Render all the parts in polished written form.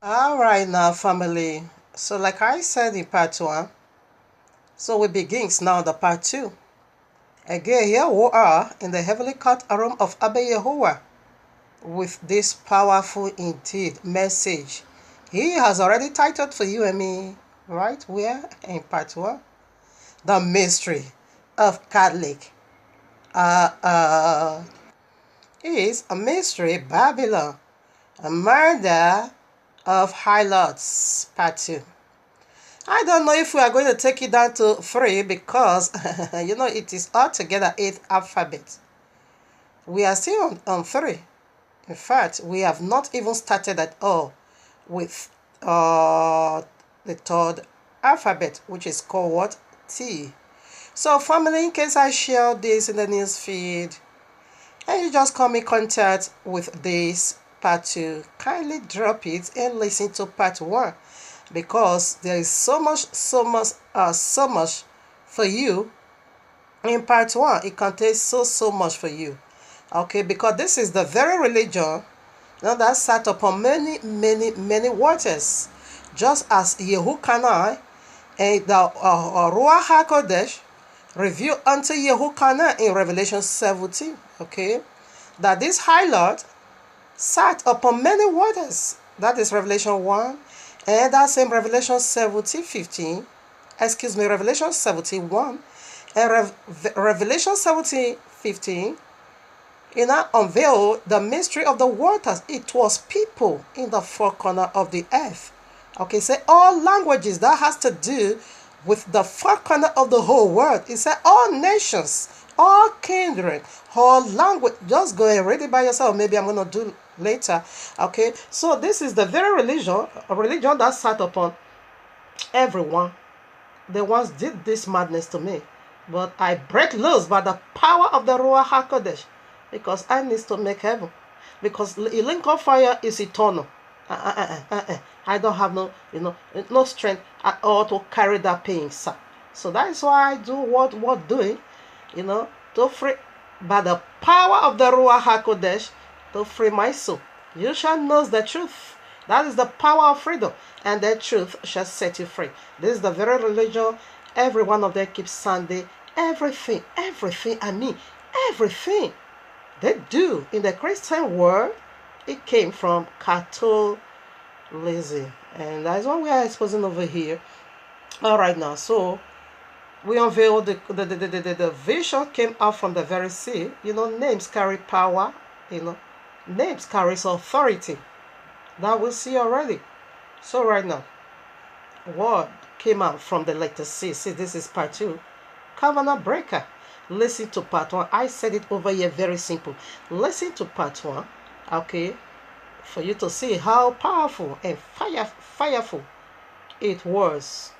All right now, family. So like I said in part one, so we begins now the part two. Again, here we are in the heavenly court room of Abba Yahuwah with this powerful indeed message. He has already titled for you and me, right? Where? In part one. The mystery of Catholic. Uh, uh, is a mystery Babylon. A murder of Harlots, part two. I don't know if we are going to take it down to 3 because, it is altogether 8 alphabet. We are still on 3. In fact, we have not even started at all with the third alphabet, which is called what? T. So, family, in case I share this in the news feed, and you just come in contact with this part 2, kindly drop it and listen to part 1 because there is so much for you in part 1. It contains so much for you. Okay, because this is the very religion that sat upon many waters, just as YAHUAH'S and the Ruach HaKodesh revealed unto YAHUAH'S in Revelation 17. Okay, that this High Lord sat upon many waters. That is Revelation 1. And that's in Revelation 17:15. Revelation 17:1. And Revelation 17:15, unveiled the mystery of the waters. It was people in the four corners of the earth. Okay, say all languages, that has to do with the four corners of the whole world. It said all nations, all kindred, all language. Just go and read it by yourself. Maybe I'm going to do later. Okay, so this is the very religion, a religion that sat upon everyone. They once did this madness to me, but I break loose by the power of the Ruach HaKodesh because I need to make heaven. Because the link of fire is eternal. I don't have no strength at all to carry that pain, sir. So that is why I do what doing, to free by the power of the Ruach HaKodesh to free my soul. You shall know the truth. That is the power of freedom, and the truth shall set you free. This is the very religion. Every one of them keeps Sunday. Everything, everything they do in the Christian world, it came from Catholicism. And that's what we are exposing over here. All right now, so we unveiled the vision came out from the very sea. Names carry power. Names carries authority. That we see already. So right now, word came out from the letter C. See, this is part 2. Covenant breaker. Listen to part 1. I said it over here very simple. Listen to part 1. Okay. For you to see how powerful and fireful it was.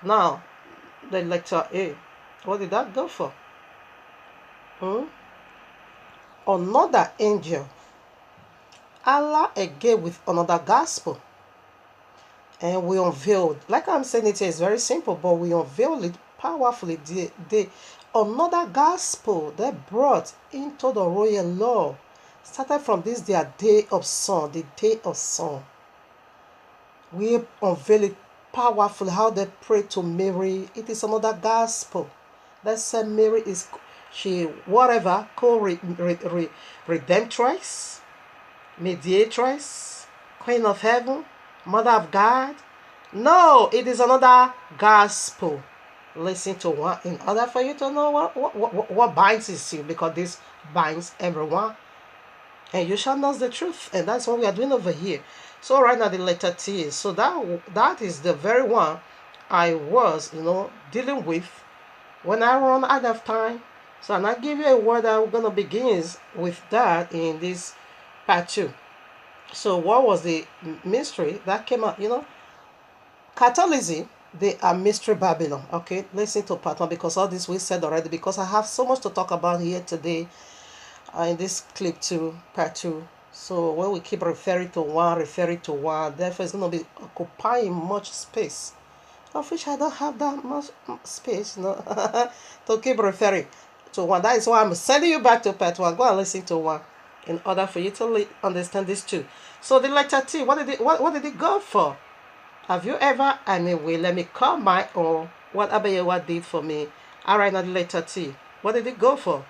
Now, the letter A. What did that go for? Another angel. Allah again with another gospel. And we unveiled, like I'm saying, it is very simple, but we unveiled it powerfully. Another gospel that brought into the royal law started from this their day of sun, the day of sun. We unveil it powerfully how they pray to Mary. It is another gospel. That said Mary is redemptress, mediatrix, queen of heaven, mother of God. No, it is another gospel. Listen to one in order for you to know what binds you, because this binds everyone. And you shall know the truth. And that's what we are doing over here. So right now the letter T. So that is the very one I was, dealing with when I run out of time. So I'm not give you a word that we're gonna begin with that in this part 2. So what was the mystery that came out? Catholicism, they are mystery Babylon. Okay, listen to part 1 because all this we said already, because I have so much to talk about here today in this clip 2, part 2. So when we keep referring to one, therefore it's going to be occupying much space, of which I don't have that much space, to keep referring to one. That is why I'm sending you back to part 1. Go and listen to 1. in order for you to understand this too. So the letter T, what did it go for? Have you ever, anyway, let me call my own, what YAHUAH did for me. I write the letter T. What did it go for?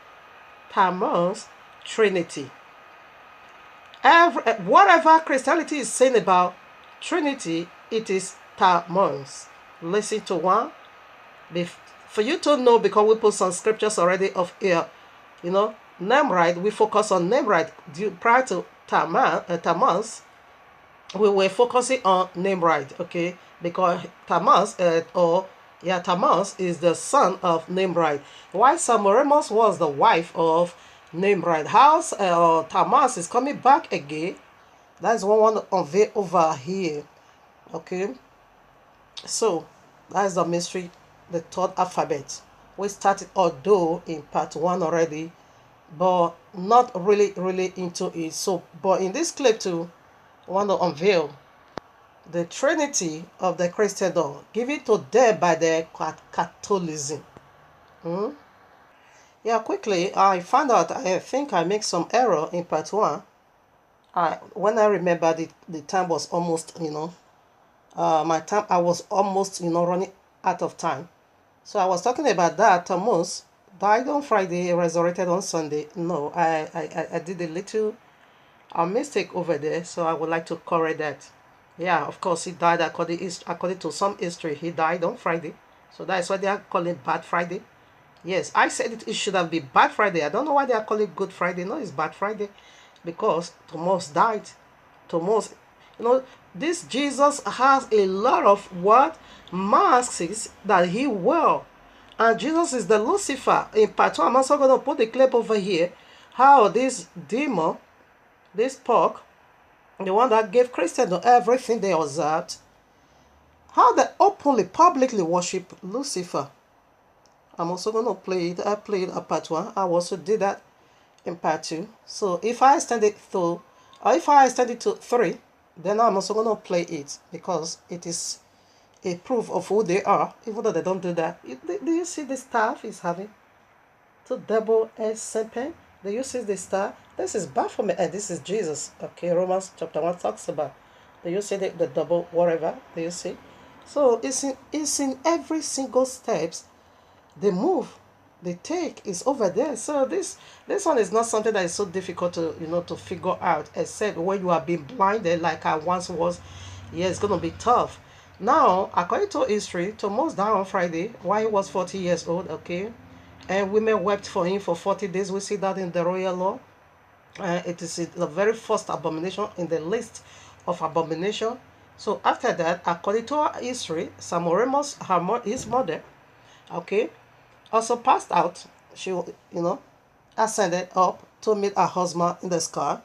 Tammuz, Trinity. Whatever Christianity is saying about Trinity, it is Tammuz. Listen to one. For you to know, because we put some scriptures already of here, Nimrod, we focus on Nimrod. Prior to Tammuz, we were focusing on Nimrod, okay? Because Tammuz is the son of Nimrod. Why Semiramis was the wife of Nimrod. How Tammuz is coming back again. That's what I want to unveil over here. Okay. So that's the mystery, the third alphabet. We started although in part 1 already, but not really into it. So, but in this clip too, I want to unveil the Trinity of the Christendom given to them by the Catholicism. Yeah, quickly, I found out, I think I make some error in part 1. When I remember the time was almost, my time, I was almost, running out of time. So I was talking about that Tammuz died on Friday, resurrected on Sunday. No, I did a little mistake over there, so I would like to correct that. Yeah, of course, he died according to some history. He died on Friday, so that's why they are calling Bad Friday. Yes, I said it should have been Bad Friday. I don't know why they are calling it Good Friday. No, it's Bad Friday, because Thomas died. Thomas, this Jesus has a lot of what masks that he wore, and Jesus is the Lucifer. In part 2, I'm also going to put the clip over here. How this demon, this pork, the one that gave Christians everything they observed, how they openly, publicly worship Lucifer. I'm also going to play it. I played a part 1. I also did that in part 2. So if I extend it through, or if I extend it to 3, then I'm also going to play it, because it is a proof of who they are, even though they don't do that. Do you see the staff is having two double-edged serpent? Do you see the star? This is Baphomet, and this is Jesus. Okay, Romans chapter 1 talks about. Do you see the double whatever? Do you see? So it's in every single steps. The move they take is over there. So this one is not something that is so difficult to to figure out, except when you are being blinded like I once was. Yeah, it's gonna be tough. Now, according to history, Thomas died on Friday while he was 40 years old. Okay, and women wept for him for 40 days. We see that in the royal law. It is the very first abomination in the list of abomination. So after that, according to our history, Semiramis, his mother, okay, also passed out. She, ascended up to meet her husband in the sky,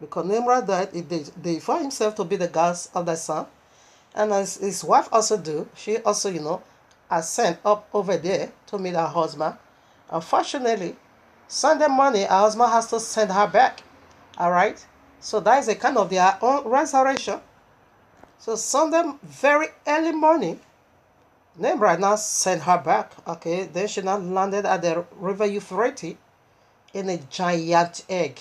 because Nimrod died. He deified himself to be the god of the sun, and as his wife also do, she also, ascend up over there to meet her husband. Unfortunately, Sunday morning, her husband has to send her back. All right, so that is a kind of their own resurrection. So Sunday very early morning, Nimrod now sent her back. Okay, then she now landed at the river Euphrates in a giant egg.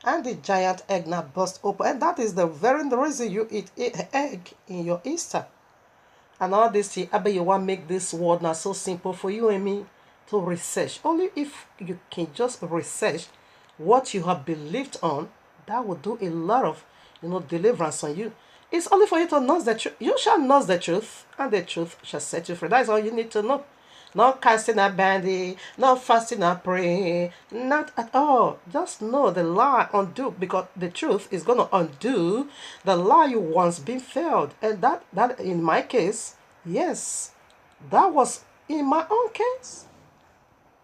And the giant egg now burst open. And that is the very reason you eat egg in your Easter. And all this thing, you want to make this world now so simple for you and me to research. Only if you can just research what you have believed on, that will do a lot of deliverance on you. It's only for you to know the truth. You shall know the truth, and the truth shall set you free. That's all you need to know. Not casting a bandy, not fasting and praying, not at all. Just know the lie, undo, because the truth is going to undo the lie you once been failed. And that in my case, yes, that was in my own case.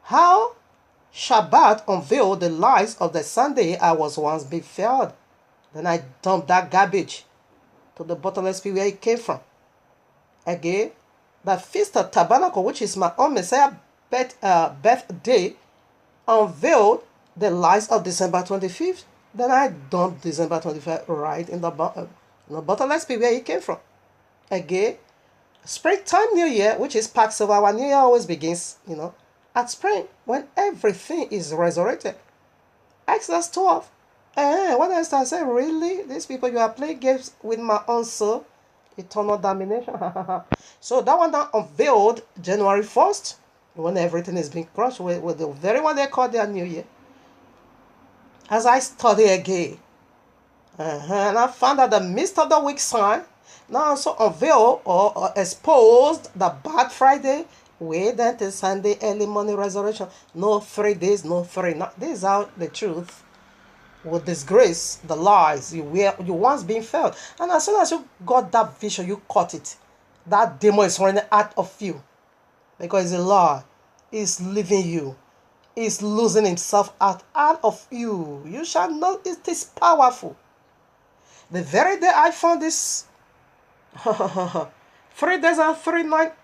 How Shabbat unveiled the lies of the Sunday I was once been failed. Then I dumped that garbage to the bottomless pit where it came from. Again, the Feast of Tabernacle, which is my own Messiah birthday, unveiled the lies of December 25th. Then I dumped December 25th right in the bottomless pit where it came from. Again, springtime New Year, which is Passover. Our New Year always begins, at spring, when everything is resurrected. Exodus 12. When I started, I said, really? These people, you are playing games with my own soul? Eternal damnation. So that one now unveiled January 1st, when everything is being crushed with the very one they call their New Year. As I study again, and I found that the midst of the week sign now also unveiled or exposed the bad Friday way then to Sunday early morning resurrection. No 3 days, no three. No, these are the truth. Will disgrace the lies you once been felt. And as soon as you got that vision, you caught it. That demon is running out of you. Because it's a lie. It's leaving you. It's losing himself out of you. You shall know it is powerful. The very day I found this 3 days and 3 nights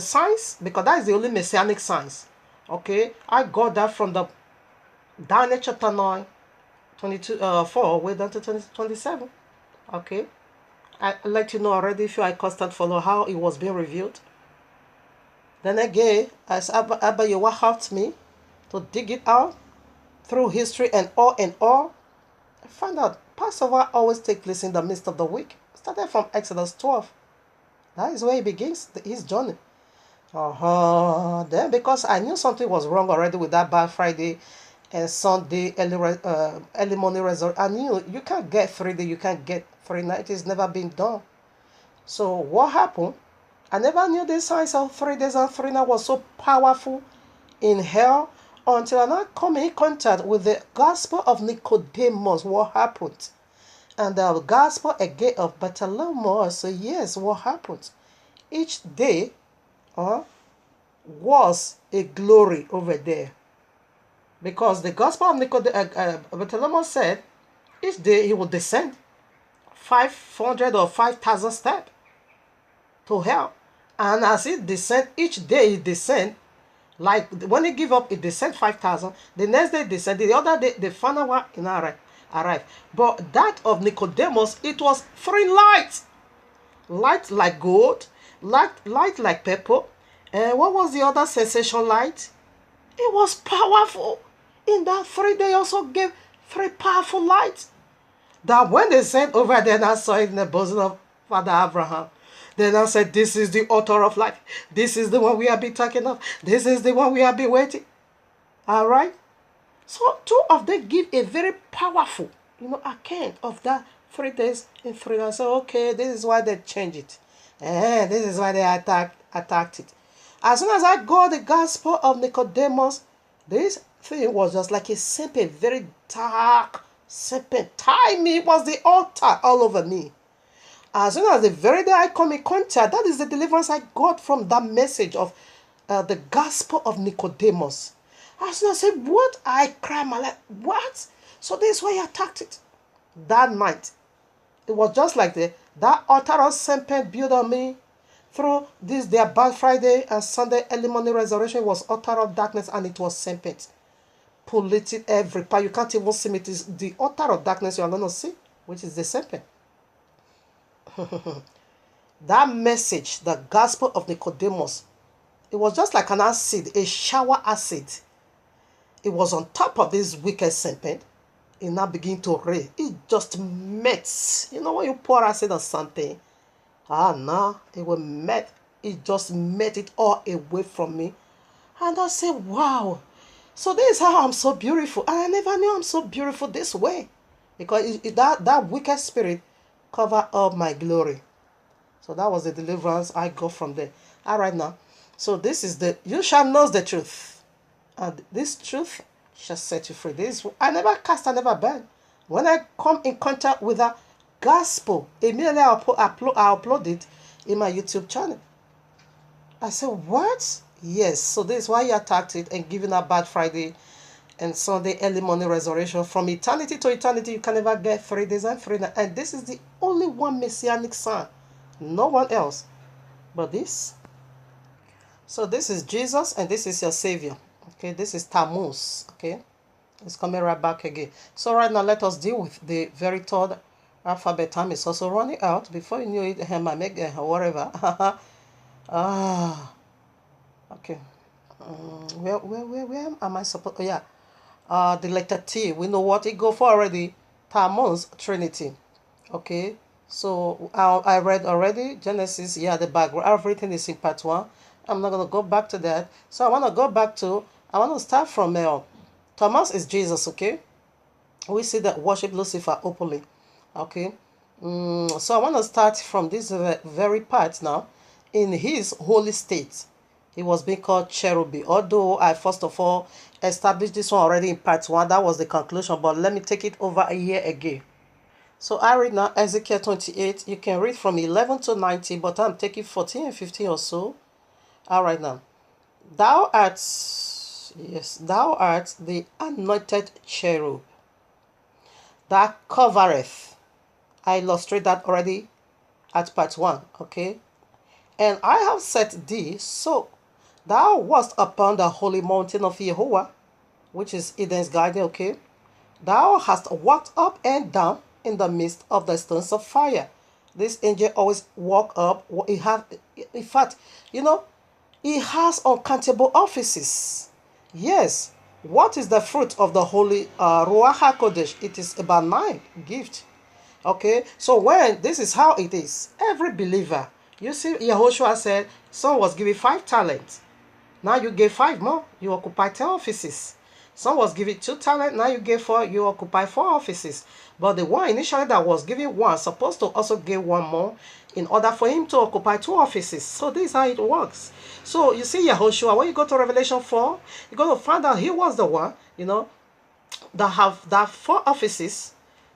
science, because that is the only messianic science. Okay, I got that from the Daniel chapter 9, 22, 4, way down to 27. Okay, I let you know already if you are constant follow how it was being revealed. Then again, as Abba YAHUAH helped me to dig it out through history and all, I found out Passover always takes place in the midst of the week. Started from Exodus 12. That is where he begins his journey. Then because I knew something was wrong already with that bad Friday and Sunday early morning result, I knew you can't get 3 days, you can't get 3 nights. It's never been done. So what happened? I never knew the science of 3 days and 3 nights was so powerful in hell until I now come in contact with the gospel of Nicodemus. What happened? And the gospel again of Bartholomew. So yes, what happened? Each day was a glory over there. Because the gospel of Bartholomew said each day he would descend 500 or 5,000 steps to hell. And as he descend, each day he descend, like when he give up, he descend 5,000. The next day descend. The other day, the final one in arrive. But that of Nicodemus, it was three lights. Light like gold, light like purple. And what was the other sensation light? It was powerful. In that 3 day also gave three powerful lights. That when they sent over there and I saw it in the bosom of Father Abraham, then I said, this is the author of life. This is the one we have been talking of. This is the one we have been waiting. All right? So two of them give a very powerful, account of that 3 days in 3 nights. So, okay, this is why they changed it. And this is why they attacked it. As soon as I got the gospel of Nicodemus, this thing was just like a simple, very dark serpent. Tie me. It was the altar all over me. As soon as the very day I come in contact, that is the deliverance I got from that message of the gospel of Nicodemus. As soon as I said, what? I cried my life. What? So this is why I attacked it. That night, it was just like that altar of serpent built on me through this their bad Friday and Sunday early morning resurrection was altar of darkness and it was serpent. Polluted every part. You can't even see me. It is the altar of darkness you are going to see, which is the serpent. That message, the gospel of Nicodemus, it was just like an acid, a shower acid. It was on top of this wicked serpent. It now began to rain. It just melts. You know when you pour acid on something, no, it will melt. It just met it all away from me. And I said, wow. So this is how I'm so beautiful. And I never knew I'm so beautiful this way. Because that wicked spirit cover up my glory. So that was the deliverance I got from there. All right now. So this is you shall know the truth. And this truth shall set you free. This I never cast, I never burn. When I come in contact with the gospel, immediately I upload it in my YouTube channel. I said, what? Yes. So this is why you attacked it and giving a bad Friday and Sunday early morning resurrection. From eternity to eternity, you can never get 3 days and 3 nights. And this is the only one messianic sign. No one else. But this. So this is Jesus and this is your Savior. Okay, this is Tammuz. Okay, it's coming right back again. So right now, let us deal with the very third alphabet. Time is also running out. Before you knew it, I make whatever. Okay. Where am I supposed? Oh, yeah. the letter T. We know what it go for already. Tammuz, Trinity. Okay. So I read already Genesis. Yeah, the background. Everything is in part 1. I'm not going to go back to that. So I want to go back to, I want to start from Thomas is Jesus, okay? We see that worship Lucifer openly, okay? So I want to start from this very part now. In his holy state, he was being called cherubim. Although I first of all established this one already in part 1, that was the conclusion, but let me take it over here again. So I read now Ezekiel 28. You can read from 11 to 19, but I'm taking 14 and 15 or so. All right now. Thou art, yes, thou art the anointed cherub that covereth. I illustrate that already at part 1, okay? And I have set thee so thou wast upon the holy mountain of Yahuwah, which is Eden's garden, okay? Thou hast walked up and down in the midst of the stones of fire. This angel always walk up. He have, in fact, you know, he has uncountable offices. Yes. What is the fruit of the holy Ruach HaKodesh? It is about 9 gifts. Okay. So when this is how it is, every believer, you see, Yahushua said, some was given 5 talents. Now you gave 5 more. You occupy 10 offices. Some was given 2 talents. Now you gave 4. You occupy 4 offices. But the one initially that was given 1 supposed to also give 1 more in order for him to occupy 2 offices. So this is how it works. So you see Yahushua, when you go to Revelation 4, you're going to find out he was the one, you know, that have that 4 offices.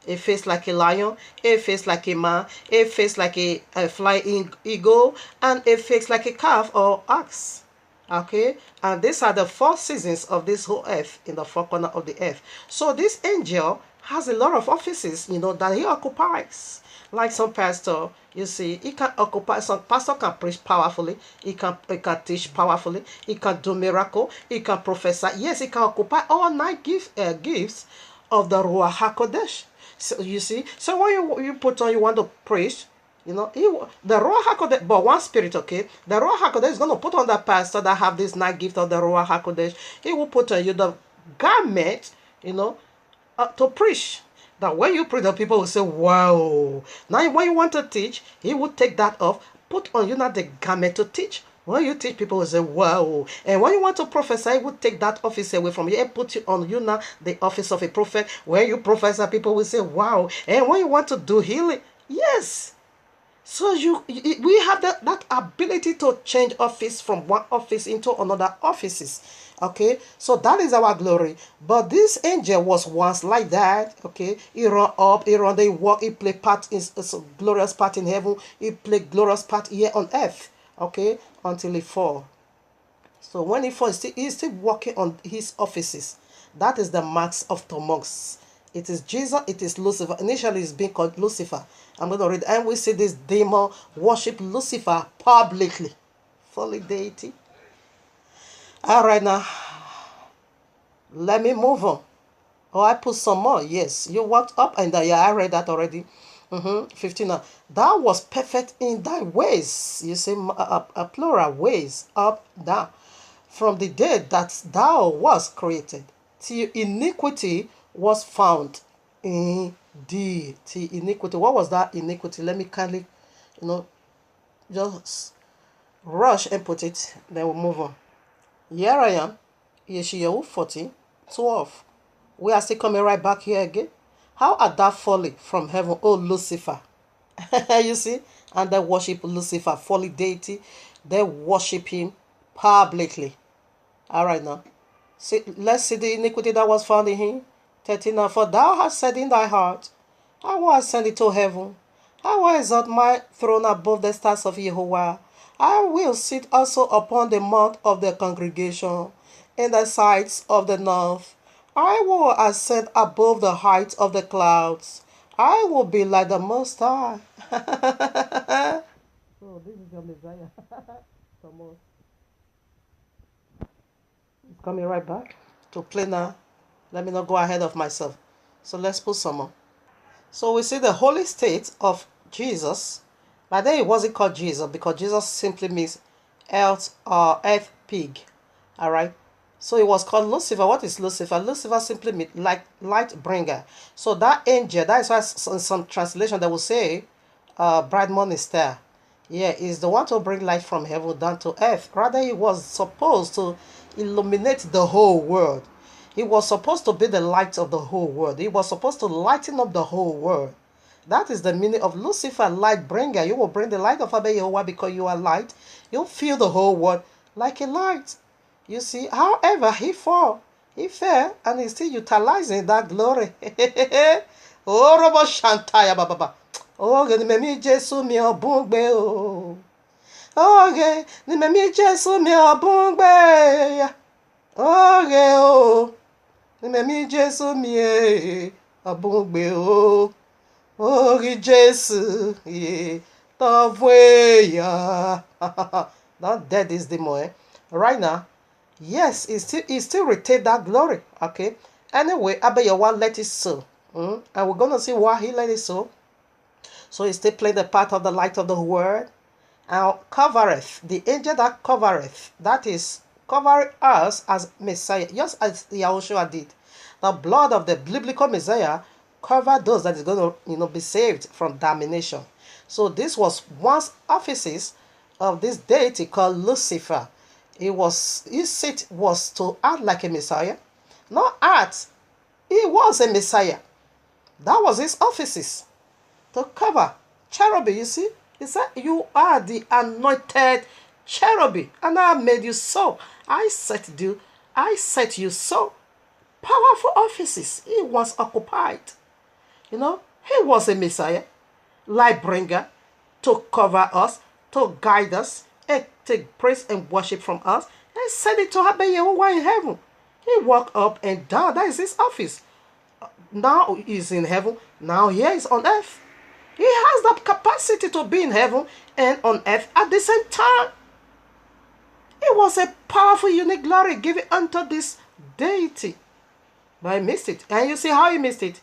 A face like a lion, a face like a man, a face like a flying eagle, and a face like a calf or ox. Okay, and these are the 4 seasons of this whole earth, in the 4 corners of the earth. So this angel has a lot of offices, you know, that he occupies. Like some pastor, you see, he can occupy, some pastor can preach powerfully, he can teach powerfully, he can do miracle, he can prophesy. Yes, he can occupy all 9 gifts of the Ruach HaKodesh. So you see, so when you put on, you want to preach, you know, the Ruach HaKodesh, but one spirit, okay? The Ruach HaKodesh is going to put on the pastor that have this 9 gift of the Ruach HaKodesh. He will put on you the garment, you know, to preach. That when you preach, the people will say, wow. Now when you want to teach, he will take that off, put on you now the garment to teach. When you teach, people will say, wow. And when you want to prophesy, he will take that office away from you and put you on you now the office of a prophet. When you prophesy, people will say, wow. And when you want to do healing, yes. So we have that ability to change office from one office into another offices. Okay, so that is our glory. But this angel was once like that. Okay, he run up, he run, they walk, he play part in a glorious part in heaven, he play glorious part here on earth. Okay, until he fall. So when he falls, he's still working on his offices. That is the marks of Thomas. It is Jesus, it is Lucifer. Initially, it's being called Lucifer. I'm going to read. And we see this demon worship Lucifer publicly. Fully deity. All right, now. Let me move on. Oh, I put some more. Yes, you walked up and down. Yeah, I read that already. 15 now. Thou was perfect in thy ways. You see, a plural ways, up, down. From the day that thou was created, till iniquity was found in thee. Till iniquity. What was that iniquity? Let me kindly, you know, just rush and put it. Then we'll move on. Here I am. Yeshayahu 14:12. We are still coming right back here again. How art thou fallen from heaven, O Lucifer? You see? And they worship Lucifer, fallen deity. They worship him publicly. All right now. See, let's see the iniquity that was found in him. 13 now. For thou hast said in thy heart, I will ascend into heaven. I will exalt my throne above the stars of Yahuwah. I will sit also upon the mount of the congregation in the sides of the north. I will ascend above the heights of the clouds. I will be like the Most High. So this is your Messiah. Thomas. It's coming right back to play now. Let me not go ahead of myself. So let's put some more. So we see the holy state of Jesus. But then it wasn't called Jesus because Jesus simply means earth or earth pig. Alright. So it was called Lucifer. What is Lucifer? Lucifer simply means light bringer. So that angel, that is why in some translation they will say, bright morning star. Yeah, is the one to bring light from heaven down to earth. Rather, he was supposed to illuminate the whole world. He was supposed to be the light of the whole world. He was supposed to lighten up the whole world. That is the meaning of Lucifer, light bringer. You will bring the light of Abba Yehovah because you are light. You'll fill the whole world like a light. You see, however, he fell, and he's still utilizing that glory. Oh, Robo Shantaya Baba. Oh, ni memi Jesu mi obungbe o. Oh, ni memi Jesu mi obungbe. Oh, ni memi Jesu mi obungbe o. Oh, Jesu, yeah, Tavweya. Not dead is the more. Right now, yes, he still retain that glory. Okay. Anyway, Abba Yehovah let it so. And we're gonna see why he let it so. So he still playing the part of the light of the world. And covereth, the angel that covereth, that is covering us as Messiah, just as Yahushua did. The blood of the biblical Messiah covered those that is going to be saved from damnation. So this was once offices of this deity called Lucifer. His seat was to act like a Messiah, not act. He was a Messiah. That was his offices to cover cherubim. You see, he said, "You are the anointed cherubim, and I made you so. I set you so." Powerful offices. He was occupied. He was a Messiah, light bringer, to cover us, to guide us, and take praise and worship from us, and send it to Abba Yehovah in heaven. He walked up and down. That is his office. Now he's in heaven. Now here is on earth. He has the capacity to be in heaven and on earth at the same time. It was a powerful, unique glory given unto this deity. But I missed it. And you see how he missed it?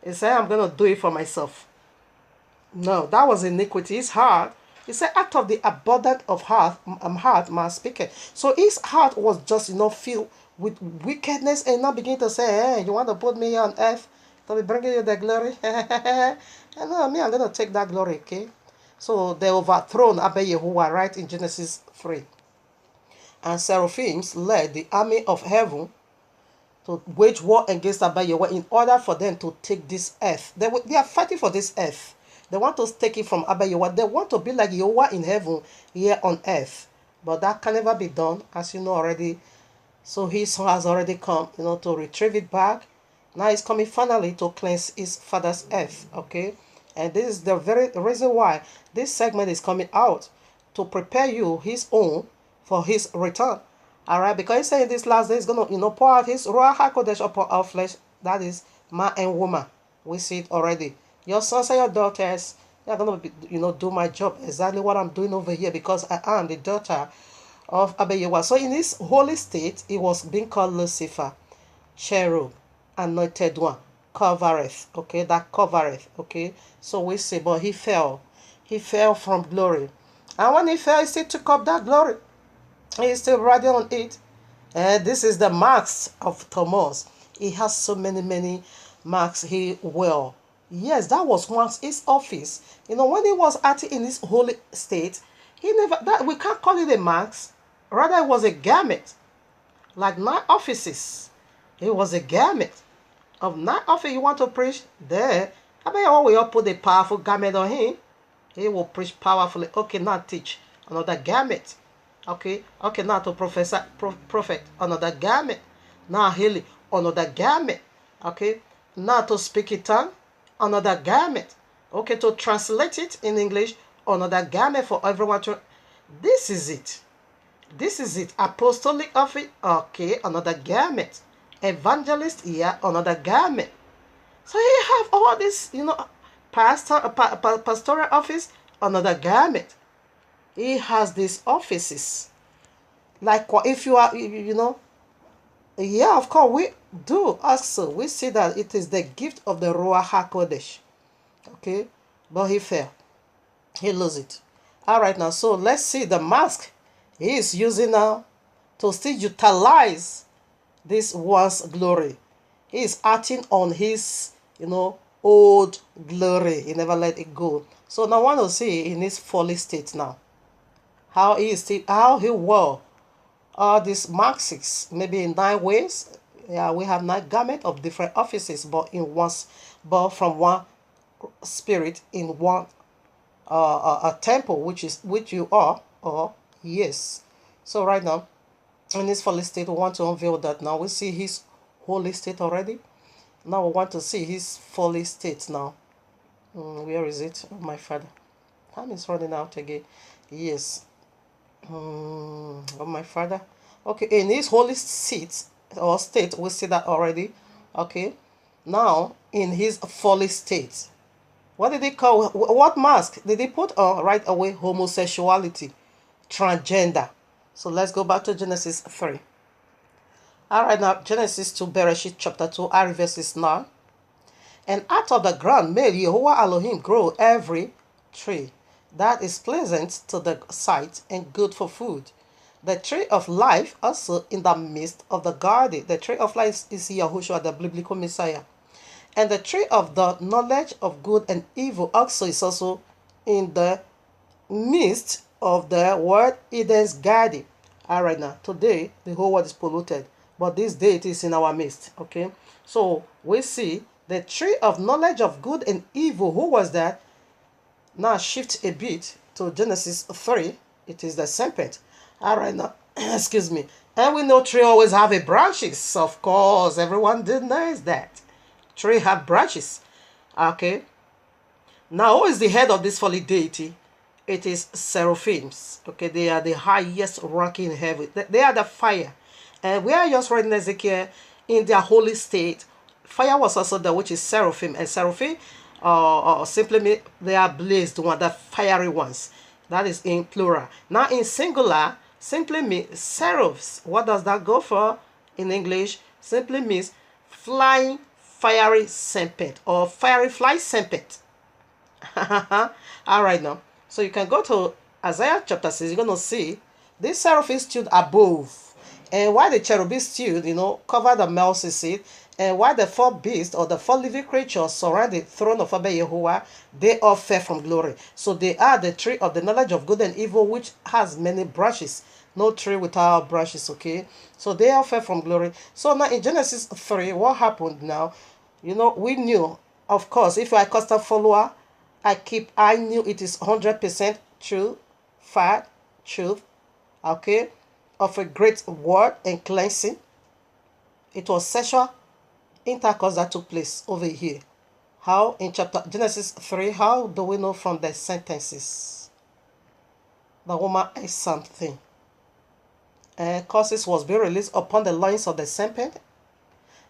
He said, "I'm going to do it for myself." No, that was iniquity. His heart, he said, "Out of the abundance of heart man speaketh." So his heart was just, filled with wickedness, and now begin to say, "Hey, you want to put me here on earth to be bringing you the glory?" And no, me, I'm going to take that glory, okay? So they overthrown Abba Yehovah right in Genesis 3. And seraphims led the army of heaven to wage war against Abba Yehovah in order for them to take this earth. They are fighting for this earth. They want to take it from Abba Yehovah. They want to be like Yehovah in heaven here on earth. But that can never be done, as you know already. So his son has already come, to retrieve it back. Now he's coming finally to cleanse his father's earth, okay? And this is the very reason why this segment is coming out, to prepare you, his own, for his return. All right, because he's saying this last day is going to, pour out his Ruach HaKodesh upon our flesh, that is man and woman. We see it already. Your sons and your daughters, they're going to be, do my job, exactly what I'm doing over here, because I am the daughter of Abba Yehovah. So in this holy state, it was being called Lucifer, cherub, anointed one, covereth, okay, that covereth, okay. So we see, but he fell from glory, and when he fell, he still took up that glory. He is still riding on it. And this is the marks of Thomas. He has so many marks. Yes, that was once his office. When he was acting in his holy state, we can't call it a marks. Rather, it was a garment. Like 9 offices. It was a garment. Of 9 offices you want to preach, there, I bet you will put a powerful garment on him. He will preach powerfully. Okay, now teach another garment. Okay, now to prophet, another garment. Now healing, another garment. Okay, now to speak in tongue, another garment. Okay, to translate it in English, another garment for everyone to. This is it. Apostolic office, okay, another garment. Evangelist, yeah, another garment. So you have all this, pastoral office, another garment. He has these offices. Like if you are, yeah, of course we do also. We see that it is the gift of the Ruach HaKodesh. Okay, but he fell. He lose it. All right, now, so let's see the mask he is using now to still utilize this once glory. He is acting on his, old glory. He never let it go. So now I want to see in his folly state now. How he is still, how he wore all these Marxists, maybe in 9 ways. Yeah, we have 9 garments of different offices, but from one spirit in one a temple, which you are, or yes. So right now, in his folly state, we want to unveil that now. We see his holy state already. Now we want to see his folly state now. Where is it? Oh, my father. Time is running out again. Yes. Oh, my father. Okay, in his holy seat or state, we see that already. Okay. Now, in his folly state, what did they call, what mask did they put on right away? Homosexuality, transgender. So let's go back to Genesis 3. All right, now Genesis 2, Bereshit chapter 2, verses 9. And out of the ground made Yahuwah Elohim grow every tree that is pleasant to the sight and good for food. The tree of life also in the midst of the garden. The tree of life is Yahushua, the biblical Messiah. And the tree of the knowledge of good and evil also is also in the midst of the world Eden's garden. All right, now today the whole world is polluted, but this day it is in our midst. Okay, so we see the tree of knowledge of good and evil. Who was that? Now shift a bit to Genesis 3. It is the serpent. All right, now excuse me. And we know tree always have a branches. Of course, everyone denies that. Tree have branches. Okay. Now, who is the head of this folly deity? It is seraphims. Okay, they are the highest ranking in heaven. They are the fire. And we are just reading Ezekiel in their holy state. Fire was also the which is seraphim. And seraphim simply mean they are blazed one, the fiery ones. That is in plural. Now in singular, simply means seraphs. What does that go for in English? Simply means flying fiery serpent or fiery fly serpent. All right, now. So you can go to Isaiah chapter 6. You're going to see this seraphim stood above. And while the cherubim stood, cover the mercy seat, and while the 4 beasts or the 4 living creatures surround the throne of Abba Yahuwah, they all fell from glory. So they are the tree of the knowledge of good and evil, which has many branches. No tree without branches, okay? So they all fell from glory. So now in Genesis 3, what happened now? We knew, of course, if you're a constant follower, I knew it is 100% true, fact, truth, okay, of a great word and cleansing. It was sexual intercourse that took place over here. How? In chapter Genesis 3, how do we know from the sentences? The woman ate something. And curses was being released upon the loins of the serpent.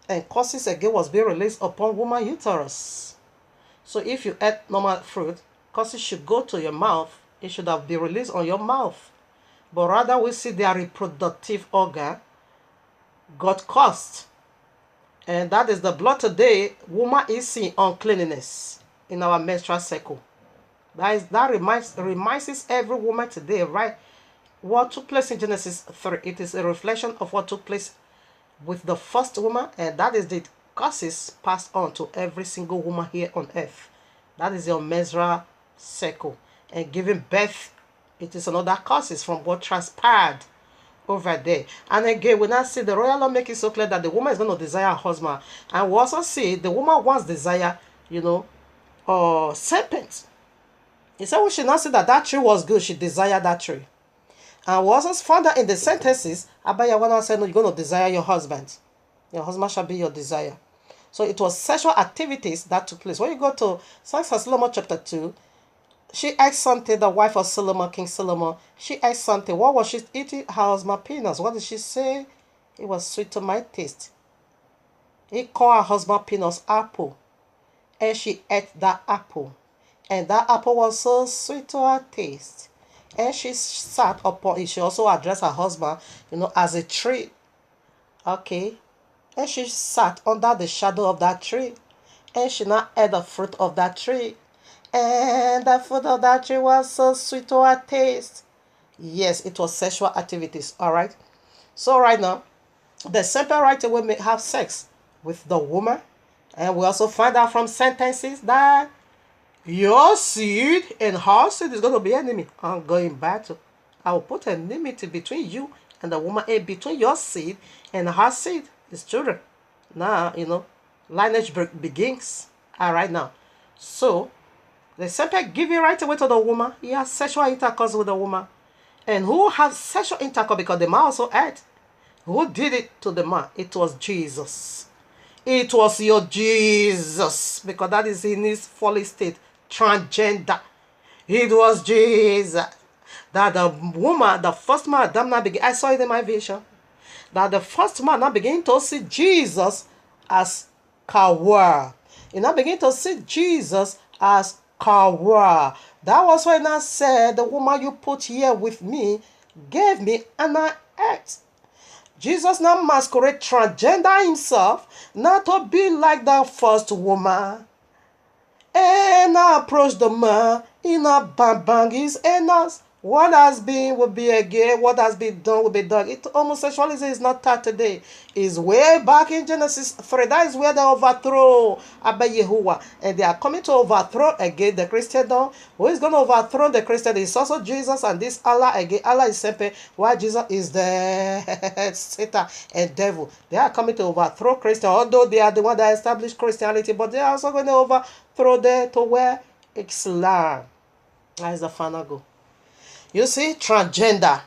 And curses again was being released upon woman uterus. So if you ate normal fruit, curses should go to your mouth. It should have been released on your mouth. But rather we see their reproductive organ got cursed. And that is the blood today. Woman is seeing uncleanness in our menstrual cycle. That reminds us every woman today, right? What took place in Genesis 3, it is a reflection of what took place with the first woman, and that is the curses passed on to every single woman here on earth. That is your menstrual cycle. And giving birth, it is another curses from what transpired over there. And again, we now see the royal law make it so clear that the woman is going to desire a husband. And we also see the woman wants desire, serpent. He said we should not say that tree was good. She desired that tree. And we also found that in the sentences, Abba Yahuwah said, no, you're going to desire your husband. Your husband shall be your desire. So it was sexual activities that took place. When you go to Songs of Solomon chapter 2, she asked something, the wife of Solomon, King Solomon. She asked something. What was she eating? Her husband peanuts. What did she say? It was sweet to my taste. He called her husband peanuts apple. And she ate that apple. And that apple was so sweet to her taste. And she sat upon it. She also addressed her husband, as a tree. Okay. And she sat under the shadow of that tree. And she now ate the fruit of that tree. And the fruit of that tree was so sweet to her taste. Yes, it was sexual activities. All right. So right now, the serpent right away may have sex with the woman. And we also find out from sentences that your seed and her seed is going to be enemy. I'm going battle. I will put enmity between you and the woman, and between your seed and her seed, his children. Now, lineage begins right now. So, the serpent give it right away to the woman. He has sexual intercourse with the woman. And who has sexual intercourse? Because the man also ate. Who did it to the man? It was Jesus. It was your Jesus. Because that is in his folly state. Transgender. It was Jesus. That the woman, the first man, Adam now began. I saw it in my vision. That the first man now began to see Jesus as Kawa. He now began to see Jesus as Kawa. That was when I said, the woman you put here with me gave me an act. Jesus now masquerade transgender himself, not to be like the first woman. And I approach the man in a bang his anus. What has been will be again. What has been done will be done. Homosexuality is not that today. It's way back in Genesis 3. That is where they overthrow Abba Yahuwah. And they are coming to overthrow again the Christendom. Who is going to overthrow the Christian? It's also Jesus and this Allah again. Allah is simple. Why Jesus is the Satan and devil. They are coming to overthrow Christian. Although they are the one that established Christianity. But they are also going to overthrow them to where? Islam. That is the final goal. You see, transgender.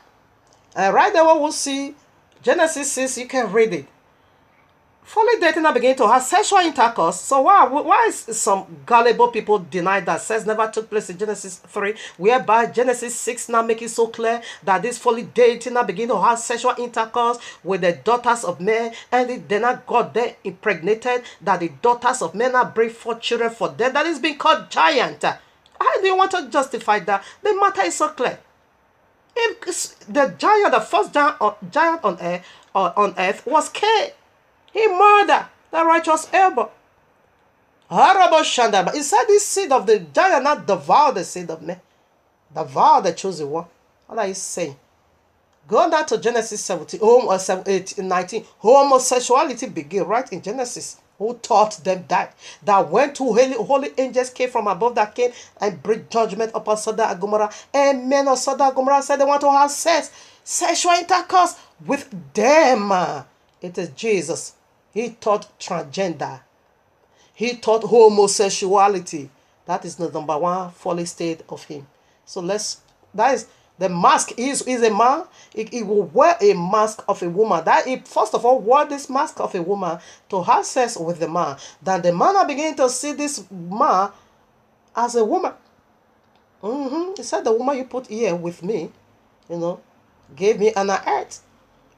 And right there, we'll see Genesis 6, you can read it. Fully dating now begin to have sexual intercourse. So why is some gullible people deny that sex never took place in Genesis 3, whereby Genesis 6 now make it so clear that this fully dating now begin to have sexual intercourse with the daughters of men, and they not got them impregnated, that the daughters of men now bring forth children for them, that is being called giant. How do you want to justify that? The matter is so clear. If the giant, the first giant on earth was Cain. He murdered the righteous Abel. Horrible Shandaba. He said this seed of the giant not devour the seed of men. Devour the chosen one. What are you saying? Go down to Genesis 17, 18, 19. Homosexuality began right in Genesis. Who taught them that? That went to holy angels came from above that came and bring judgment upon Sodom and Gomorrah. And men of Sodom and Gomorrah said they want to have sex, sexual intercourse with them. It is Jesus. He taught transgender. He taught homosexuality. That is the number one folly state of him. So that is the mask is a man. He will wear a mask of a woman. That he first of all wore this mask of a woman to have sex with the man. Then the man are beginning to see this man as a woman. He said, the woman you put here with me, gave me an act.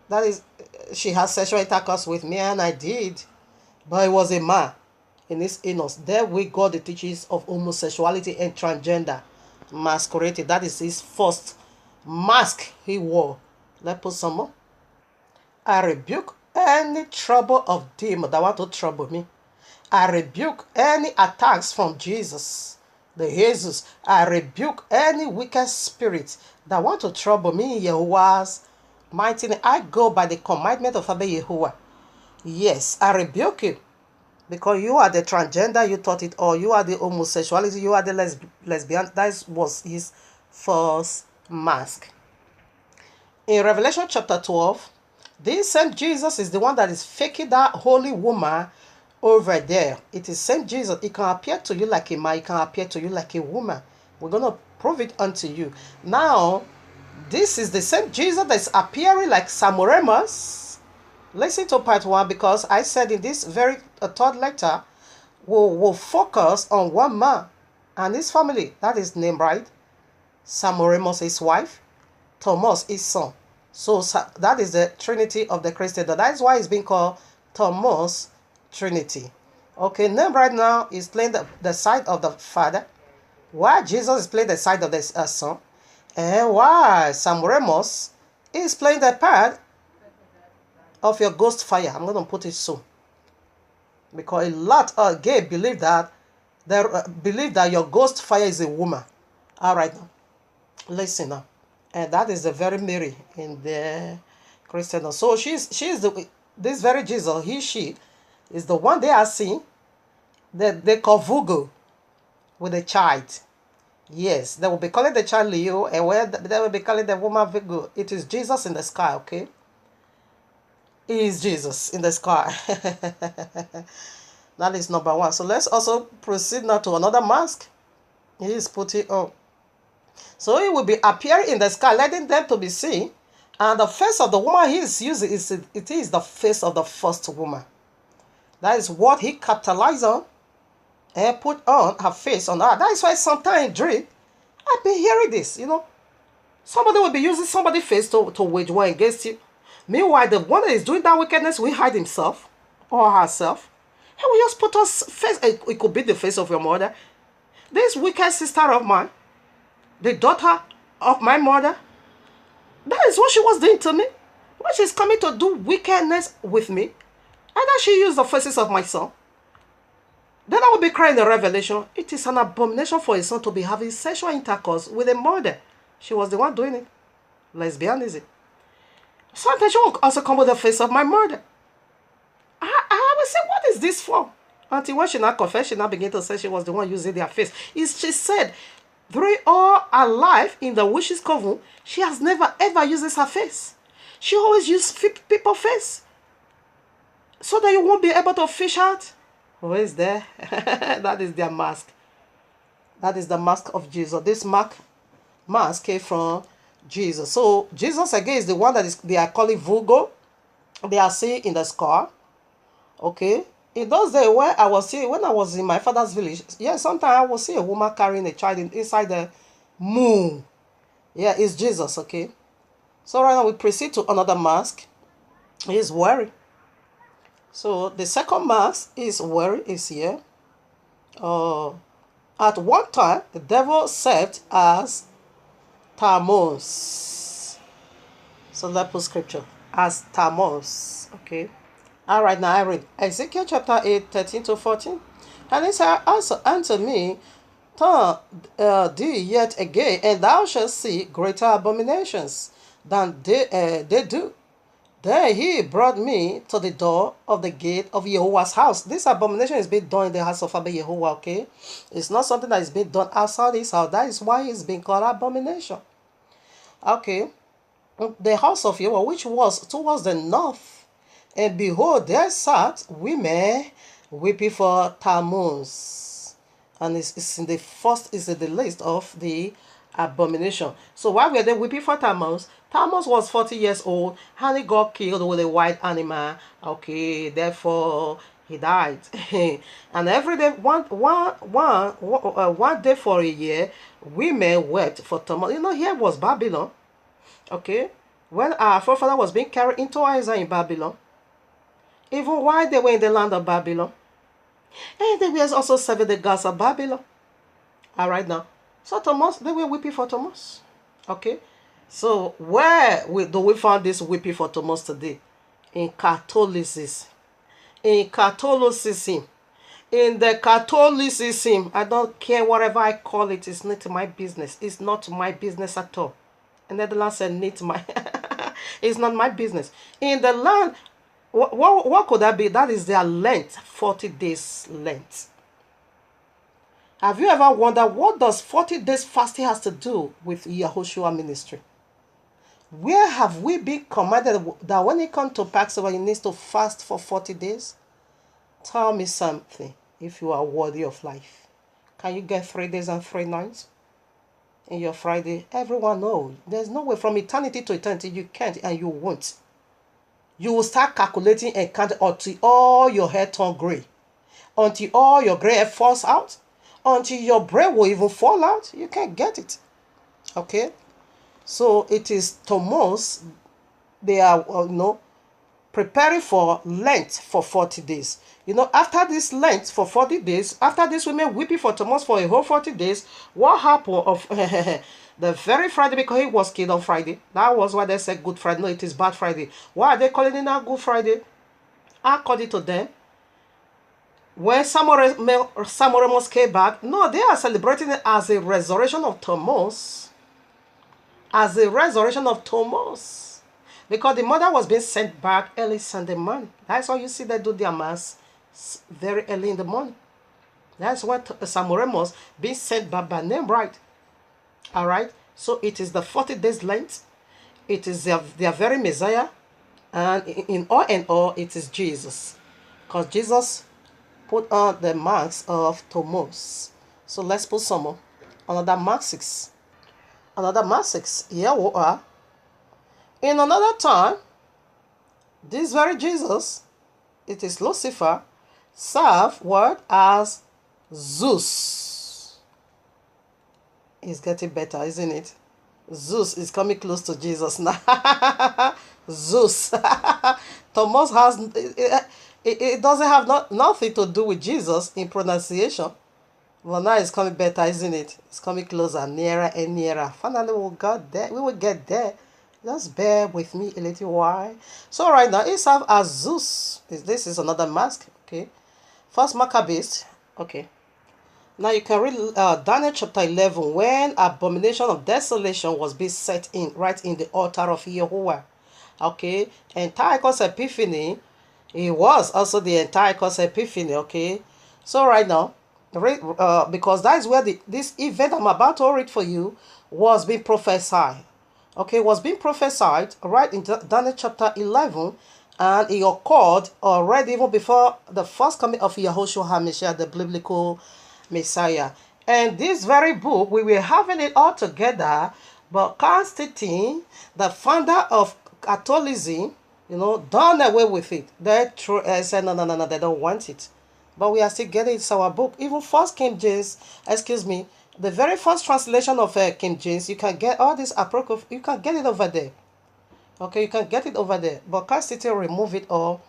That is, she has sexual intercourse with me, and I did. But it was a man in his anus. There we got the teachings of homosexuality and transgender masqueraded. That is his first mask he wore. Let's put some more. I rebuke any trouble of demon that want to trouble me. I rebuke any attacks from Jesus, the Jesus. I rebuke any wicked spirit that want to trouble me. YAHUAH'S mighty name. I go by the commandment of Abba Yahuwah. Yes, I rebuke you. Because you are the transgender, you taught it, or you are the homosexuality, you are the lesbian. That was his first mask. In Revelation chapter 12, this same Jesus is the one that is faking that holy woman over there. It is same Jesus. It can appear to you like a man, it can appear to you like a woman. We're going to prove it unto you. Now, this is the same Jesus that's appearing like Samuremus. Listen to part 1, because I said in this very third lecture, we'll focus on one man and his family. That is named right. Samuremus, his wife. Thomas, his son. So that is the Trinity of the Christian. That is why it's being called Thomas Trinity. Okay, name right now is playing the side of the Father. Why Jesus is playing the side of the Son. And why Samuremus is playing the part of your ghost fire. I'm going to put it so. Because a lot of gay believe that your ghost fire is a woman. All right, now listen now, and that is the very Mary in the Christian. So she's the This very Jesus, he, she, is the one they are seeing that they call Vugo with a child. Yes, they will be calling the child Leo, and where they will be calling the woman Virgo. It is Jesus in the sky, okay? He is Jesus in the sky. That is number one. So let's also proceed now to another mask. He is putting on. So he will be appearing in the sky, letting them to be seen. And the face of the woman he is using it is the face of the first woman. That is what he capitalized on and put on her face on her. That is why sometimes in dream, I've been hearing this, Somebody will be using somebody's face to wage war against you. Meanwhile, the one that is doing that wickedness will hide himself or herself. He will just put us face. It could be the face of your mother. This wicked sister of mine, the daughter of my mother, that is what she was doing to me. When she's coming to do wickedness with me, either she used the faces of my son. Then I will be crying the revelation. It is an abomination for a son to be having sexual intercourse with a mother. She was the one doing it. Lesbianism. Sometimes she will also come with the face of my mother. I will say, what is this for? Until when she not confessed, she now began to say she was the one using their face. She said, during all her life in the witch's coven, she has never ever uses her face. She always uses people's face. So that you won't be able to fish out. Who is there? That is their mask. That is the mask of Jesus. This mask came from Jesus. So Jesus again is the one that they are calling Vugo. They are seeing in the scar. Okay. In those days when I was in my father's village, sometimes I will see a woman carrying a child inside the moon. It's Jesus, okay? So right now we proceed to another mask. He's wearing. So the second mask is wearing is here. At one time, the devil served as Tammuz. So let's put scripture. As Tammuz, okay? All right, now I read Ezekiel chapter 8, 13 to 14. And it said, also unto me, turn thee yet again, and thou shalt see greater abominations than they do. Then he brought me to the door of the gate of YAHUAH'S house. This abomination is being done in the house of Abba YAHUAH, okay? It's not something that is being done outside his house. That is why it's being called abomination. Okay. The house of YAHUAH, which was towards the north. And behold, there sat women weeping for Tammuz. And it's in the list of the abomination. So why were they weeping for Tammuz? Tammuz was 40 years old and he got killed with a wild animal. Okay, therefore he died. And every day, one day for a year, women wept for Tammuz. Here was Babylon. Okay, when our forefather was being carried into exile in Babylon, even while they were in the land of Babylon, and they were also serving the gods of Babylon. All right now. So Tammuz, they were weeping for Tammuz. Okay. So where do we find this weeping for Tammuz today? In Catholicism. In Catholicism. In the Catholicism. I don't care whatever I call it. It's not my business. It's not my business at all. And Netherlands said, it's not my business. In the land, what could that be? That is their Lent, 40 days Lent. Have you ever wondered what does 40 days fasting has to do with Yahushua ministry? Where have we been commanded that when it comes to Passover, you need to fast for 40 days? Tell me something if you are worthy of life. Can you get 3 days and 3 nights in your Friday? Everyone knows. There's no way from eternity to eternity you can't and you won't. You will start calculating and counting until all your hair turn gray. Until all your gray hair falls out. Until your brain will even fall out. You can't get it. Okay? So it is Tammuz. They are, preparing for Lent for 40 days. After this Lent for 40 days, after this women weeping for Tammuz for a whole 40 days, what happened of the very Friday, because he was killed on Friday. That was why they said Good Friday. No, it is Bad Friday. Why are they calling it now Good Friday? According to them, when Samuel came back, no, they are celebrating it as a resurrection of Tammuz. As a resurrection of Tammuz. Because the mother was being sent back early Sunday morning. That's why you see they do their mass very early in the morning. That's what Samoremos being sent back by name, right? All right. So it is the 40 days length. It is their very Messiah. And in all and all, it is Jesus. Because Jesus put on the marks of Thomas. So let's put some more. Another mark 6. Another mark 6. Here we are. In another time, this very Jesus, it is Lucifer, serve what as Zeus. It's getting better, isn't it? Zeus is coming close to Jesus now. Zeus. Thomas has it doesn't have nothing to do with Jesus in pronunciation. Well, now it's coming better, isn't it? It's coming closer, nearer and nearer. Finally, we got there. We will get there. Just bear with me a little while. So right now, it serves as Zeus. This is another mask. Okay. First Maccabees. Okay. Now you can read Daniel chapter 11 when abomination of desolation was being set in right in the altar of Yahuwah. Okay. Antiochus Epiphany. It was also the Antiochus Epiphany. Okay. So right now, because that is where this event I'm about to read for you was being prophesied. Okay, was being prophesied right in Daniel chapter 11, and it occurred already even before the first coming of Yahushua HaMashiach, the biblical Messiah. And this very book, we were having it all together, but Constantine, the founder of Catholicism, done away with it. They said, no, they don't want it. But we are still getting it. It's our book. Even first King James, the very first translation of King James, you can get all this apocrypha. You can get it over there. Okay, you can get it over there. But Constantine removed it all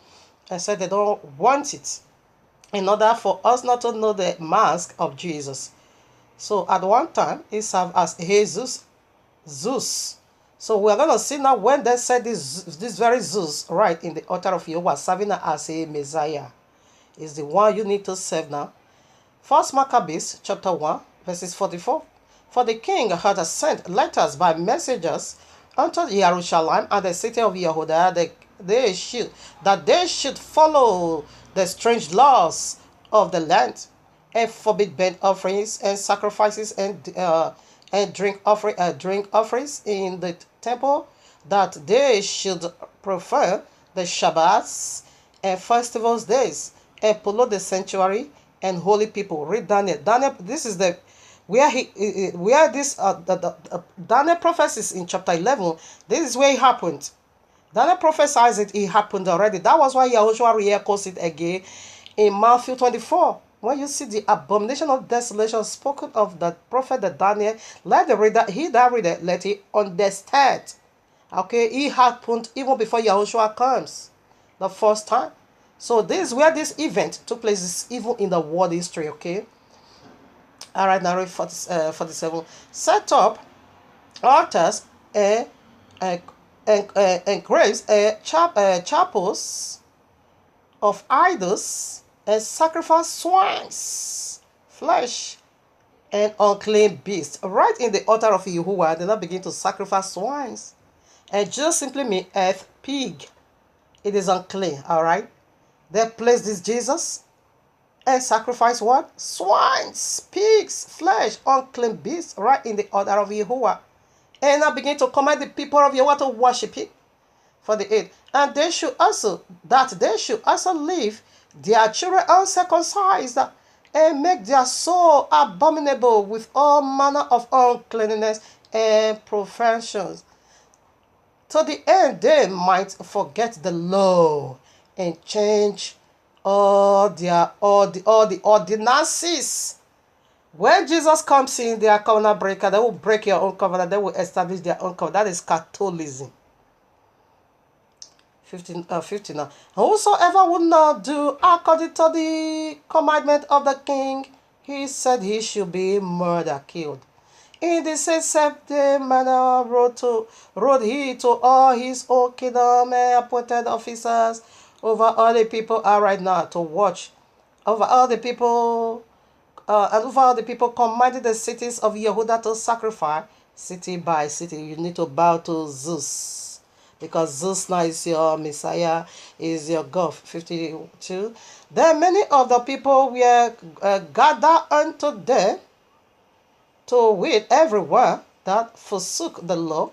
and said they don't want it in order for us not to know the mask of Jesus. So at one time, he served as Jesus, Zeus. So we're going to see now when they said this very Zeus, right, in the altar of Jehovah, serving as a Messiah, is the one you need to serve now. First Maccabees, chapter 1, verses 44. For the king had sent letters by messengers unto Jerusalem and the city of Yehuda that they should follow the strange laws of the land and forbid burnt offerings and sacrifices and drink offerings in the temple, that they should prefer the Shabbats and festivals days and pollute the sanctuary and holy people. Read Daniel. Daniel, this is the Daniel prophecies in chapter 11. This is where it happened. Daniel prophesies it happened already. That was why Yahushua re-echoes it again in Matthew 24. When you see the abomination of desolation spoken of the prophet the Daniel, let the reader, let it understand. Okay, it happened even before Yahushua comes the first time. So this is where this event took place, even in the world history, okay? All right, now read 47. Set up altars and graves, chapels of idols, and sacrifice swine's flesh and unclean beasts. Right in the altar of Yahuwah, they now begin to sacrifice swines. And just simply mean earth pig. It is unclean, all right? They place this Jesus and sacrifice what? Swines, pigs, flesh, unclean beasts, right in the altar of Yahuwah. And I begin to command the people of Yahuwah to worship it for the 8. And they should also leave their children uncircumcised and make their soul abominable with all manner of uncleanness and profations, to the end they might forget the law and change all the ordinances. When Jesus comes in, they are covenant breaker. They will break your own covenant. They will establish their own covenant. That is Catholicism. 15 now. Whosoever would not do according to the commandment of the king, he said he should be murdered, killed. In the same manner wrote he to all his own kingdom and appointed officers over all the people are right now to watch over all the people, and over all the people commanded the cities of Yehuda to sacrifice city by city. You need to bow to Zeus, because Zeus now is your Messiah, is your God. 52. Then many of the people were gathered unto them, to wit everyone that forsook the law,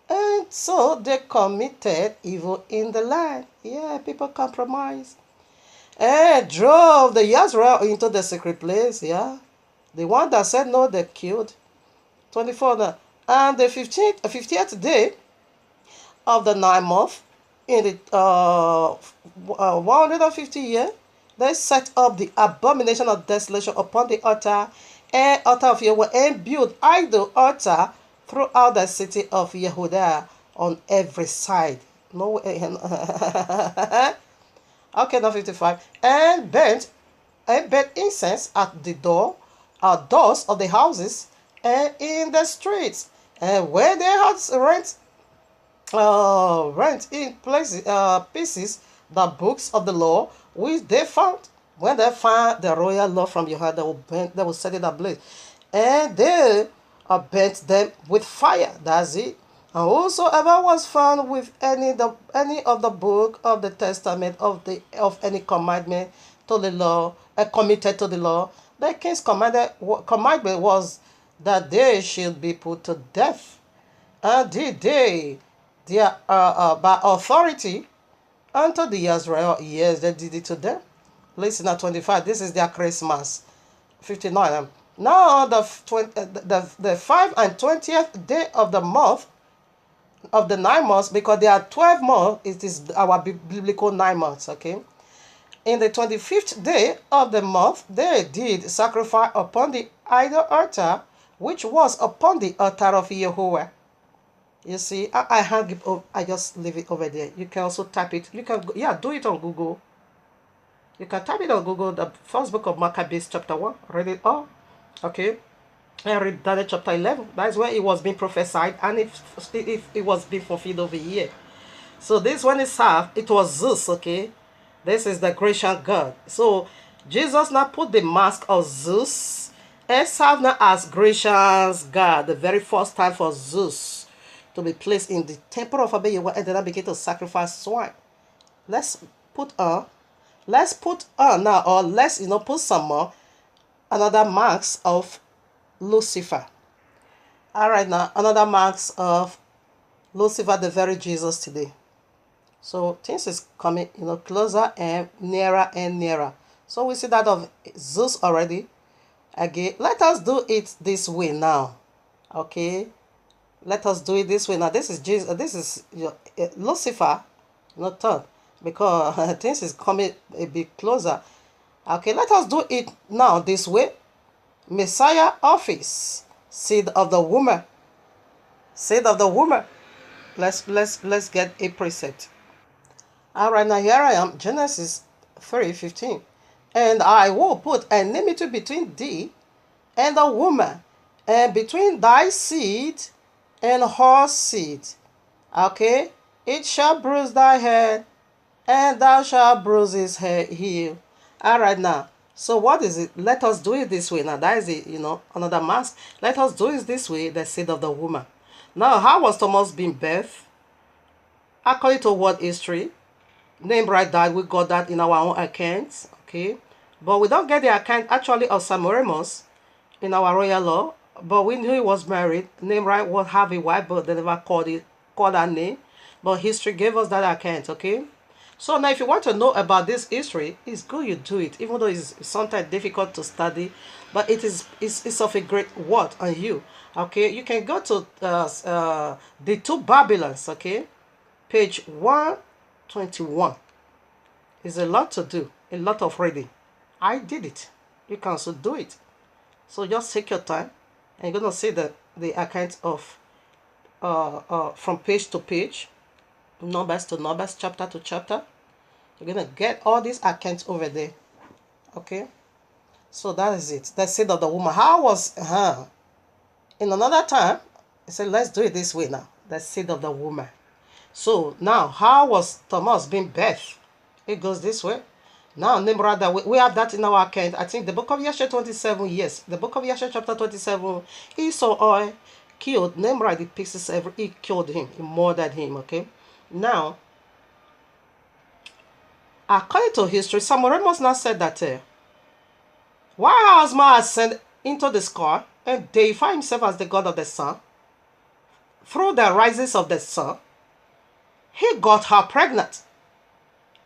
and so they committed evil in the land. Yeah, people compromise. And drove the Israel into the secret place. Yeah. The one that said no, they killed. 24. And the 50th day of the 9th month, in the 150 year, they set up the abomination of desolation upon the altar and altar of Yahweh, and built idol altar throughout the city of Yehudah on every side. No, okay, now 55. And burnt incense at the doors of the houses and in the streets. And when they had rent in pieces the books of the law which they found. When they found the royal law from Yehovah, they will set it ablaze. And they burnt them with fire. That's it. And whosoever was found with any of the book of the testament of any commandment to the law, committed to the law, the king's commandment was that they should be put to death. And did they, their by authority unto the Israel, yes, they did it to them. Listen at 25. This is their Christmas. 59. Now the 5 and 20th day of the month of the 9 months, because there are 12 months, it is our biblical 9 months, okay? In the 25th day of the month, they did sacrifice upon the idol altar, which was upon the altar of Yahuwah. You see, I hang it up, I just leave it over there. You can also type it. You can, yeah, do it on Google. You can type it on Google, the first book of Maccabees, chapter 1. Read it all. Okay. And read Daniel chapter 11. That's where it was being prophesied, and if it was being fulfilled over here. So this one is half. It was Zeus, okay. This is the Grecian god. So Jesus now put the mask of Zeus and served now as Grecian's god. The very first time for Zeus to be placed in the temple of Abiyahu, and then I begin to sacrifice swine. Let's put on now, or let's put some more another marks of Lucifer. All right, now another marks of Lucifer, the very Jesus today. So things is coming closer and nearer. So we see that of Zeus already. Again, let us do it this way now. Okay, let us do it this way now. This is Jesus. This is Lucifer, not third, because things is coming a bit closer. Okay, let us do it now this way. Messiah office, seed of the woman. Seed of the woman. Let's get a precept. All right, now here I am, Genesis 3:15. And I will put enmity between thee and the woman, and between thy seed and her seed. Okay? It shall bruise thy head, and thou shalt bruise his heel. All right, now. So what is it? Let us do it this way. Now, that is it, another mask. Let us do it this way, the seed of the woman. Now, how was Thomas being birthed? According to world history, Nimrod died. We got that in our own accounts, okay? But we don't get the account actually of Semiramis in our royal law. But we knew he was married. Nimrod would have a wife, but they never called her name. But history gave us that account, okay? So now if you want to know about this history, it's good you do it, even though it's sometimes difficult to study, but it's of a great word on you, okay? You can go to the two Babylons, okay? Page 121. It's a lot to do, a lot of reading. I did it. You can also do it. So just take your time, and you're going to see the account of from page to page, numbers to numbers, chapter to chapter. You're going to get all these accounts over there. Okay? So that is it. The seed of the woman. How was in another time, he said, let's do it this way now. The seed of the woman. So now, how was Thomas being birthed? It goes this way. Now, Nimrod, we have that in our account. I think the book of Yahshua 27, yes. The book of Yahshua chapter 27, Esau killed Nimrod. He killed him. He murdered him, okay? Now, according to history, Samuel now said that while Asma ascended into the sky and deified himself as the god of the sun, through the rises of the sun, he got her pregnant.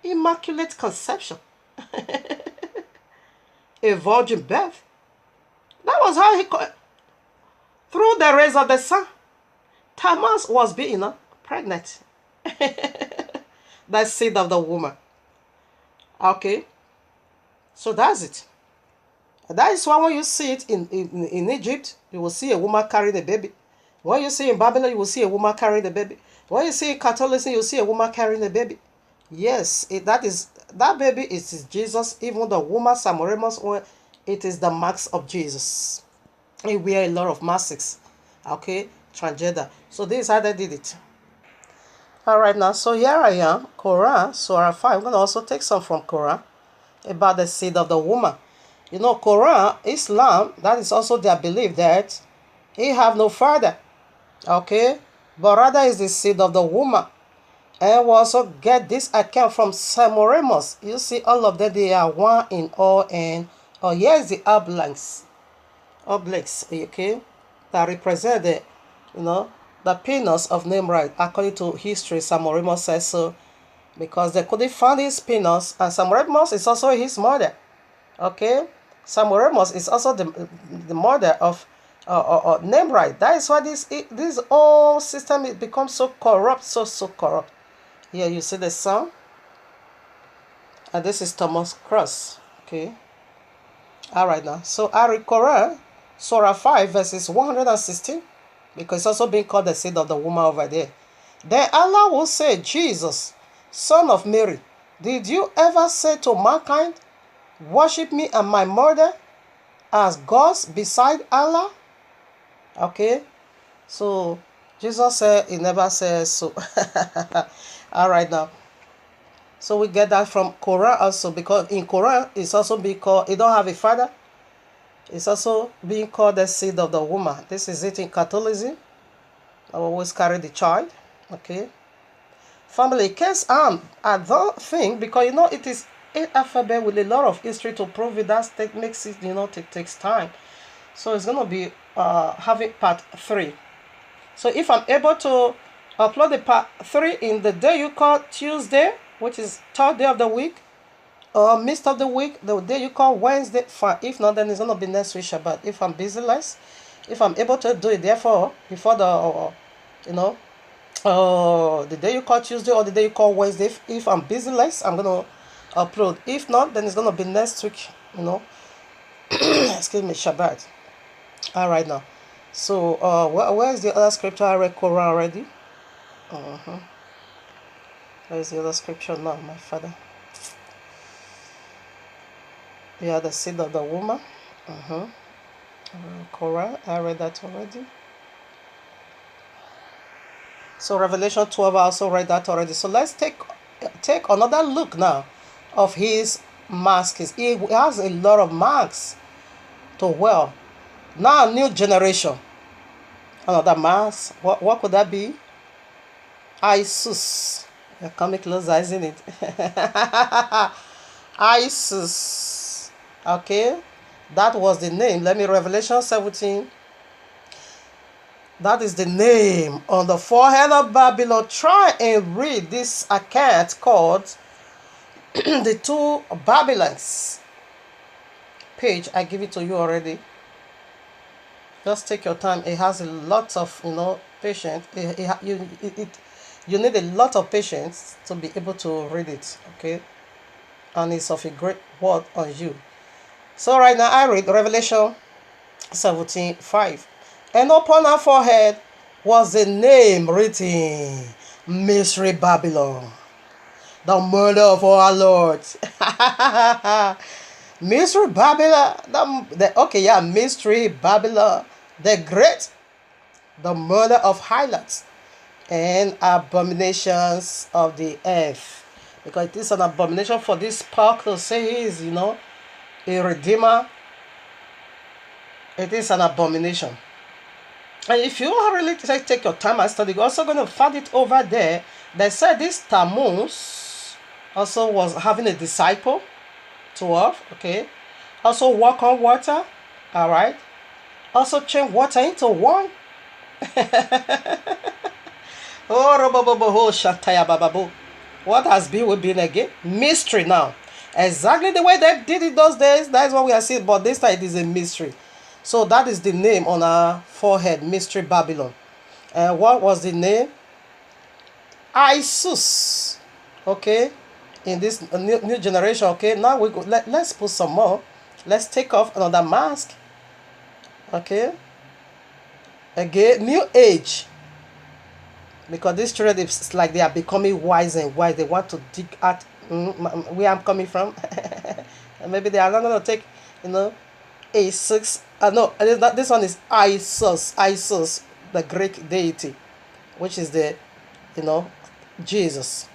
Immaculate conception. A virgin birth. That was how he got. Through the rays of the sun, Tammuz was being pregnant. That seed of the woman. Okay. So that's it. That is why when you see it in Egypt, you will see a woman carrying a baby. When you see in Babylon, you will see a woman carrying a baby. When you see in Catholicism, you will see a woman carrying a baby. Yes, that baby is Jesus. Even the woman Samoremus, it is the marks of Jesus. He wear a lot of masks. Okay, transgender. So this is how they did it. All right, now, so here I am, Quran, Surah 5. I'm going to also take some from Quran about the seed of the woman. You know, Quran, Islam, that is also their belief that he have no father. Okay, but rather is the seed of the woman. And we also get this account from Samoremus. You see, all of them, they are one in all. And here is the obelisks, okay, that represent the, the penis of Nimrod. According to history, Samoremus says so, because they couldn't find his penis, and Samoremus is also his mother. Okay, Samoremus is also the mother of Nimrod. That is why this whole system it becomes so corrupt, so corrupt. Here you see the sun, and this is Thomas Cross. Okay. All right now. So I read Quran, Surah 5, verses 116, because it's also being called the seed of the woman over there. Then Allah will say, Jesus, son of Mary, did you ever say to mankind, worship me and my mother as gods beside Allah? Okay. So Jesus said, he never says so. All right now. So we get that from Quran also, because in Quran it's also being called, it don't have a father. It's also being called the seed of the woman. This is it in Catholicism. I always carry the child. Okay. Family case I don't think, because it is an alphabet with a lot of history to prove it. That makes it, it takes time. So it's gonna be having part 3. So if I'm able to upload the part 3 in the day you call Tuesday, which is 3rd day of the week, or midst of the week, the day you call Wednesday, fine. If not, then it's gonna be next week Shabbat. If I'm busy less, if I'm able to do it, therefore before the the day you call Tuesday or the day you call Wednesday, if I'm busy less, I'm gonna upload. If not, then it's gonna be next week. Excuse me, Shabbat. All right now. So where is the other scripture? I read Quran already. Where is the other scripture now, my father? Yeah, the seed of the woman. Quran, I read that already. So Revelation 12, I also read that already. So let's take another look now of his masks. He has a lot of masks to wear. Now, new generation. Another mask. What could that be? Isis. You're coming closer, isn't it? Isis. Okay. That was the name. Let me, Revelation 17. That is the name on the forehead of Babylon. Try and read this account called The Two Babylons. Page, I give it to you already. Just take your time. It has a lot of, patience. You need a lot of patience to be able to read it, okay? And it's of a great word on you. So right now I read Revelation 17:5. And upon her forehead was a name written, Mystery Babylon, the murder of our Lord. Mystery Babylon, Mystery Babylon, the great, the murder of Harlots and abominations of the earth. Because it is an abomination for this park to say he is, a redeemer. It is an abomination. And if you really take your time and study, you're also going to find it over there. They said this Tammuz also was having a disciple, 12, okay? Also walk on water, all right? Also change water into wine. Oh, shataya bababu. What has been will be again? Mystery now. Exactly the way they did it those days, that is what we are seeing, but this time it is a mystery. So that is the name on our forehead, Mystery Babylon. And what was the name? Isus. Okay, in this new generation. Okay, now we go. Let's put some more. Let's take off another mask. Okay. Again, new age. Because these children, it's like they are becoming wise and wise. They want to dig at where I'm coming from. And maybe they are not going to take, A6. No, this one is Isus, the Greek deity, which is the, Jesus.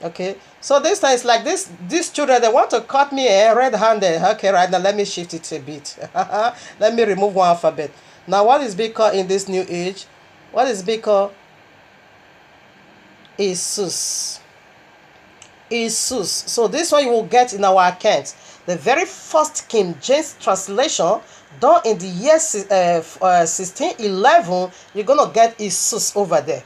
Okay, so this time it's like this. These children, they want to cut me red-handed. Okay, right now let me shift it a bit. Let me remove one alphabet. Now, what is being called in this new age? What is being called? Isus. So this one you will get in our account. The very first King James translation done in the year 1611. You're gonna get Isus over there.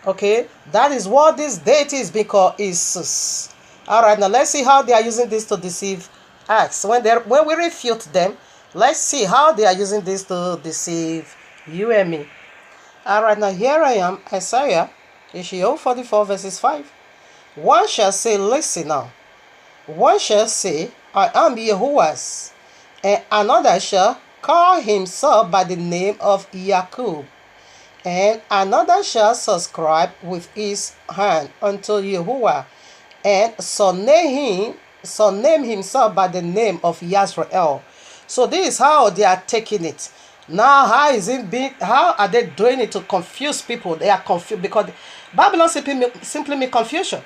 Okay, that is what this deity is being called, Isus. All right, now let's see how they are using this to deceive us. When we refute them, let's see how they are using this to deceive you and me. All right, now here I am, Isaiah, Isaiah 44 verses 5. One shall say, listen now. One shall say, I am YAHUAH'S, and another shall call himself by the name of Jacob, and another shall subscribe with his hand unto Yahuwah, and surname himself by the name of Yisrael. So this is how they are taking it. Now, how are they doing it to confuse people? They are confused because Babylon simply means confusion.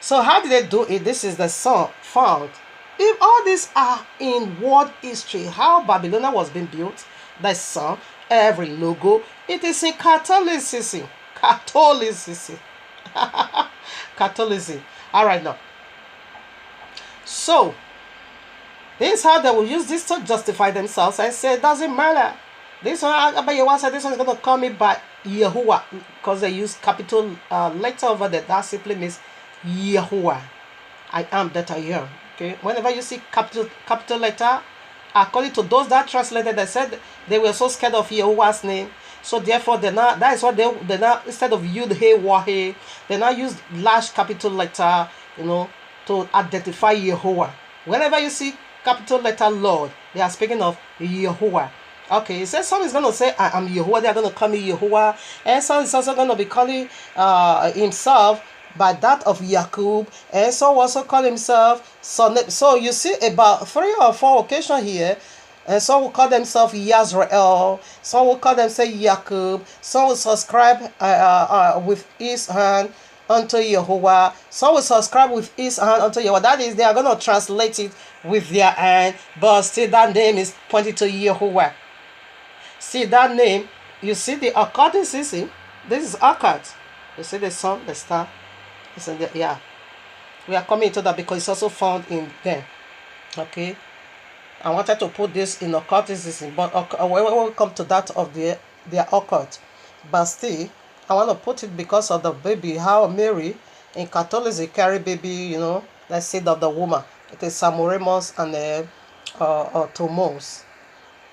So how did they do it? This is the song found. If all these are in world history, how Babylon was being built, the song, every logo, it is in Catholicism. Catholicism. All right, now. So, this is how they will use this to justify themselves and say, it doesn't matter. This one, this one is going to call me by Yahuwah, because they use capital letter over there. That simply means Yahuwah. I am that I am. Okay. Whenever you see capital letter, according to those that translated, they said they were so scared of Yahuwah's name. So therefore, that is what they now, instead of Yud He Wahe, they now use large capital letter, to identify Yahuwah. Whenever you see capital letter Lord, they are speaking of Yahuwah. Okay, it says some is going to say, I am Yahuwah. They are going to call me Yahuwah. And some is also going to be calling himself by that of Jacob. And some also call himself son. So you see about 3 or 4 occasions here. And some will call themselves Yisrael. Some will call themselves Jacob. Some will subscribe with his hand unto Yahuwah. Some will subscribe with his hand unto Yahuwah. That is, they are going to translate it with their hand. But still that name is pointing to Yahuwah. See that name, you see the occult system. This is occult. You see the sun, the star. It's in there. Yeah. We are coming into that because it's also found in there. Okay. I wanted to put this in occultism, but we will come to that of their occult. But still, I want to put it because of the baby, how Mary in Catholicism carry baby, let's say of the woman. It is Samoremus and Tomos.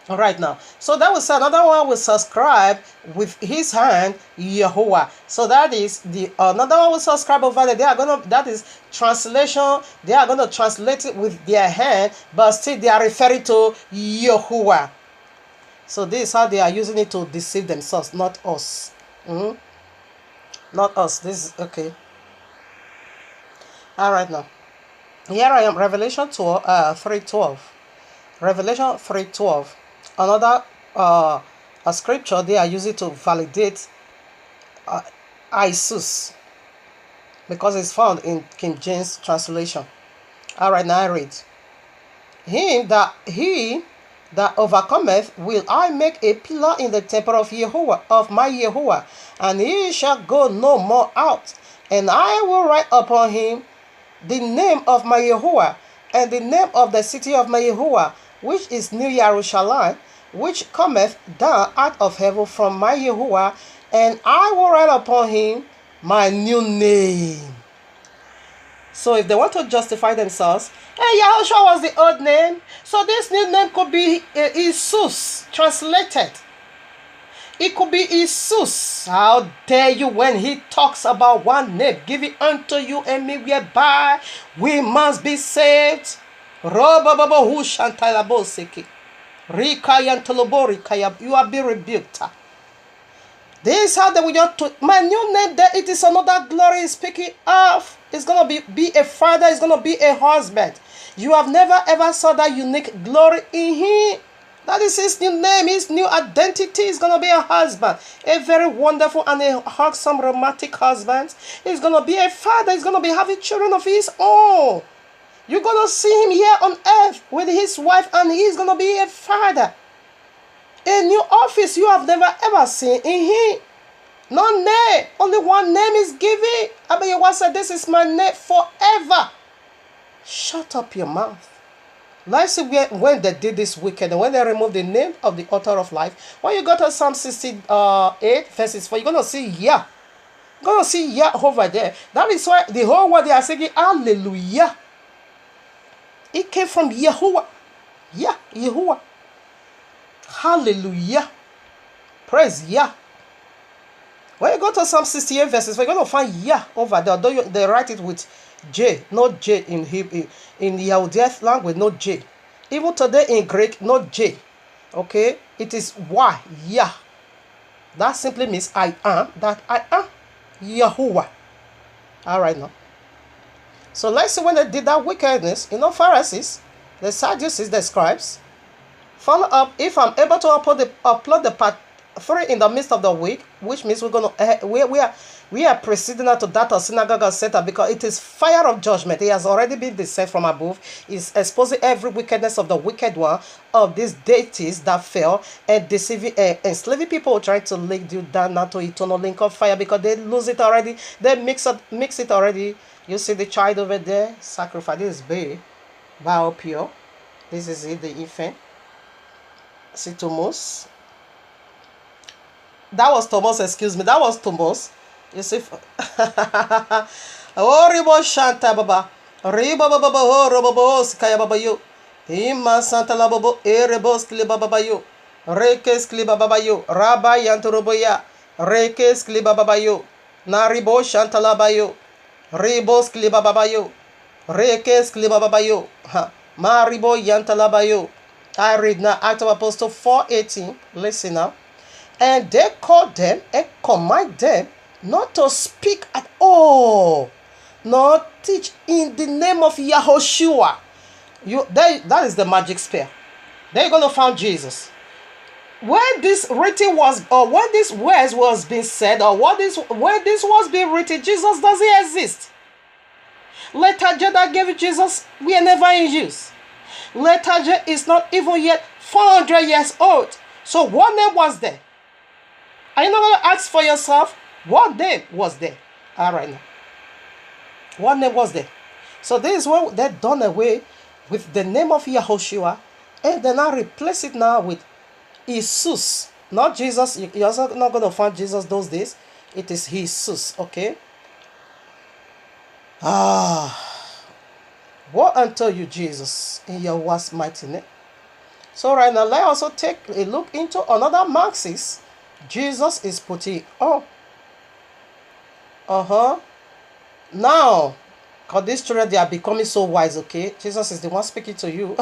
All right now, so that was another one will subscribe with his hand Yahuwah. So that is the another one will subscribe over there. They are gonna, that is translation. They are gonna translate it with their hand, but still they are referring to Yahuwah. So this is how they are using it to deceive themselves, not us. Not us. This is okay. All right now, here I am. Revelation 3:12. Revelation 3:12. Another a scripture they are using to validate Isus, because it's found in King James translation. All right, now I read. He that overcometh will I make a pillar in the temple of Yahuwah, of my Yahuwah, and he shall go no more out. And I will write upon him the name of my Yahuwah, and the name of the city of my Yahuwah, which is New Jerusalem, which cometh down out of heaven from my Yahuwah, and I will write upon him my new name. So if they want to justify themselves, hey, Yahushua was the old name, so this new name could be Jesus translated. It could be Jesus. How dare you when he talks about one name, give it unto you and me whereby we must be saved. You are being rebuked. This is how they will just to my new name there. It is another glory speaking of. It's gonna be a father, it's gonna be a husband. You have never ever saw that unique glory in him. That is his new name, his new identity. Is gonna be a husband, a very wonderful and a handsome romantic husband. He's gonna be a father, he's gonna be having children of his own. You're gonna see him here on earth with his wife, and he's gonna be a father. A new office you have never ever seen in him. No name. Only one name is given. Abayawa said, this is my name forever. Shut up your mouth. Let's see when they did this wicked, and when they removed the name of the author of life. When you go to Psalm 68 verses 4, you're going to see Yah. You're going to see Yah over there. That is why the whole world they are singing hallelujah. It came from Yahuwah. Yeah, Yahuwah. Hallelujah. Praise Yah. When you go to Psalm 68 verses, we're going to find Yah over there. Although they write it with J, no J in Hebrew, in the Yahudian language, no J. Even today in Greek, no J. Okay? It is Y, Yah. That simply means I am, that I am Yahuwah. Alright now. So let's see when they did that wickedness. Pharisees, the Sadducees, the scribes, follow up. If I'm able to upload the part 3 in the midst of the week, which means we're gonna we are proceeding to that of synagogue center, because it is fire of judgment. It has already been descended from above. It's exposing every wickedness of the wicked one, of these deities that fell and deceiving enslaving people, trying to lead you down now to eternal link of fire, because they lose it already. They mix it already. You see the child over there, sacrifice. This is baby, Bao pure. This is it, the infant. See Thomas. That was Thomas, excuse me. That was Thomas. You see. Oh, Ribo Shanta Baba. Riba Baba Ho Robo Skaya Baba Yo. Hima Santa Lababo Erebos Kliba Baba Yo. Rekes Kliba Baba Yo. Rabba Yanturoboya. Rekes Kliba Baba Yo. Naribo Shanta Labayo. Ribos Kliba Baba Yo. Rekes Kliba Baba Yo. Maribo Yantalabayo. I read now Acts of Apostles 4:18. Listen now. And they called them and command them not to speak at all, nor teach in the name of Yahushua. That is the magic spell. They're going to find Jesus. When this written was, or when this words was being said, or when this was being written, Jesus doesn't exist. Letter J that gave Jesus, we are never in use. Letter J is not even yet 400 years old. So what name was there? Are you not going to ask for yourself, what name was there? All right now. What name was there? So this is what they've done away with the name of Yahushua, and they now replace it now with Jesus. Not Jesus. You're also not going to find Jesus those days. It is Jesus, okay? What unto you, Jesus, in Yahuwah's mighty name. So right now, let's also take a look into another Marxist. Jesus is putting on. Now, because these children, they are becoming so wise, okay? Jesus is the one speaking to you.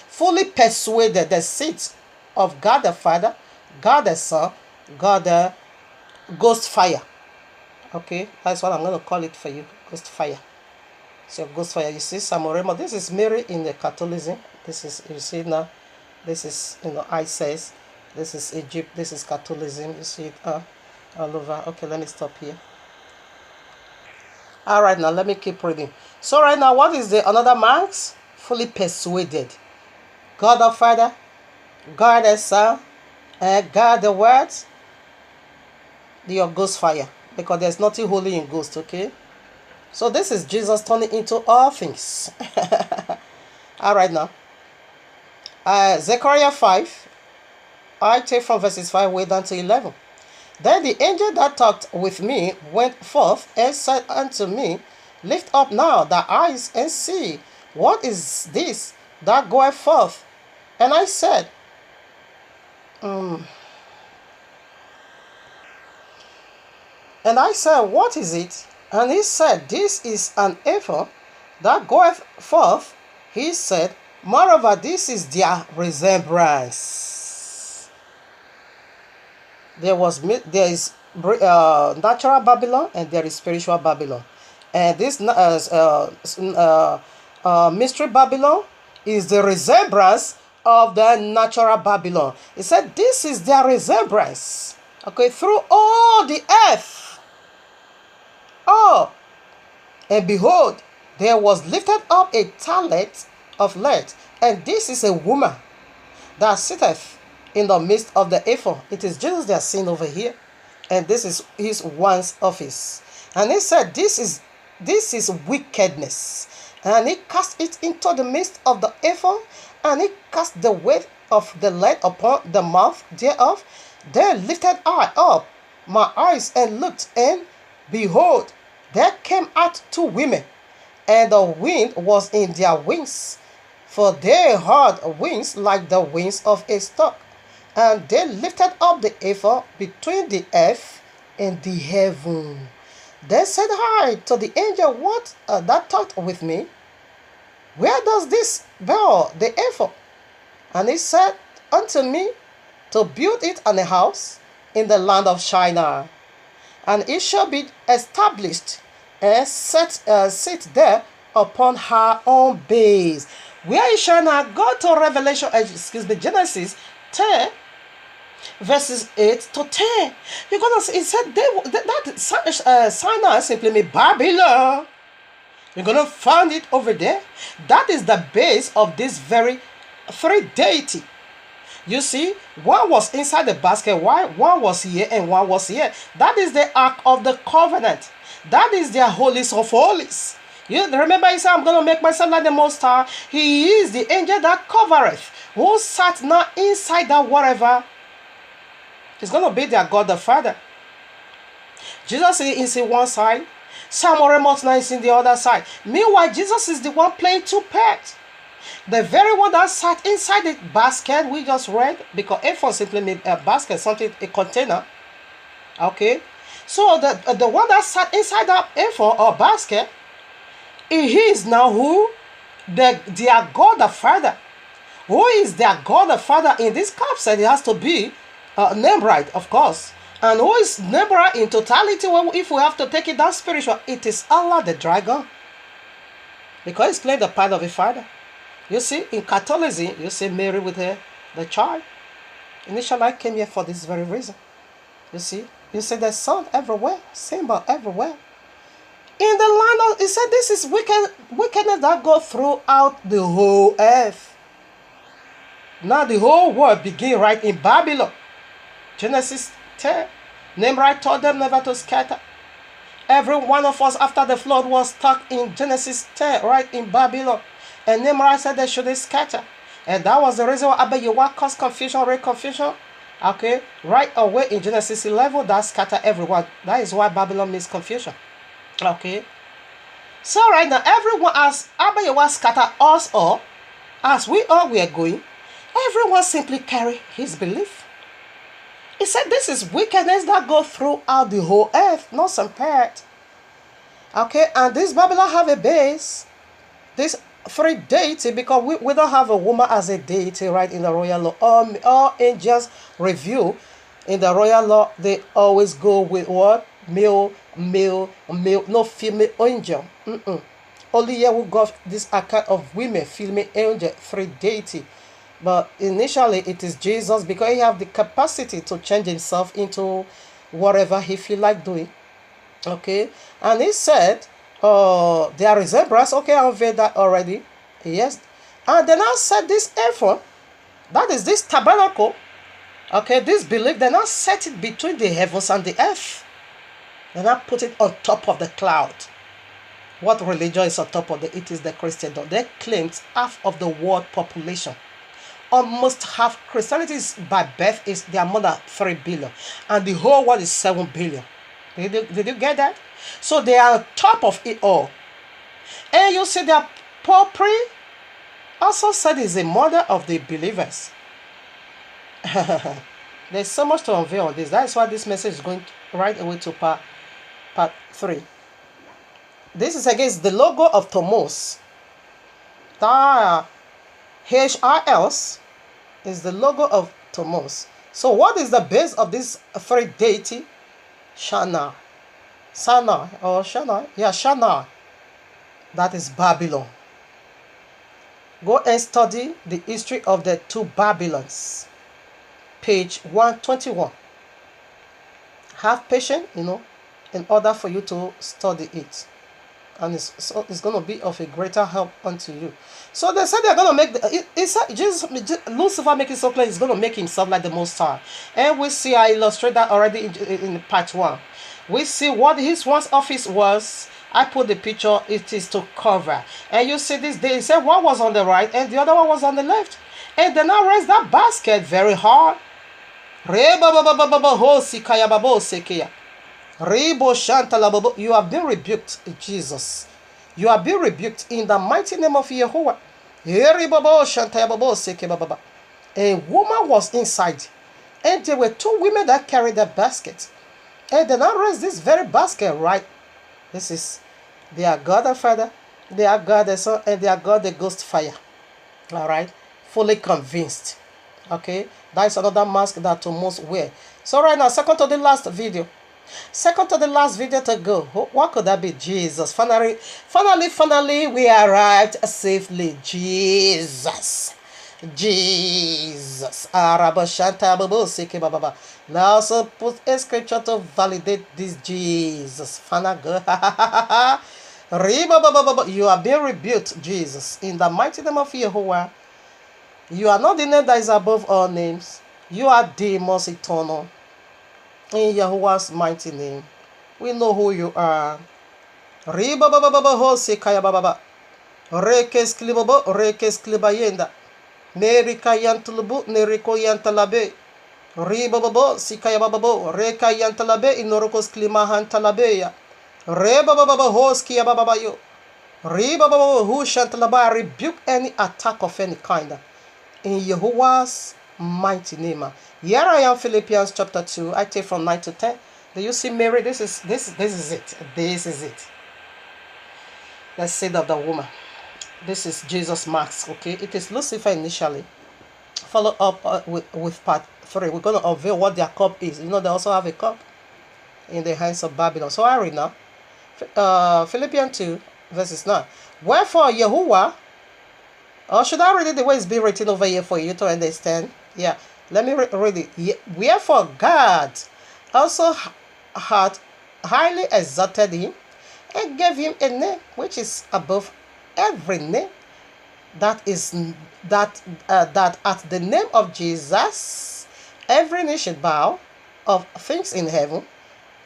Fully persuaded the seat of God the Father, God the Son, God the Ghost Fire. Okay? That's what I'm going to call it for you. Ghost Fire. So Ghost Fire. You see, Samoremo. This is Mary in the Catholicism. This is, you see now, this is, ISIS. This is Egypt. This is Catholicism. You see it all over. Okay, let me stop here. All right, now let me keep reading. So right now, what is the another Marx? Fully persuaded. God the Father, God the Son, and God the Word, your ghost fire. Because there's nothing holy in ghost, okay? So this is Jesus turning into all things. All right now. Zechariah 5, I take from verses 5 way down to 11. Then the angel that talked with me went forth and said unto me, Lift up now thy eyes and see, what is this that goeth forth? And I said, What is it? And he said, This is an ephah that goeth forth. He said, Moreover, this is their resemblance. There is natural Babylon and there is spiritual Babylon. And this mystery Babylon is the resemblance of the natural Babylon. He said, This is their resemblance. Okay, through all the earth. Oh, and behold, there was lifted up a talent of lead, and this is a woman that sitteth in the midst of the ephah. It is Jesus they are seeing over here, and this is his one's office. And he said, This is wickedness, and he cast it into the midst of the ephah, and he cast the weight of the lead upon the mouth thereof. Then lifted I up my eyes and looked, and behold, there came out 2 women, and the wind was in their wings, for they had wings like the wings of a stork. And they lifted up the ephah between the earth and the heaven. Then said I to the angel what that talked with me, Where does this bear the ephah? And he said unto me, To build it an house in the land of Shinar, and it shall be established and sit there upon her own base. Where is Shinar? Go to Genesis 10, verses 8 to 10. You're gonna see, it said Shinar simply means Babylon. You're gonna find it over there. That is the base of this very 3 deity. You see, one was inside the basket, one was here, and one was here. That is the Ark of the Covenant. That is their holies of holies. You remember he said, I'm going to make myself like the Most High. He is the angel that covereth, who sat now inside that whatever. He's going to be their God the Father. Jesus is in one side. Samuel Remote now is in the other side. Meanwhile, Jesus is the one playing 2 parts. The very one that sat inside the basket we just read, because ephah simply means a basket, something, a container. Okay, so the one that sat inside that ephah or basket, he is now who? Their God the Father. Who is their God the Father in this capsule? It has to be named right, of course. And who is named right in totality? Well, if we have to take it down spiritual, it is Allah the dragon, because he's playing the part of a father. You see, in Catholicism, you see Mary with the child. Initially, I came here for this very reason. You see the sun everywhere, symbol everywhere. In the land of, he said, this is wickedness that goes throughout the whole earth. Now the whole world begin right in Babylon. Genesis 10. Nimrod told them never to scatter. Every one of us after the flood was stuck in Genesis 10, right in Babylon. And Nimrod said they shouldn't scatter. And that was the reason why YAHUAH caused confusion, great confusion. Okay, right away in Genesis 11, that scatter everyone. That is why Babylon means confusion. Okay. So right now, everyone, as YAHUAH scattered us all, as we all were going, everyone simply carry his belief. He said this is wickedness that goes throughout the whole earth, not some part. Okay, and this Babylon have a base. This 3 deity, because we don't have a woman as a deity right in the royal law. All angels review in the royal law, they always go with what? Male, no female angel. Only here we got this account of women, female angel, 3 deity. But initially it is Jesus, because he have the capacity to change himself into whatever he feel like doing. Okay, and he said, their resemblance. Okay, I read that already. Yes, and then I said this ephah That is this tabernacle. Okay, this belief, they now set it between the heavens and the earth. They now put it on top of the cloud. What religion is on top of it? It is the Christendom. They claimed half of the world population. Almost half. Christianity is by birth is they are more than 3 billion. And the whole world is 7 billion. Did you get that? So they are on top of it all. And you see their popery also said is a mother of the believers. There's so much to unveil on this. That's why this message is going right away to part 3. This is against the logo of Thomas. HRLs is the logo of Thomas. So what is the base of this 3 deity? Shana. Sana or Shana? Yeah, Shana. That is Babylon. Go and study the history of the 2 Babylons. Page 121. Have patience, in order for you to study it. And it's going to be of a greater help unto you. So they said they're going to make Lucifer make it so clear he's going to make himself like the Most High. And we see, I illustrate that already in part 1. We see what his once office was. I put the picture, it is to cover. And you see this, they said one was on the right and the other one was on the left. And they now raise that basket very hard. You have been rebuked, Jesus. You have been rebuked in the mighty name of Yahuwah. A woman was inside, and there were 2 women that carried the basket. And they now raise this very basket, right? This is their God the Father, their God the Son, and their God the Ghost Fire. Alright? Fully convinced. Okay? That is another mask that Thomas wear. So right now, second to the last video to go. What could that be? Jesus. Finally, we arrived safely. Jesus. Now also put a scripture to validate this Jesus. You are being rebuked, Jesus. In the mighty name of Yahuwah. You are not the name that is above all names. You are the most eternal. In Yahuwah's mighty name. We know who you are. Nerika yantulubu, neriko yantalabe. Ribababo, sikaya bababo, reka yantalabe, inorokos klima hantalabeya. Rebababo, hoski bababayo. Ribababo, who shantalaba, rebuke any attack of any kind. In Yahuwah's mighty name. Here I am, Philippians chapter 2. I take from 9 to 10. Do you see Mary? This is it. This is it. The seed of the woman. This is Jesus' mask, okay? It is Lucifer initially. Follow up with part 3. We're going to unveil what their cup is. They also have a cup in the hands of Babylon. So I read now. Philippians 2, verses 9. Wherefore Yahuwah, or should I read it the way it's being written over here for you to understand? Yeah, let me read it. Wherefore God also had highly exalted him and gave him a name which is above every name, that at the name of Jesus every knee should bow, of things in heaven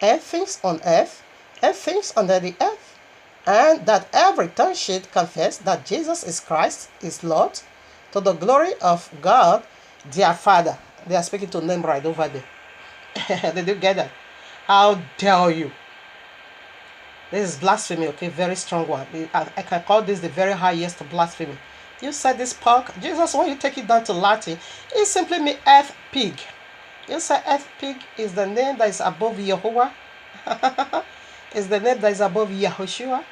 and things on earth and things under the earth, and that every tongue should confess that Jesus is Christ, is Lord, to the glory of God their Father. They are speaking to name right over there. Did you get that? How dare you? This is blasphemy, okay? Very strong one. I can call this the very highest blasphemy. You said this pork. Jesus, when you take it down to Latin, it simply means earth pig. You say earth pig is the name that is above Yahuwah. Is the name that is above Yahushua.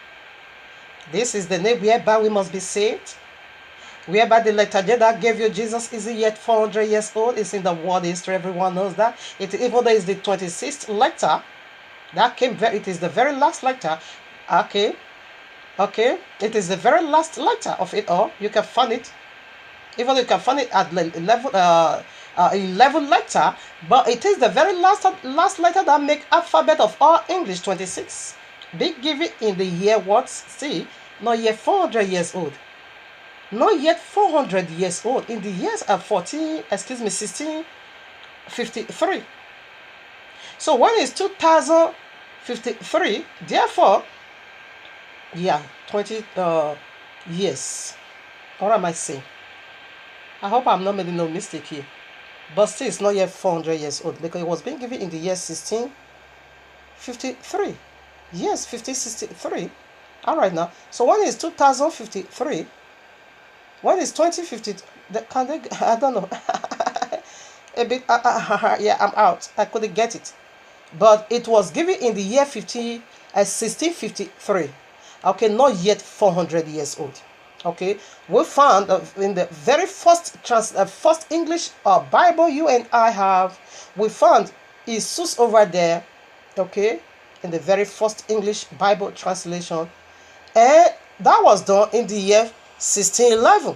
This is the name whereby we must be saved. Whereby the letter J that gave you Jesus isn't yet 400 years old. It's in the world history. Everyone knows that. Even though it's the 26th letter that came, it is the very last letter. Okay. It is the very last letter of it all. You can find it. Even though you can find it at 11 letter, but it is the very last letter that make alphabet of all English 26. Be given in the year what? See, not yet 400 years old. not yet 400 years old. In the years of 1653. So when it's 2053, therefore, yeah, 20 years. What am I saying? I hope I'm not making no mistake here. But still, it's not yet 400 years old because it was being given in the year 1653. Yes, 1563. All right now. So when is 2053? When is 2050? Can they? I don't know. A bit. Yeah, I'm out. I couldn't get it. But it was given in the year 1653. Okay, not yet 400 years old. Okay, we found in the very first first English Bible you and I have, we found Jesus over there. Okay, in the very first English Bible translation, and that was done in the year 1611.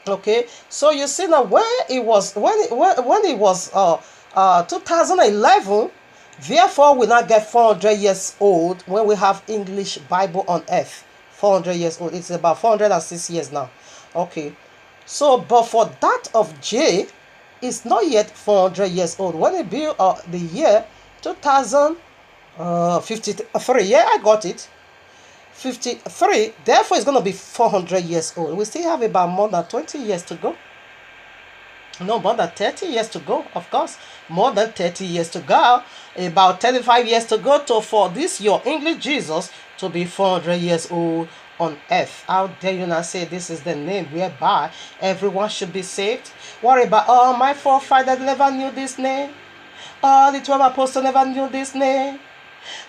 Okay, so you see now when it was 2011, therefore we now get 400 years old when we have English Bible on earth. 400 years old. It's about 406 years now. Okay, so but for that of J, it's not yet 400 years old. When it be the year 2053, yeah, I got it. 53, therefore it's going to be 400 years old. We still have about more than 20 years to go. No, more than 30 years to go, of course. More than 30 years to go. About 35 years to go for this, your English Jesus, to be 400 years old on earth. How dare you not say this is the name whereby everyone should be saved? Worry about, oh, my forefathers never knew this name. Oh, the 12 apostles never knew this name.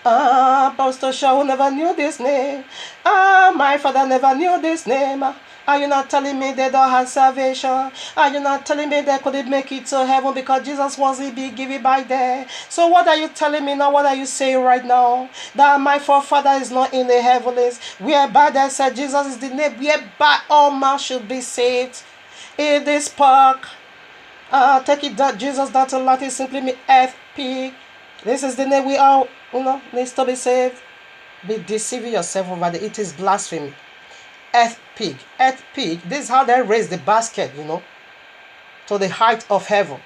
Apostle Shaw never knew this name. My father never knew this name. Are you not telling me they don't have salvation? Are you not telling me they couldn't make it to heaven because Jesus wasn't be given by there? So what are you telling me now? What are you saying right now? That my forefather is not in the heavens, whereby they said Jesus is the name whereby all man should be saved. In this park, take it that Jesus down to Latin simply means earth pig. This is the name we all, needs to be saved. Be deceiving yourself over there. It is blasphemy. Earth pig. Earth pig. This is how they raise the basket, to the height of heaven.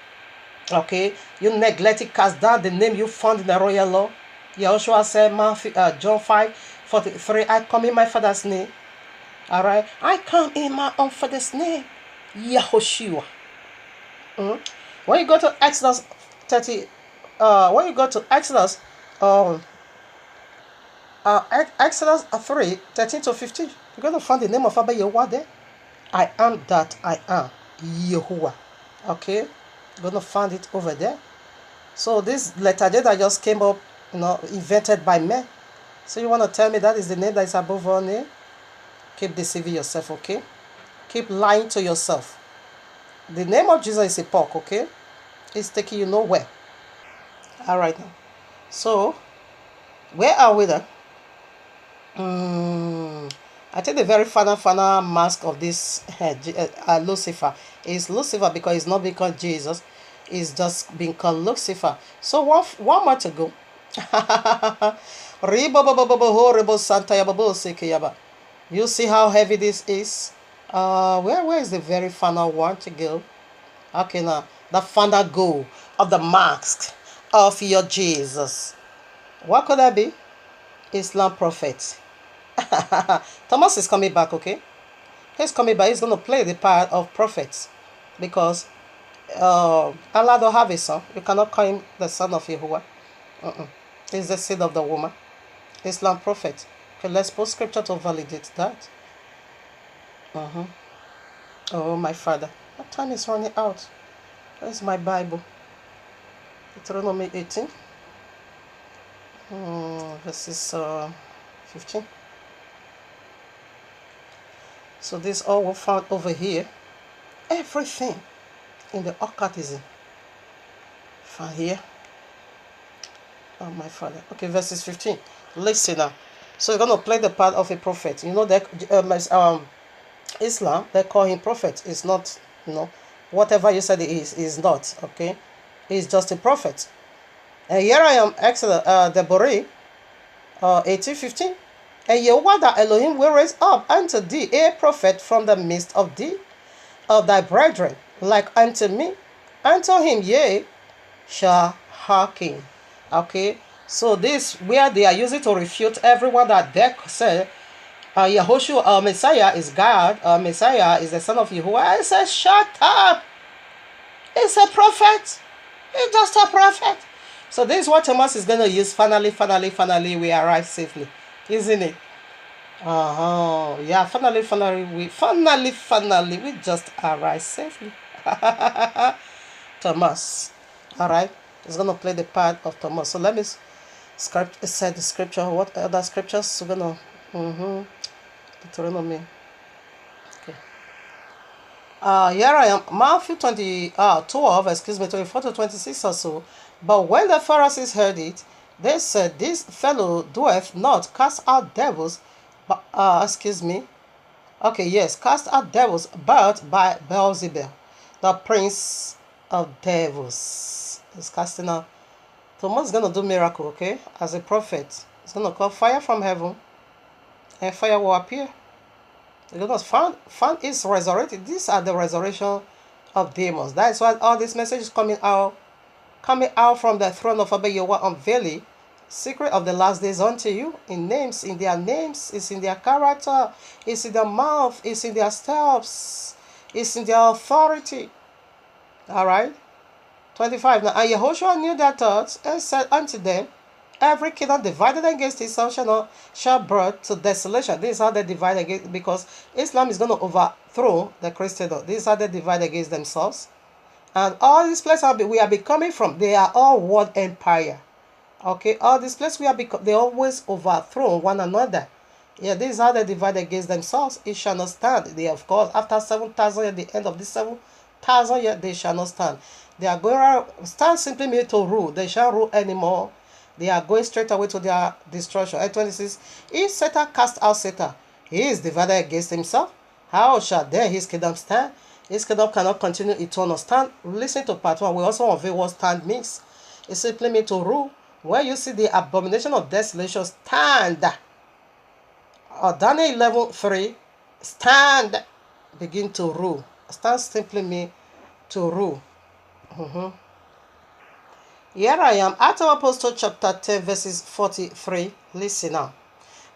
Okay? You neglect it, cast down the name you found in the royal law. Yahushua said, John 5:43, I come in my father's name. Alright? I come in my own father's name. Yahushua. When you go to Exodus 30, when you go to Exodus, Exodus 3:13-15, you're going to find the name of Abba Yahuwah there. I am that I am, Yahuwah. Okay, you're going to find it over there. So this letter that just came up, invented by men. So you want to tell me that is the name that is above all name? Keep deceiving yourself, okay? Keep lying to yourself. The name of Jesus is a pork, okay? It's taking you nowhere. All right now. So, where are we then? I think the very final mask of this Lucifer is Lucifer because it's not being called Jesus. It's just being called Lucifer. So one more to go. You see how heavy this is? Where is the very final one to go? Okay, now the final goal of the mask of your Jesus. What could that be? Islam prophet. Thomas is coming back, okay? He's coming back. He's going to play the part of prophets because Allah don't have a son. You cannot call him the son of Yahuwah. He's the seed of the woman. Islam prophet. Okay, let's put scripture to validate that. Oh, my father. My time is running out. Where's my Bible? Deuteronomy 18. Verses 15. So this all we found over here. Everything in the occultism. Found here. Oh, my father. Okay, verses 15. Listen now. So you're going to play the part of a prophet. You know that Islam, they call him prophet. It's not, whatever you said it is not, okay? He's just a prophet. And here I am, Exodus, Deborah, 18:15. And Yehovah thy Elohim will raise up unto thee a prophet from the midst of thee, of thy brethren, like unto me. Unto him ye shall hearken. Okay, so this where they are using to refute everyone that they say Yahushua, Messiah is God, Messiah is the son of Yahuwah. I said, shut up. He's a prophet. He's just a prophet. So this is what Thomas is going to use. Finally, we arrive safely. Isn't it? Yeah, finally, we just arrive safely. Thomas. Alright. It's going to play the part of Thomas. So let me set the scripture. What other scriptures we're going to... Deuteronomy. Okay. Here I am. Matthew 12, 24 to 26 or so. But when the Pharisees heard it, they said, this fellow doeth not cast out devils, but, cast out devils, but by Beelzebub, the prince of devils. He's casting out. Thomas is going to do miracle, okay? As a prophet. He's going to call fire from heaven, and fire will appear. Because found is resurrected. These are the resurrection of demons. That is why all these messages coming out from the throne of Abba Yahweh, unveiling secret of the last days unto you, in names, in their names, it's in their character, it's in their mouth, it's in their steps, it's in their authority. Alright? 25. Now, and Yehoshua knew their thoughts, and said unto them, every kingdom divided against itself shall brought to desolation. This is how they divide against, because Islam is going to overthrow the Christendom. This is how they divide against themselves. And all these places we are becoming from, they are all world empire. Okay, all these places they always overthrow one another. Yeah, this is how they divide against themselves. It shall not stand. They, of course, after 7,000 years, the end of this 7,000 years, they shall not stand. They are going to stand simply mean to rule. They shall rule anymore. They are going straight away to their destruction. And 26, if Satan cast out Satan, he is divided against himself. How shall then his kingdom stand? His kingdom cannot continue eternal. Stand. Listen to part 1. We also unveil what stand means. It simply means to rule. When you see the abomination of desolation, stand. Daniel 11:3, stand. Begin to rule. Stand simply means to rule. Here I am, Acts of Apostles chapter 10 verses 43. Listen now.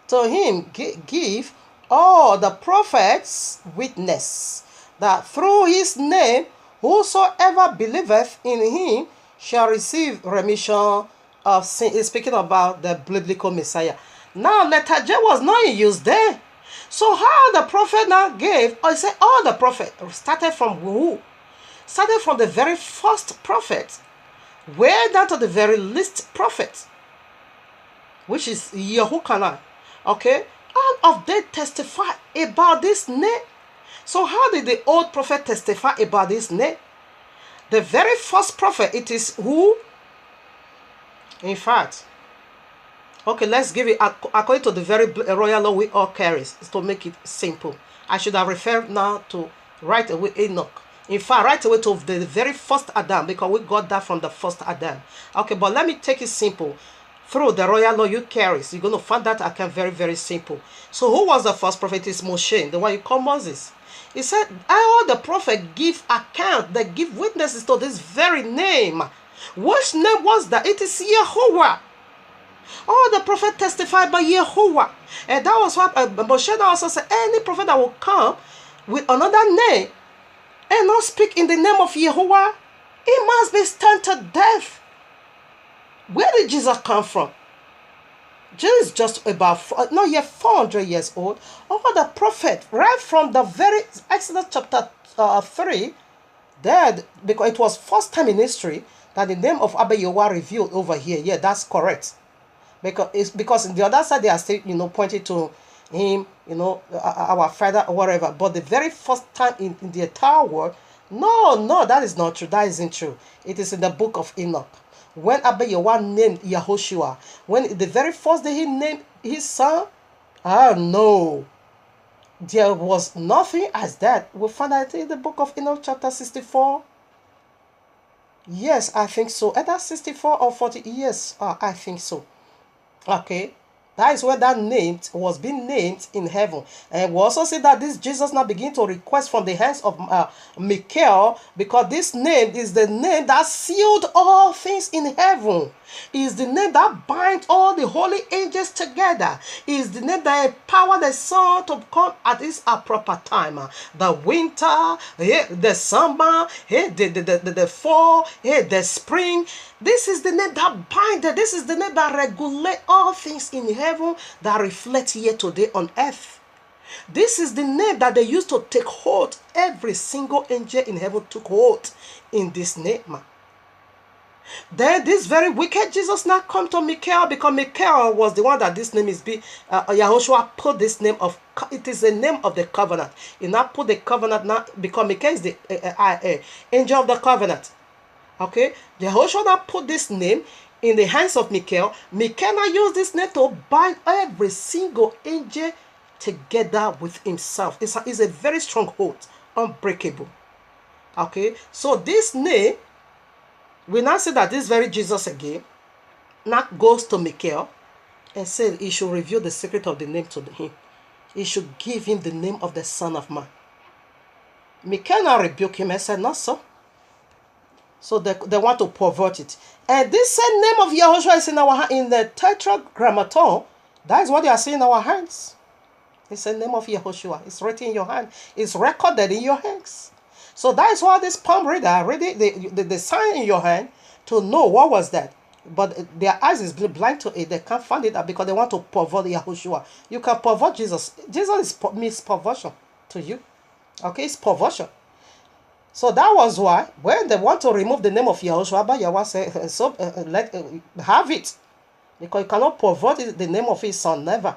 To him give all the prophets witness, that through his name whosoever believeth in him shall receive remission of sin. He's speaking about the biblical Messiah. Now letter J was not in use there. So how the prophet now gave, or he said all the prophet started from who? Started from the very first prophet, way down to the very least prophet, which is Yahuwah. Okay, all of them testify about this name. So how did the old prophet testify about this name? The very first prophet, it is who? In fact, okay, let's give it according to the very royal law we all carry, to make it simple. I should have referred now to right away Enoch. In fact, right away to the very first Adam, because we got that from the first Adam. Okay, but let me take it simple. Through the royal law you carry, you're going to find that account very, very simple. So who was the first prophet? It's Moshe, the one you call Moses. He said, all the prophets give account, they give witnesses to this very name. Which name was that? It is Yahuwah. All the prophets testified by Yahuwah. And that was what Moshe also said, any prophet that will come with another name and not speak in the name of Yahuwah, he must be stoned to death. Where did Jesus come from? Jesus is just about, not yet 400 years old. All the prophet, right from the very Exodus chapter 3, dead, because it was first time in history that the name of Abba Yahweh revealed over here. Yeah, that's correct. Because in the other side they are still, pointing to him, our father or whatever. But the very first time in the entire world, no, that is not true. That isn't true. It is in the book of Enoch. When Abba Yahweh named Yahushua, when the very first day he named his son, no, there was nothing as that. We find that in the book of Enoch chapter 64. Yes, I think so. Either 64 or 40 years. I think so. Okay. That is where that name was being named in heaven. And we also see that this Jesus now begin to request from the hands of Michael, because this name is the name that sealed all things in heaven. Is the name that binds all the holy angels together. Is the name that empowered the sun to come at this proper time. The winter, the summer, the fall, the spring. This is the name that binds. This is the name that regulates all things in heaven that reflect here today on earth. This is the name that they used to take hold. Every single angel in heaven took hold in this name. Then this very wicked Jesus now come to Michael, because Michael was the one that this name is Yahushua put this name of, it is the name of the covenant. He now put the covenant now, because Michael is the angel of the covenant. Okay, Yahushua now put this name in the hands of Michael. Michael now used this name to bind every single angel together with himself. It's a very strong hold, unbreakable. Okay, so this name, we now see that this very Jesus again now goes to Michael and said he should reveal the secret of the name to him. He should give him the name of the Son of Man. Michael now rebuked him and said, "Not so." So they want to pervert it. And this same name of Yahushua is in the tetragrammaton. That is what they are seeing in our hands. It's the name of Yahushua. It's written in your hand. It's recorded in your hands. So that is why this palm reader read the sign in your hand to know what was that. But their eyes is blind to it. They can't find it because they want to pervert Yahushua. You can pervert Jesus. Jesus means perversion to you. Okay, it's perversion. So that was why when they want to remove the name of Yahushua, but Yahweh said, "So have it, because you cannot pervert the name of his son. Never.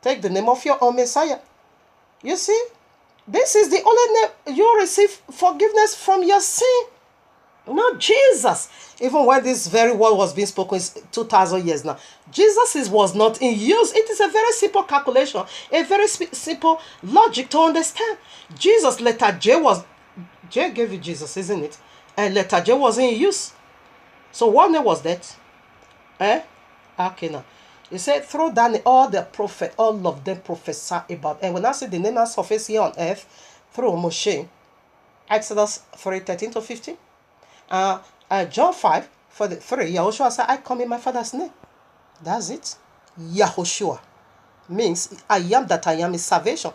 Take the name of your own Messiah." You see, this is the only name you receive forgiveness from your sin, not Jesus. Even when this very word was being spoken, is 2,000 years now. Jesus was not in use. It is a very simple calculation, a very simple logic to understand. Jesus, letter J gave you Jesus, isn't it? And letter J was in use. So what name was that? Okay, now. He said, through that all the prophet, all of them prophesy about. And when I say the name that surface here on earth, through Moshe, Exodus 3:13-15. John 5:3, Yahushua said, "I come in my Father's name." That's it. Yahushua means I am that I am is salvation.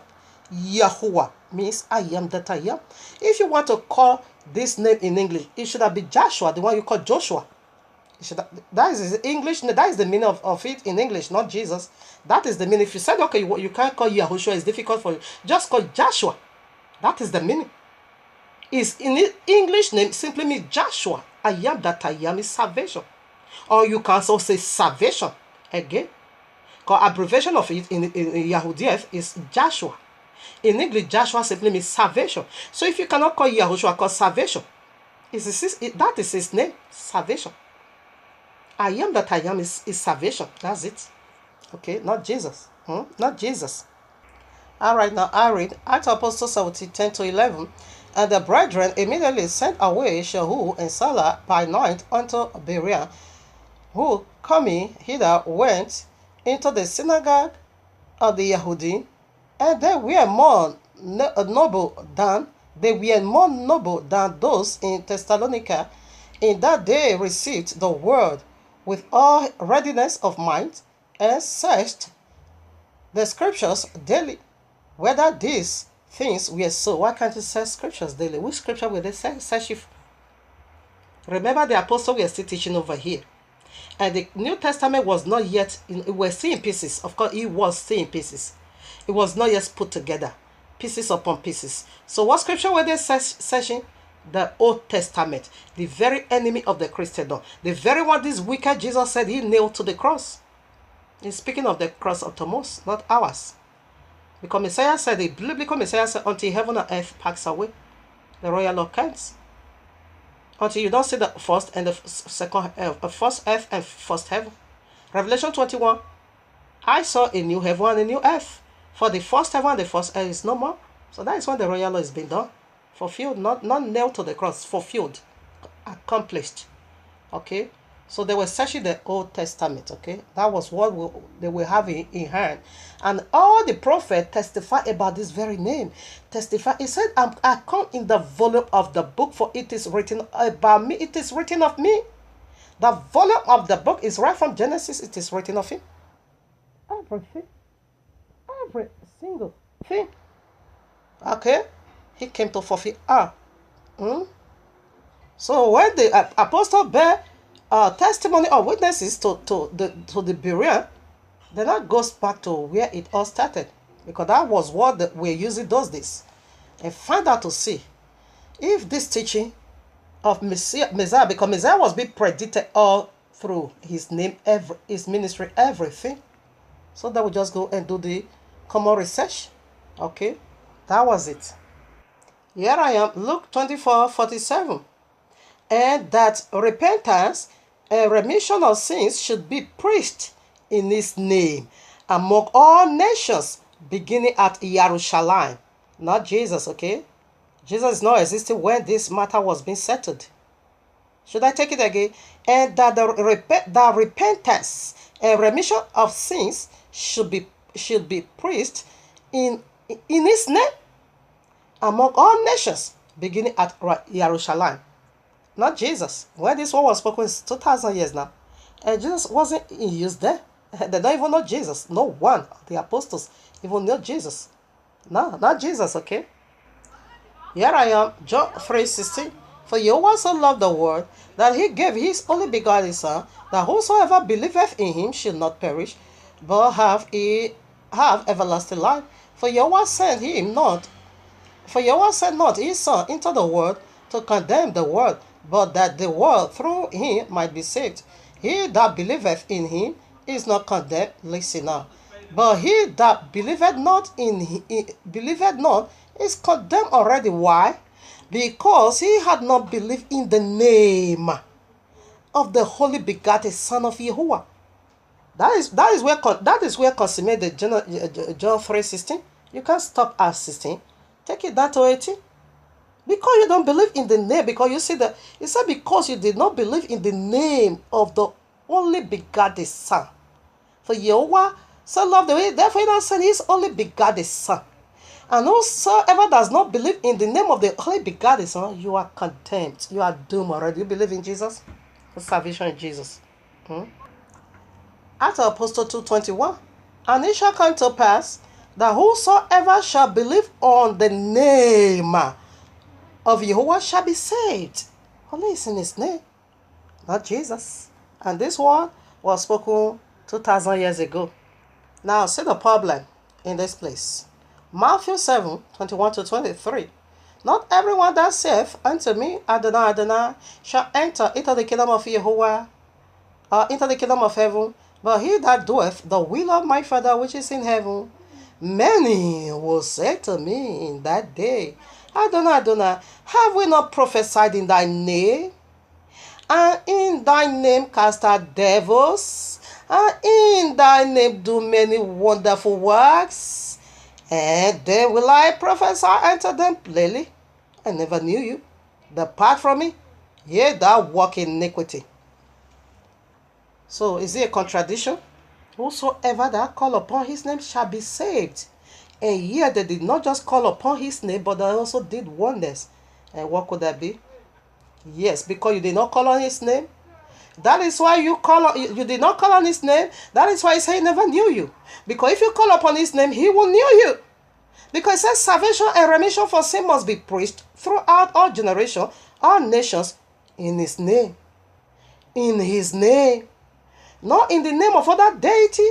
Yahuwah means I am that I am. If you want to call this name in English, it should have been Joshua, the one you call Joshua. That is English. That is the meaning of it in English, not Jesus. That is the meaning. If you said, okay, you can't call Yahushua, it's difficult for you, just call Joshua. That is the meaning. Is in English name simply means Joshua. I am that I am is salvation. Or you can also say salvation again. Because abbreviation of it in Yahudiyah is Joshua. In English, Joshua simply means salvation. So if you cannot call Yahushua, call salvation. That is his name, salvation. I am that I am is salvation. That's it. Okay, not Jesus. Not Jesus. All right, now I read Acts of Apostles 17:10-11. And the brethren immediately sent away Shaul and Salah by night unto Berea, who coming hither went into the synagogue of the Yahudi, and they were more noble than those in Thessalonica, in that they received the word with all readiness of mind, and searched the scriptures daily, whether these things were so. Why can't you search scriptures daily? Which scripture will they search if? Remember, the apostle were still teaching over here. And the New Testament was not yet, it was still in pieces. Of course, it was still in pieces. It was not yet put together, pieces upon pieces. So what scripture were they searching? The Old Testament, the very enemy of the Christendom, the very one this wicked Jesus said he nailed to the cross. He's speaking of the cross of Thomas, not ours. Because Messiah said, the biblical Messiah said, until heaven and earth pass away, the royal law counts. Until you don't see the first and the second, first earth and first heaven. Revelation 21, I saw a new heaven and a new earth. For the first heaven and the first earth is no more. So that is when the royal law is being done. Fulfilled, not nailed to the cross, fulfilled, accomplished. Okay? So they were searching the Old Testament, okay? That was what they were having in hand. And all the prophets testify about this very name. Testify. He said, I come in the volume of the book, for it is written about me. It is written of me. The volume of the book is right from Genesis. It is written of him. Everything. Every single thing. Okay? He came to fulfill all. So when the apostle bear testimony or witnesses to the Berean, then that goes back to where it all started, because that was what we're using those days, and find out to see if this teaching of Messiah, because Messiah was being predicted all through his name, his ministry, everything. So that we just go and do the common research. Okay, that was it. Here I am, Luke 24:47. And that repentance and remission of sins should be preached in his name among all nations, beginning at Jerusalem. Not Jesus, okay? Jesus is not existing when this matter was being settled. Should I take it again? And that the repentance and remission of sins should be preached in his name among all nations, beginning at Jerusalem. Not Jesus. When this one was spoken, it's 2,000 years now. And Jesus wasn't in use there. They don't even know Jesus. No one of the apostles even knew Jesus. No, not Jesus, okay? Here I am, John 3:16. For Yahuwah so loved the world, that he gave his only begotten Son, that whosoever believeth in him should not perish, but have everlasting life. For Yahuwah sent not his Son into the world to condemn the world, but that the world through him might be saved. He that believeth in him is not condemned. Listen now. But he that believeth not is condemned already. Why? Because he had not believed in the name of the only begotten Son of Yahuwah. That is where consummated John 3:16. You can't stop at 16. Take it down to 18. Because you don't believe in the name, because you see that it said because you did not believe in the name of the only begotten Son. For Yahuwah so loved the way, therefore he sent his only begotten Son. And whosoever does not believe in the name of the only begotten Son, you are condemned. You are doomed already. You believe in Jesus? For salvation in Jesus. Acts of Apostles 2:21. And it shall come to pass that whosoever shall believe on the name of Yahuwah shall be saved. Only is in his name, not Jesus. And this word was spoken 2,000 years ago. Now, see the problem in this place. Matthew 7:21-23. Not everyone that saith unto me, Adonai, Adonai, shall enter into the kingdom of Yahuwah, into the kingdom of heaven, but he that doeth the will of my Father which is in heaven. Many will say to me in that day, Adonai, Adonai, have we not prophesied in thy name? And in thy name cast out devils? And in thy name do many wonderful works? And then will I prophesy unto them plainly, I never knew you. Depart from me, ye that walk in iniquity. So is it a contradiction? Whosoever that call upon his name shall be saved. And here they did not just call upon his name, but they also did wonders. And what could that be? Yes, because you did not call on his name. That is why you did not call on his name. That is why he said he never knew you. Because if you call upon his name, he will know you. Because it says salvation and remission for sin must be preached throughout all generations, all nations, in his name. In his name. Not in the name of other deity.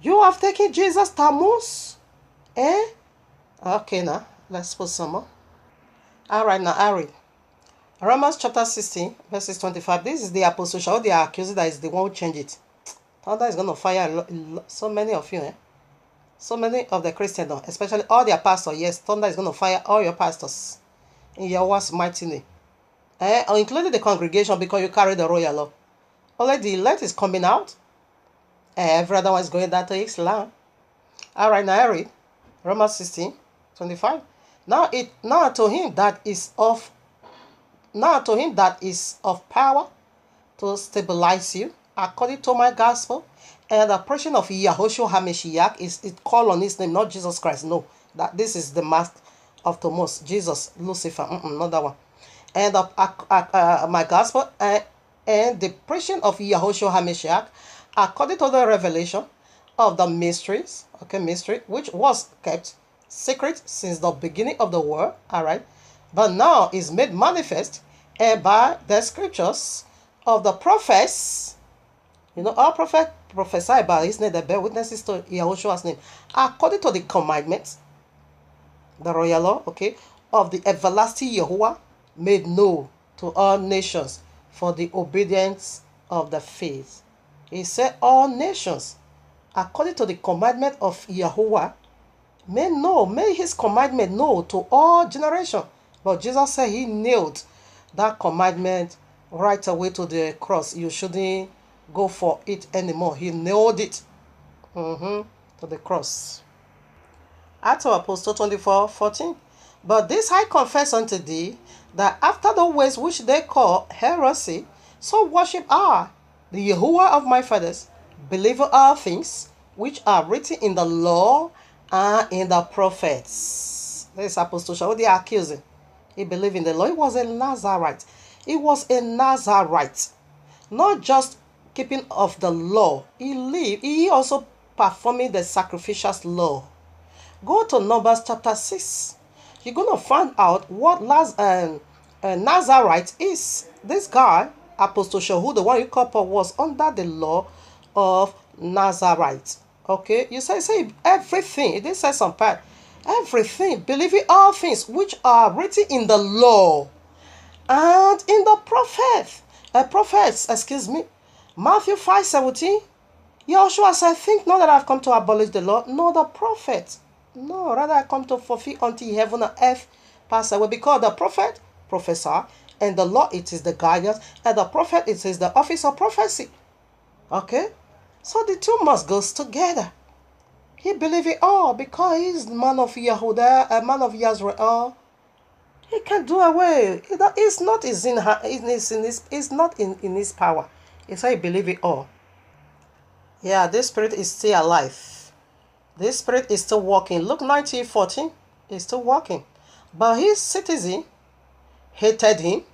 You have taken Jesus Tammuz. Okay, now, let's put some more. Alright, now I read. Romans chapter 16, verses 25. This is the apostle Shaul. They are accusing that is the one who changed it. Thunder is going to fire so many of you, So many of the Christians, especially all their pastors. Yes, thunder is going to fire all your pastors in Yahuwah's mighty name. Including the congregation, because you carry the royal law. Only the elect is coming out. Every other one is going down to Islam. Alright, now I read. Romans 16, 25. Now to him that is of power to stabilize you, according to my gospel. And the preaching of Yahushua HaMashiach is it call on his name, not Jesus Christ. No, that this is the mask of Thomas, Jesus, Lucifer, not that one. And my gospel and the preaching of Yahushua HaMashiach, according to the revelation of the mysteries, mystery, which was kept secret since the beginning of the world, all right, but now is made manifest and by the scriptures of the prophets. Our prophet prophesy by his name, they bear witnesses to Yahushua's name, according to the commandments, the royal law, of the everlasting Yahuwah, made known to all nations for the obedience of the faith. He said all nations, according to the commandment of Yahuwah, may his commandment known to all generations. But Jesus said he nailed that commandment right away to the cross. You shouldn't go for it anymore. He nailed it to the cross. Acts of Apostles 24:14. But this I confess unto thee, that after the ways which they call heresy, so worship I, the Yahuwah of my fathers, believe all things which are written in the law and in the prophets. This apostle, what they are accusing? He believed in the law. He was a Nazarite. He was a Nazarite. Not just keeping of the law. He also performing the sacrificial law. Go to Numbers chapter 6. You're going to find out what Nazarite is. This guy, Apostle Shahu, the one you call Paul, was under the law of Nazarite. You say everything. It didn't say some part. Everything, believing all things which are written in the law and in the prophets. Matthew 5:17. Yahushua said, think not that I've come to abolish the law, nor the prophets. No, rather I come to fulfill until heaven and earth pass away. Because the prophet prophesy, and the law it is the guidance, and the prophet it is the office of prophecy. So the two must go together. He believed it all because he's the man of Yehuda, a man of Yisrael. He can do away. It's not in his power. It's how he believe it all. Yeah, this spirit is still alive. This spirit is still working. Luke 19:14 is still working. But his citizen hated him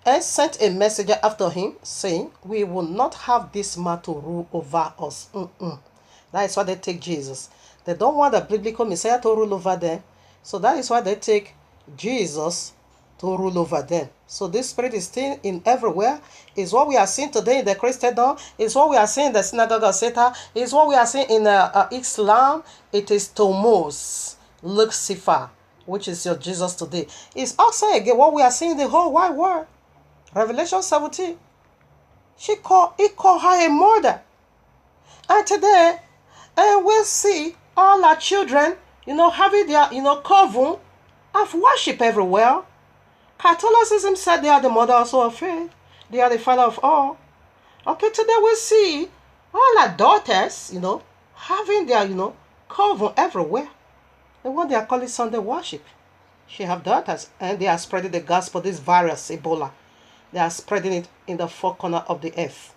and sent a messenger after him, saying, we will not have this man to rule over us. That is why they take Jesus. They don't want the biblical Messiah to rule over them. So that is why they take Jesus to rule over them. So this spirit is still in everywhere. It's what we are seeing today in the Christendom. It's what we are seeing in the synagogue of Satan. It's what we are seeing in Islam. It is Thomas, Lucifer, which is your Jesus today. It's also again what we are seeing in the whole wide world. Revelation 17. He called her a murder. And today, we'll see all our children, having their, coven of worship everywhere. Catholicism said they are the mother also of faith. They are the father of all. Today we'll see all our daughters, having their, coven everywhere. And what they are calling Sunday worship. She have daughters, and they are spreading the gospel, this virus, Ebola. They are spreading it in the four corners of the earth.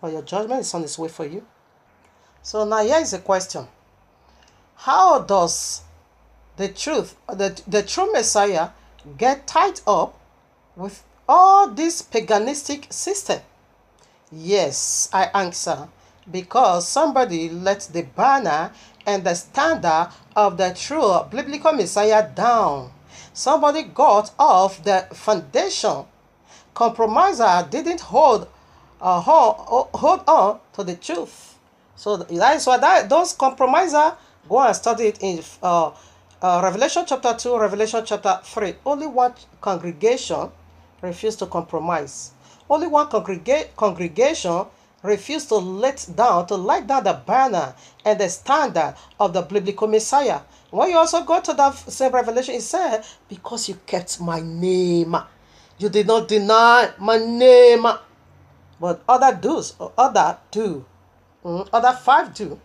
But your judgment is on its way for you. So now here is a question. How does the true Messiah get tied up with all this paganistic system? Yes, I answer. Because somebody let the banner and the standard of the true biblical Messiah down. Somebody got off the foundation. Compromiser didn't hold on to the truth. So that is why those compromisers, go and study it in Revelation chapter 2, Revelation chapter 3. Only one congregation refused to compromise. Only one congregation refused to light down the banner and the standard of the biblical Messiah. When you also go to that same Revelation, it said, because you kept my name. You did not deny my name. But other five do.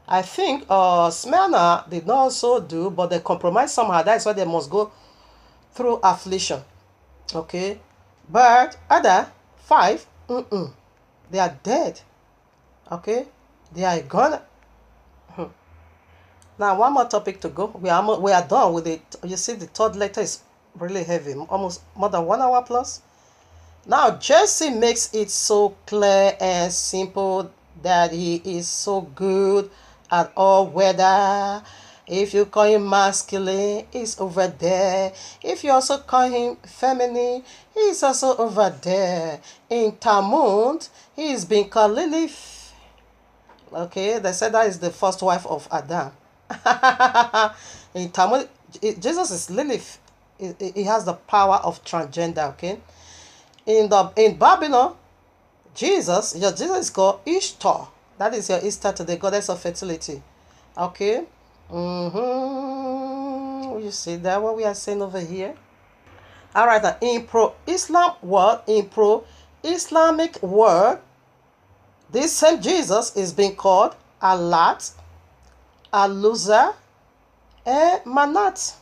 I think Smyrna did not also do, but they compromised somehow. That's why they must go through affliction. But other five, They are dead. Okay? They are gone. Now, one more topic to go. We are done with it. You see, the third letter is really heavy, almost more than 1 hour plus. Now, Jesse makes it so clear and simple that he is so good at all weather. If you call him masculine, he's over there. If you also call him feminine, he's also over there. In Talmud, he's been called Lilith. Okay, they said that is the first wife of Adam. In Talmud, Jesus is Lilith. He has the power of transgender. Okay, in Babylon, Jesus is called Ishtar. That is your Easter to the goddess of fertility. Okay. You see that what we are saying over here? All right. Now, in pro-Islamic world, this same Jesus is being called Alat, Aluza, and Manat.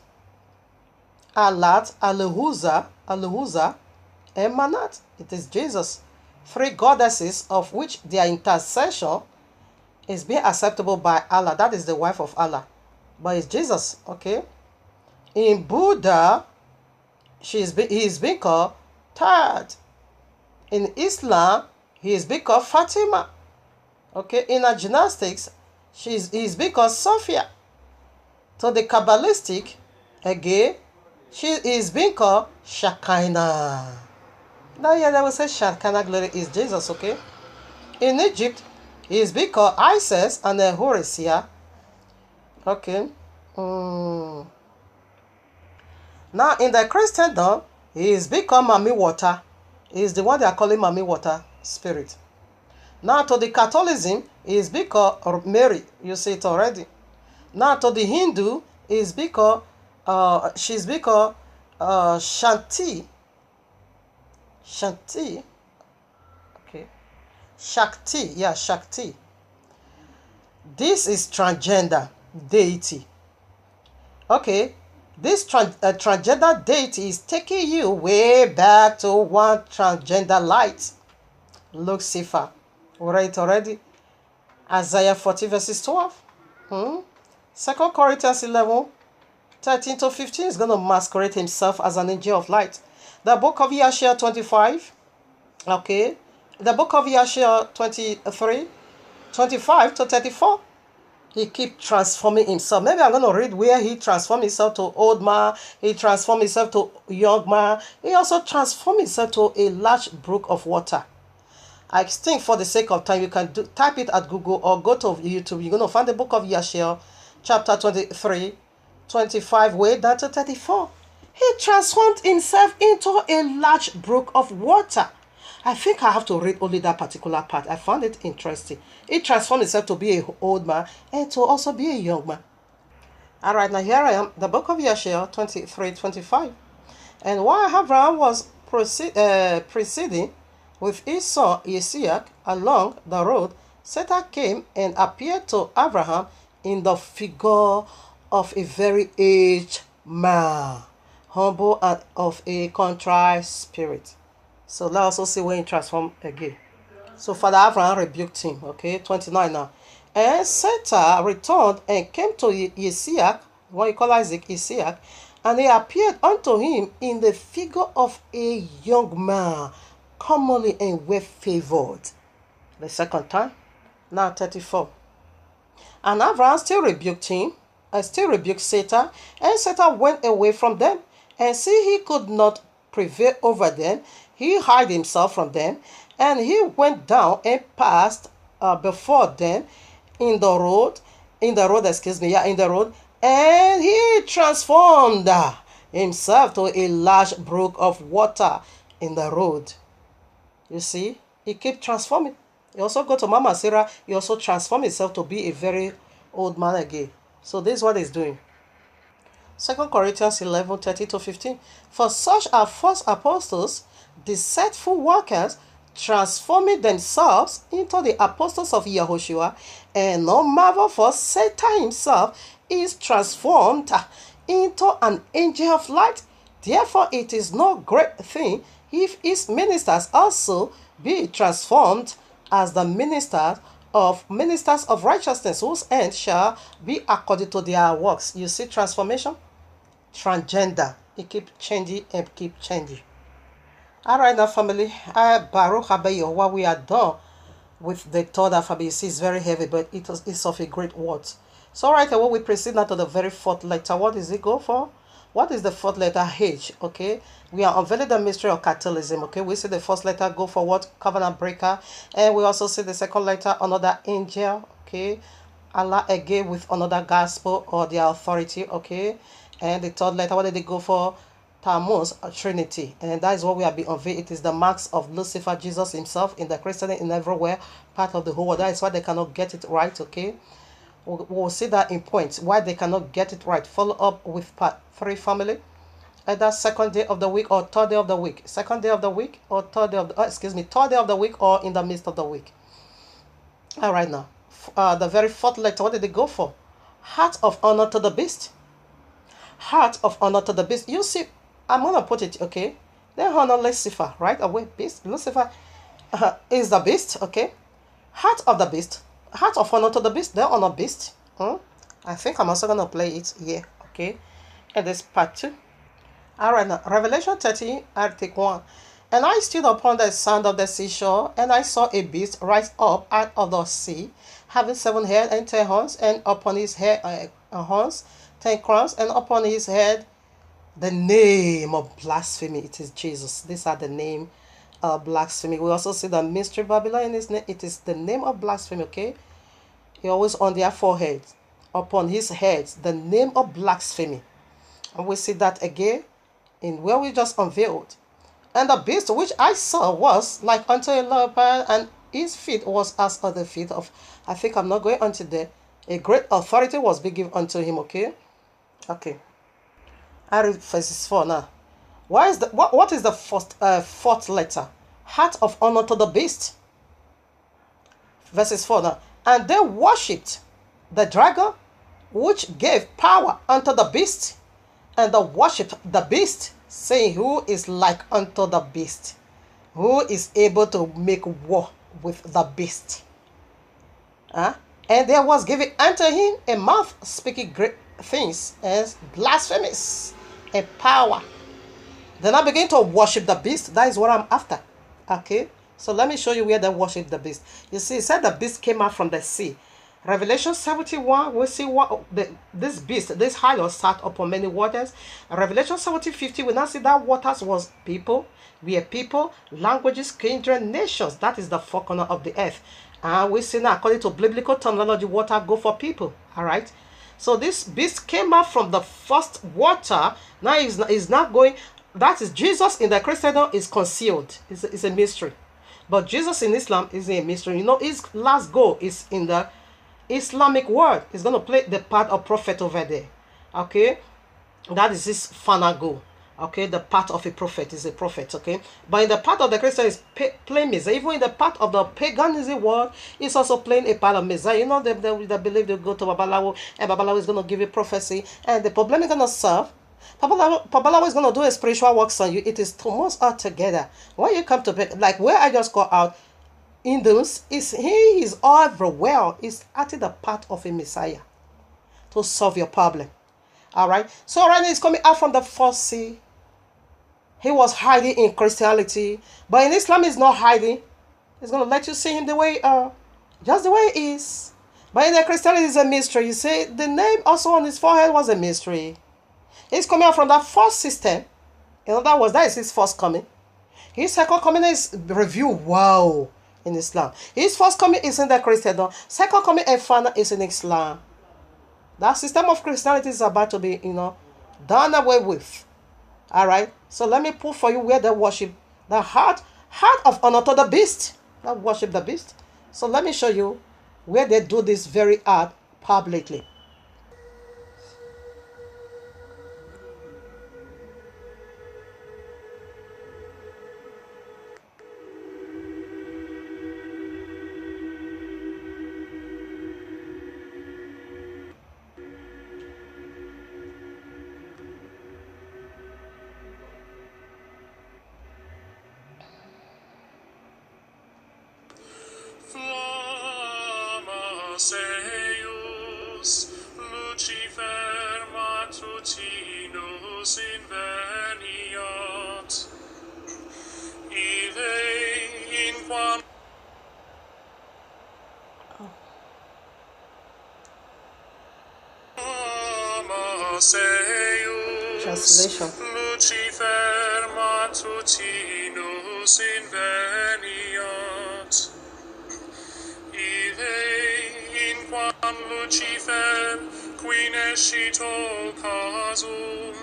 Alat, Aluhuza, and Manat. It is Jesus. 3 goddesses of which their intercession is being acceptable by Allah. That is the wife of Allah. But it's Jesus. Okay. In Buddha, he is being called Tad. In Islam, he is being called Fatima. Okay. In her gymnastics, he is being called Sophia. So the Kabbalistic, again, she is being called Shekinah. Now, yeah, they will say Shekinah glory is Jesus, okay? In Egypt, he is being called Isis and Horisia. Okay. Now, in the Christendom, he is being called Mami Water. He is the one they are calling Mami Water spirit. Now, to the Catholicism, he is being called Mary. You see it already. Now, to the Hindu, he is being called, she's being called Shanti. Okay. Shakti. Yeah, Shakti. This is transgender deity. Okay. This transgender deity is taking you way back to one transgender light. Lucifer. We read it already. Isaiah 40 verses 12. 2 Corinthians 11, 13 to 15 is going to masquerade himself as an angel of light. The book of YAHUAH'S 25. Okay. The book of YAHUAH 23, 25 to 34. He keeps transforming himself. Maybe I'm going to read where he transformed himself to old man. He transformed himself to young man. He also transformed himself to a large brook of water. I think for the sake of time, you can type it at Google or go to YouTube. You're going to find the book of YAHUAH, chapter 23, 25, way down to 34. He transformed himself into a large brook of water. I think I have to read only that particular part. I found it interesting. He transformed himself to be an old man and to also be a young man. All right, now here I am, the book of YAHUAH 23, 25. And while Abraham was proceeding with his son Isaac along the road, Satan came and appeared to Abraham in the figure of a very aged man, humble and of a contrite spirit. So let's also see when he transformed again. So Father Abraham rebuked him. Okay, 29 now. And Satan returned and came to Isaac, what you call Isaac, and he appeared unto him in the figure of a young man, commonly and well favored. The second time. Now 34. And Abraham still rebuked him, and still rebuked Satan, and Satan went away from them, and see he could not prevail over them. He hid himself from them, and he went down and passed before them in the road, and he transformed himself to a large brook of water in the road. You see, he kept transforming. He also go to Mama Sarah, he also transformed himself to be a very old man again. So this is what he's doing. 2 Corinthians 11, 30 to 15. For such are false apostles, deceitful workers, transforming themselves into the apostles of Yahushua, and no marvel, for Satan himself is transformed into an angel of light. Therefore it is no great thing if his ministers also be transformed as the ministers of righteousness, whose end shall be according to their works. You see transformation? Transgender. It keep changing and keep changing. All right, now, family. Baruch Haba Yahuwah, we are done with the third alphabet. You see, it's very heavy, but it's of a great word. So, right away, we proceed now to the very fourth letter. What does it go for? What is the fourth letter? H. Okay. We are unveiling the mystery of catalysm. Okay. We see the first letter go for what? Covenant breaker. And we also see the second letter, another angel. Okay. Allah again with another gospel or the authority. Okay. And the third letter, what did it go for? Tammuz, Trinity. And that is what we have been unveiled. It is the marks of Lucifer, Jesus himself, in the Christian, in everywhere, part of the whole world. That is why they cannot get it right, okay? We'll see that in points, why they cannot get it right. Follow up with part 3, family. Either second day of the week or third day of the week. Second day of the week or third day of the, third day of the week or in the midst of the week. All right, now. The very fourth letter, what did they go for? Heart of honor to the beast. Heart of honor to the beast. You see, I'm gonna put it, okay? They honor Lucifer right away. Beast. Lucifer is the beast, okay? Heart of the beast. Heart of honor to the beast. They honor beast. I think I'm also gonna play it here, okay? And this part 2. All right, now Revelation 30, I take 1. And I stood upon the sand of the seashore, and I saw a beast rise up out of the sea, having 7 heads and 10 horns, and upon his head horns 10 crowns, and upon his head the name of blasphemy. It is Jesus. These are the name of blasphemy. We also see the mystery Babylon in his name. It is the name of blasphemy, okay? He always on their foreheads, upon his heads, the name of blasphemy. And we see that again in where we just unveiled. And the beast which I saw was like unto a leopard, and his feet was as other feet of, I think I'm not going unto there. A great authority was be given unto him, okay? Okay. I read verses 4 now. What is the fourth letter? Heart of honor to the beast. Verses 4 now. And they worshipped the dragon, which gave power unto the beast, and they worshipped the beast, saying, who is like unto the beast? Who is able to make war with the beast? And there was given unto him a mouth speaking great things and blasphemies and power. Then I begin to worship the beast. That is what I'm after. Okay? So let me show you where they worship the beast. You see, it said the beast came out from the sea. Revelation 71, we see what this beast, this Harlots sat upon many waters. Revelation 50, we now see that waters was people. We are people, languages, kindred, nations. That is the four corner of the earth. And we see now, according to biblical terminology, water go for people. All right? So this beast came out from the first water. Now is not going. That is Jesus in the Christendom is concealed. It's a mystery. But Jesus in Islam is a mystery. You know, his last goal is in the Islamic world. He's going to play the part of prophet over there. Okay? That is his final goal. Okay? The part of a prophet is a prophet. Okay? But in the part of the Christian is playing Messiah. Even in the part of the paganism world, it's also playing a part of Messiah. You know, they believe they go to Babalawo, and Babalawo is going to give you prophecy. And the problem is going to solve. Babalawo is going to do a spiritual works on you. It is too much altogether. When you come to like where I just got out, Hindus, he is everywhere. Is actually the part of a Messiah to solve your problem. Alright? So right now he's coming out from the first sea. He was hiding in Christianity. But in Islam he's not hiding. He's going to let you see him the way you are. Just the way he is. But in the Christianity is a mystery. You see, the name also on his forehead was a mystery. He's coming out from that first system. In other words, that is his first coming. His second coming is review. Wow. In Islam. His first coming is in the Christendom. Second coming and final is in Islam. That system of Christianity is about to be, done away with. Alright? So let me put for you where they worship the heart of honor to the beast. They worship the beast. So let me show you where they do this very art publicly. Lucifer matutinus inveniat, ille in quam Translation. Lucifer matutinus inveniat, ille in quam Lucifer qui nescito casum,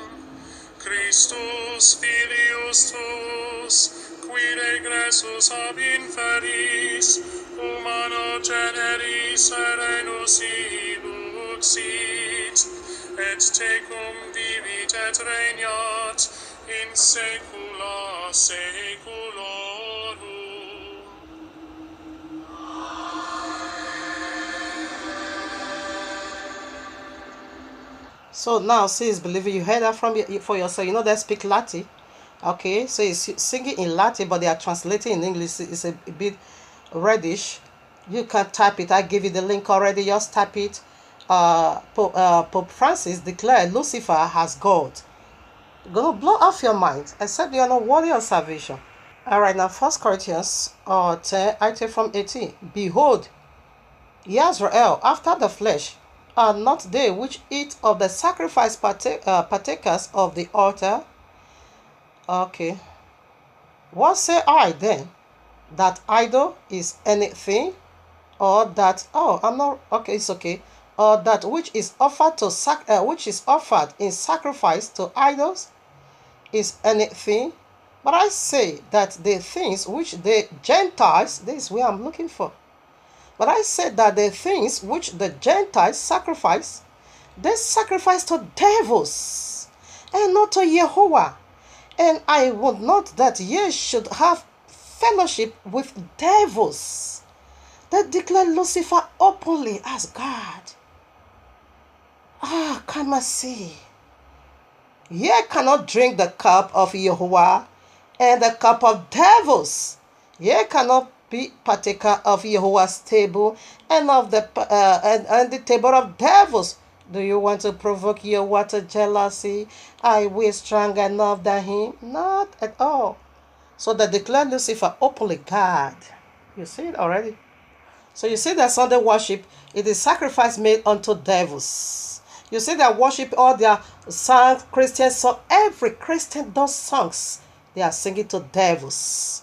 Christus filius tuus, qui regressus ab inferis, humano generis serenus iluxit, et tecum vivit et regnat in saecula saeculorum. So now, see, is believing you heard that from for yourself. You know they speak Latin, okay? So it's singing in Latin, but they are translating in English. It's a bit reddish. You can type it. I give you the link already. Just type it. Pope Francis declared Lucifer has God. Gonna blow off your mind, except you are not worthy of salvation. All right, now 1 Corinthians 10, I take from 18. Behold, Yisrael after the flesh are not they which eat of the sacrifice partakers of the altar? Okay. What say I then? That idol is anything? Or that, oh, I'm not, okay, it's okay. Or that which is offered in sacrifice to idols is anything? But I say that the things which the Gentiles, this is where I'm looking for. But I said that the things which the Gentiles sacrifice, they sacrifice to devils, and not to Yahuwah. And I would not that ye should have fellowship with devils. They declare Lucifer openly as God. Come and see. Ye cannot drink the cup of Yahuwah and the cup of devils. Ye cannot be partaker of Yahuwah's table and of the and the table of devils. Do you want to provoke Yahuwah to jealousy? Are we strong enough than him? Not at all. So they declare Lucifer openly God. You see it already. So you see that Sunday worship, it is sacrifice made unto devils. You see that worship all their songs, Christian song. Every Christian does songs. They are singing to devils.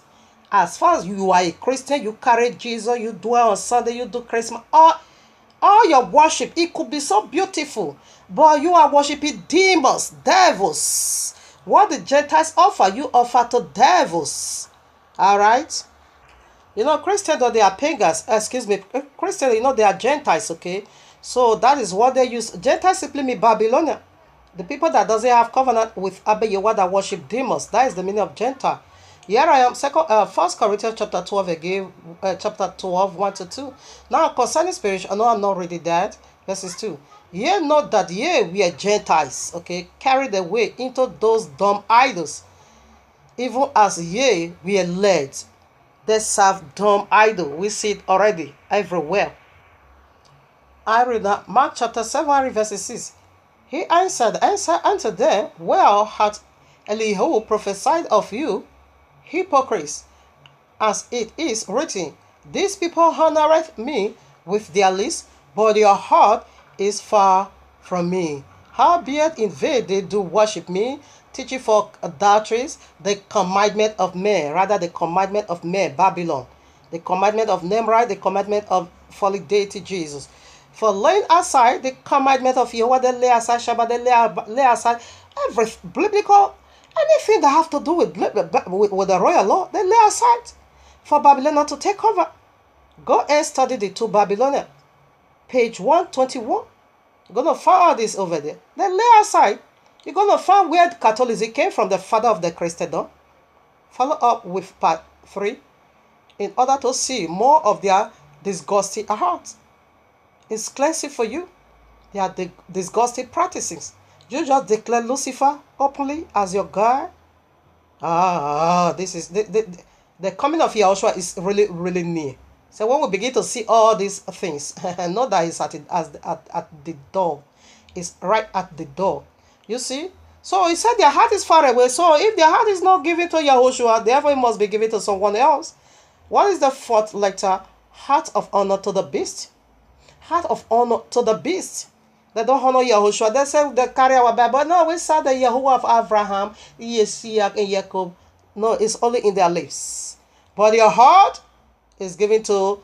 As far as you are a Christian, you carry Jesus, you dwell on Sunday, you do Christmas, all your worship, it could be so beautiful, but you are worshiping demons, devils. What the Gentiles offer, you offer to devils. All right? You know, Christians, though they are pagans, Christians, you know, they are Gentiles, okay? So that is what they use. Gentiles simply mean Babylonian. The people that doesn't have covenant with Abba Yehovah that worship demons. That is the meaning of Gentile. Here I am, 1 Corinthians chapter 12 again, chapter 12, 1 to 2. Now concerning spiritual, no, I'm not reading that. Verses 2. Ye know that ye we are Gentiles, okay, carried away into those dumb idols, even as ye we are led. They serve dumb idol. We see it already everywhere. I read that Mark chapter 7, verses 6. He answered unto them, well hath Elihu prophesied of you, hypocrites, as it is written, these people honoreth me with their lips, but their heart is far from me. Howbeit in vain they do worship me, teaching for adulteries the commandment of men, rather the commandment of men, Babylon, the commandment of Nimrod, the commandment of false deity Jesus. For laying aside the commandment of Yahweh, they lay aside Shabbat, they lay aside every biblical, anything that have to do with the royal law, they lay aside for Babylon to take over. Go and study the two Babylonians. Page 121. You're going to find all this over there. They lay aside. You're going to find where Catholicism came from, the father of the Christendom. Follow up with part 3 in order to see more of their disgusting hearts. It's cleansing for you. They are the disgusting practices. You just declare Lucifer openly as your God. This is the coming of Yahushua is really, really near. So when we begin to see all these things, know that it's at the door. It's right at the door. You see? So he said their heart is far away. So if their heart is not given to Yahushua, therefore it must be given to someone else. What is the fourth letter? Heart of honor to the beast. Heart of honor to the beast. They don't honor Yahushua. They say they carry our Bible. No, we saw the Yahuwah of Abraham, Isaac, and Jacob. No, it's only in their lips. But your heart is given to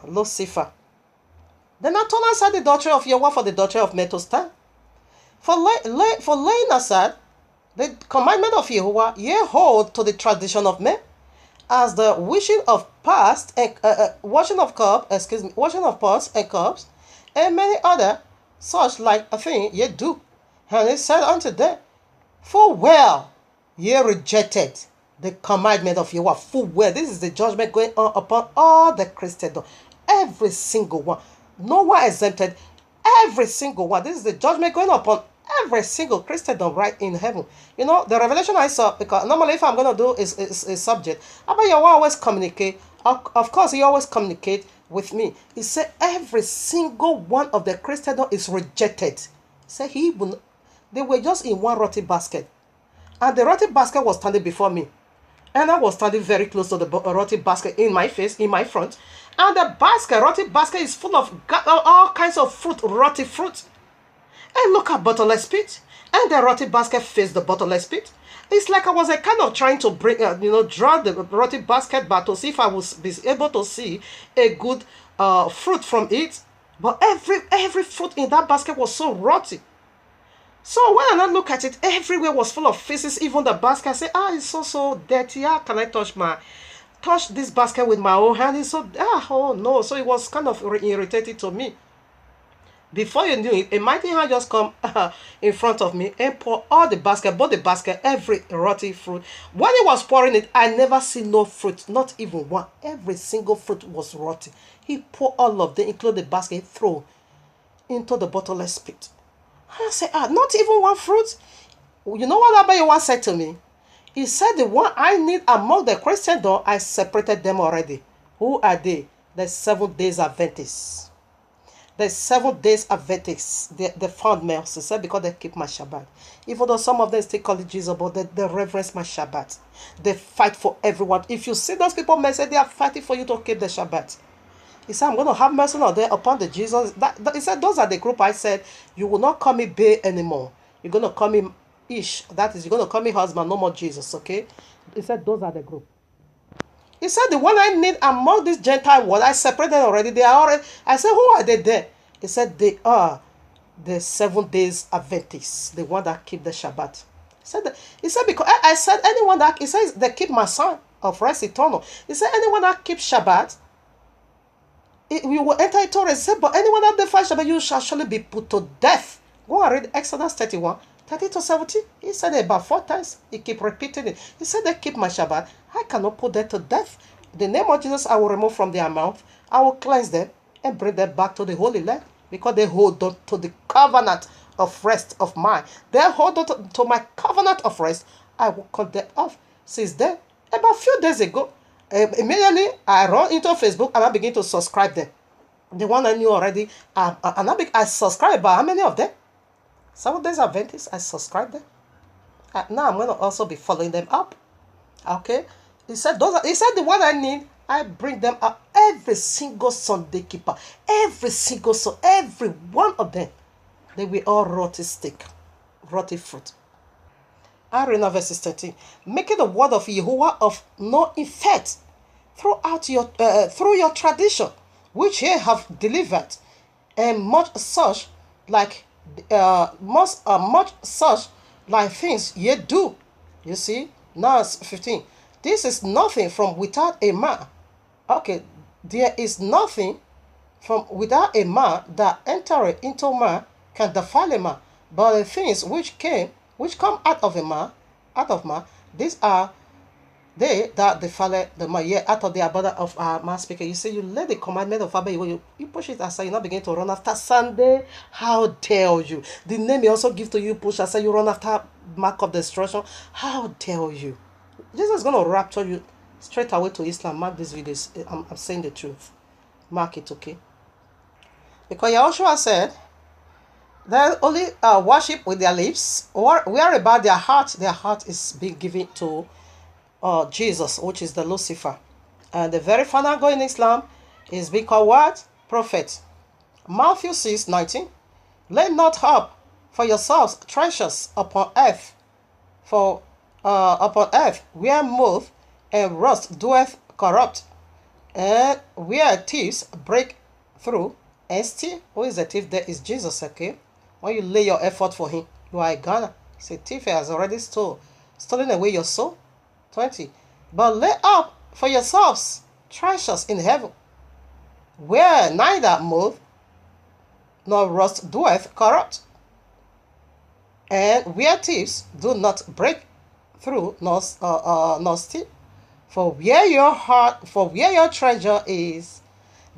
Lucifer. Then Atona said the daughter of Yahweh for the daughter of Metostan. For laying aside the commandment of Yahuwah, ye hold to the tradition of men, as the washing of pots and washing of pots and cups, and many other such like a thing ye do. And he said unto them, full well ye rejected the commandment of Yahuwah. Full well. This is the judgment going on upon all the Christendom. Every single one. No one exempted. Every single one. This is the judgment going upon every single Christendom right in heaven. You know, the revelation I saw, because normally if I'm going to do is a subject, Abba Yahweh always communicate. Of course, he always communicate with me. He said every single one of the Christendom is rejected. He said they were just in one rotty basket. And the rotty basket was standing before me. And I was standing very close to the rotty basket in my face, in my front. And the rotty basket is full of all kinds of fruit, rotty fruit. And look at bottomless pit. And the rotty basket faced the bottomless pit. It's like I was kind of trying to bring, draw the rotty basket back to see if I was be able to see a good fruit from it. But every fruit in that basket was so rotty. So when I look at it, everywhere was full of faces. Even the basket, I say, it's so dirty. How can I touch this basket with my own hand? It's so, oh no. So it was kind of irritating to me. Before you knew it, a mighty hand just come in front of me and pour all the basket, both the basket, every rotty fruit. When he was pouring it, I never see no fruit, not even one. Every single fruit was rotty. He poured all of them, including the basket, throw into the bottomless pit. And I said, not even one fruit? You know what Abba Yahweh said to me? He said, the one I need among the Christendom, I separated them already. Who are they? The 7 days Adventists. The 7 days Adventists, the found males, he said, because they keep my Shabbat. Even though some of them still call it Jesus, but they reverence my Shabbat. They fight for everyone. If you see those people, may say they are fighting for you to keep the Shabbat. He said, I'm going to have mercy on them upon the Jesus. He said, those are the group I said, you will not call me bae anymore. You're going to call me Ish. That is, you're going to call me husband, no more Jesus, okay? He said, those are the group. He said, the one I need among this Gentile world, I separated already. They are already. I said, who are they there? He said, they are the 7 days Adventists, the one that keep the Shabbat. He said, because I said, anyone that, he says, they keep my son of rest eternal. He said, anyone that keeps Shabbat, we will enter into rest. He said, but anyone that defies Shabbat, you shall surely be put to death. Go and read Exodus 31. 30 to 70, he said it about 4 times. He keep repeating it. He said, they keep my Shabbat. I cannot put them to death. The name of Jesus I will remove from their mouth. I will cleanse them and bring them back to the Holy Land, because they hold on to the covenant of rest of mine. They hold on to my covenant of rest. I will cut them off. Since then, about a few days ago, immediately I run into Facebook and I begin to subscribe them. The one I knew already, and I subscribe. But how many of them? 7 days Adventists, I subscribe them. Now I'm going to also be following them up. Okay? He said the one I need, I bring them up every single Sunday keeper. Every single son, every one of them. They will all rotty stick, rotty fruit. I read now verses 13. Making the word of Yahuwah of no effect through your tradition, which ye have delivered, and much such like things ye do. You see, now it's 15. This is nothing from without a man. Okay, there is nothing from without a man that entereth into man can defile a man. But the things which come out of man, these are they that defile the man. Yeah, out of the abundance of our man speaking. You say you let the commandment of Abba, you push it aside, you not begin to run after Sunday. How dare you? The name he also give to you, push aside, you run after mark of destruction. How dare you? Jesus is going to rapture you straight away to Islam. Mark this video. I'm saying the truth. Mark it, okay? Because Yahushua said, they only worship with their lips, or where about their heart is being given to Jesus, which is the Lucifer. And the very final goal in Islam is being called what? Prophet. Matthew 6:19. Lay not up for yourselves treasures upon earth, for upon earth where moth and rust doeth corrupt, and where thieves break through and steal. Who is the thief? There is Jesus, okay? When you lay your effort for him, you are a Ghana. It's a thief has already stolen away your soul. 20. But lay up for yourselves treasures in heaven, where neither moth nor rust doeth corrupt, and where thieves do not break through nor steal. For where your treasure is,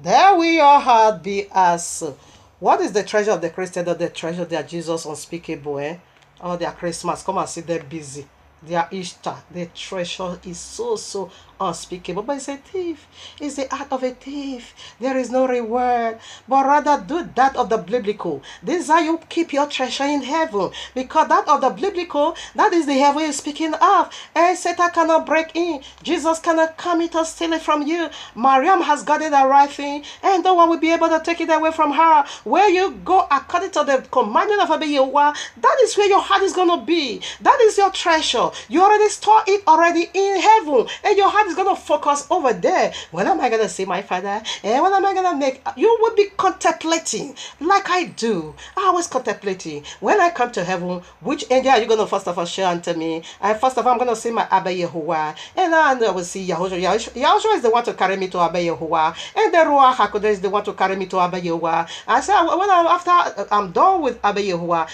there will your heart be also. What is the treasure of the Christian? Or the treasure of their Jesus unspeakable, eh? Or their Christmas. Come and see they're busy. Their Easter, the treasure is so unspeakable. But it's a thief. It's the act of a thief. There is no reward. But rather do that of the biblical. This is how you keep your treasure in heaven. Because that of the biblical, that is the heaven you're speaking of. And Satan cannot break in. Jesus cannot come in to steal it from you. Mariam has got it the right thing. And no one will be able to take it away from her. Where you go according to the commandment of Yahuwah, that is where your heart is going to be. That is your treasure. You already store it already in heaven, and your heart is going to focus over there. When am I going to see my Father? And when am I going to make? You will be contemplating like I do. I always contemplating. When I come to heaven, which angel are you going to first of all share unto me? And first of all, I'm going to see my Abba Yahuwah, and I will see Yahushua. Yahushua is the one to carry me to Abba Yahuwah, and the Ruach HaKodesh is the one to carry me to Abba Yahuwah. I said, after I'm done with Abba Yahuwah,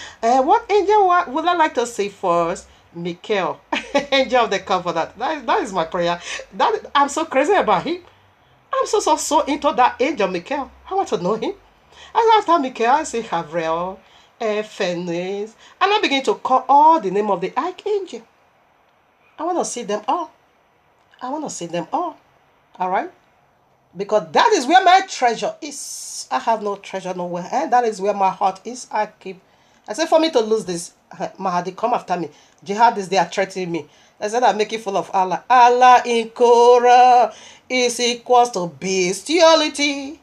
what angel would I like to see first? Michael, angel of the covenant. That is my prayer. I'm so crazy about him. I'm so into that angel Michael. I want to know him. And after Michael, I say Gabriel, Phoenix, and I begin to call all the name of the archangel. I want to see them all. I want to see them all. All right? Because that is where my treasure is. I have no treasure nowhere. And that is where my heart is. I say for me to lose this, Mahadi, come after me. Jihadists, they are threatening me. I said I make it full of Allah. Allah in Korah is equals to bestiality.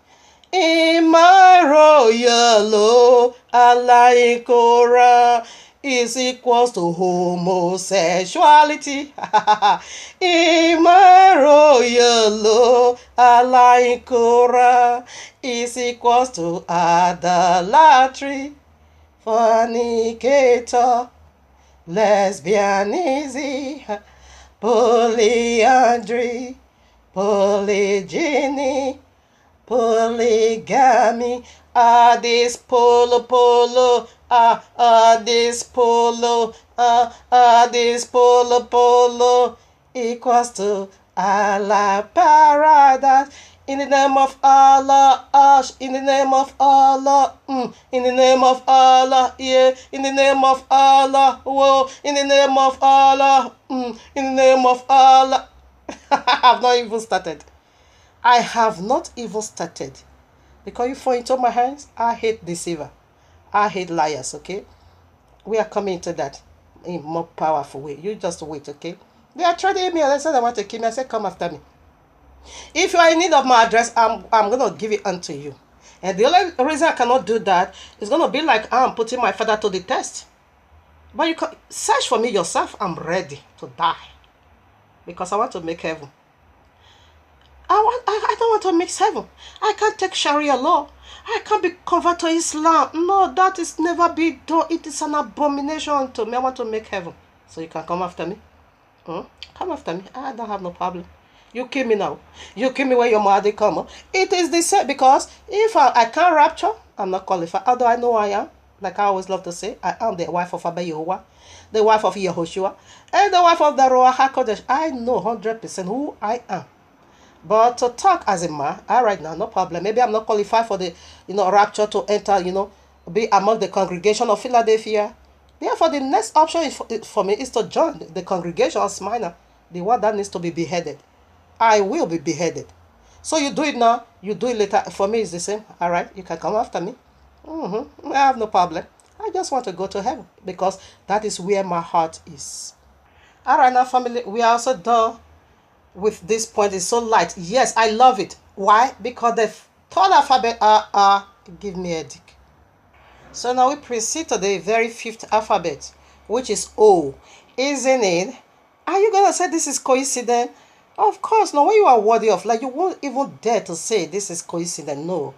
In my royal law, Allah in Korah is equals to homosexuality. In my royal law, Allah in Korah is equals to idolatry, fornicator, lesbianism, polyandry, polygyny, polygamy, this polo, this polo equals to Allah paradise. In the name of Allah, in the name of Allah, in the name of Allah, yeah, in the name of Allah, whoa, in the name of Allah, in the name of Allah. I have not even started. I have not even started. Because you fall into my hands, I hate deceiver. I hate liars, okay? We are coming to that in more powerful way. You just wait, okay? They are threatening me and they said they want to kill me. I said, come after me. If you are in need of my address, I'm going to give it unto you. And the only reason I cannot do that is going to be like I'm putting my father to the test. But you can search for me yourself. I'm ready to die. Because I want to make heaven. I don't want to mix heaven. I can't take Sharia law. I can't be converted to Islam. No, that is never be done. It is an abomination to me. I want to make heaven. So you can come after me. Come after me. I don't have no problem. You kill me now. You kill me when your mother come. It is the same, because if I can't rapture, I'm not qualified. Although I know I am. Like I always love to say, I am the wife of Abba Yahuwah, the wife of Yahushua, and the wife of the Ruach HaKodesh. I know 100% who I am. But to talk as a man, all right now, no problem. Maybe I'm not qualified for the, rapture to enter, be among the congregation of Philadelphia. Therefore, the next option for me is to join the congregation as minor, the one that needs to be beheaded. I will be beheaded. So you do it now, you do it later. For me, it's the same. All right, you can come after me. I have no problem. I just want to go to heaven because that is where my heart is. All right, now, family, we are also done with this point. It's so light. Yes, I love it. Why? Because the third alphabet give me a headache. So now we proceed to the very fifth alphabet, which is O. Isn't it? Are you gonna say this is coincidence? Of course, no. When you are worthy of, like, you won't even dare to say this is coincidence. No,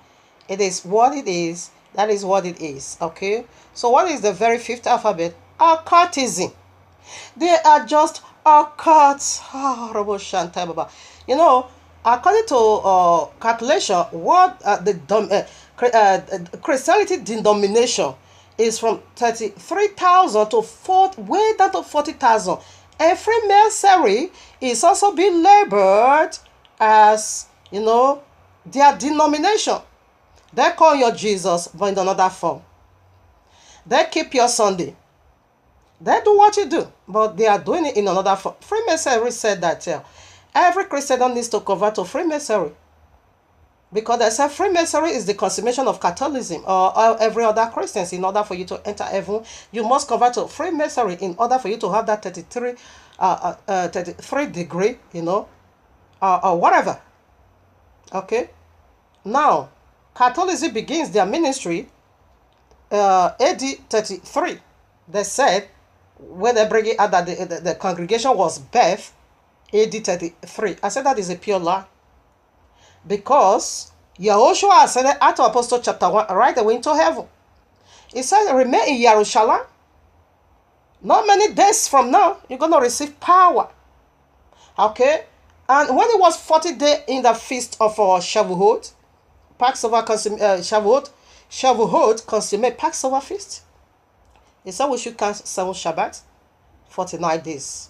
it is what it is. That is what it is. Okay. So what is the very fifth alphabet? Occultism. They are just occults. You know, according to calculation, what Christianity denomination is from 33,000 to way down to 40,000. And Freemasonry is also being labeled as, their denomination. They call your Jesus, but in another form. They keep your Sunday. They do what you do, but they are doing it in another form. Freemasonry said that every Christian needs to convert to Freemasonry. Because they say Freemasonry is the consummation of Catholicism or every other Christians. In order for you to enter heaven, you must convert to Freemasonry in order for you to have that 33 degree, or whatever. Okay? Now, Catholicism begins their ministry AD 33. They said, when they bring it out that the congregation was birthed AD 33. I said that is a pure lie. Because Yahushua said it at Apostle chapter 1, right away into heaven. He said, remain in Jerusalem. Not many days from now, you're going to receive power. Okay? And when it was 40 days in the feast of Shavuot, Passover Shavuot consummate Passover feast. He said we should count 7 Shabbat, 49 days.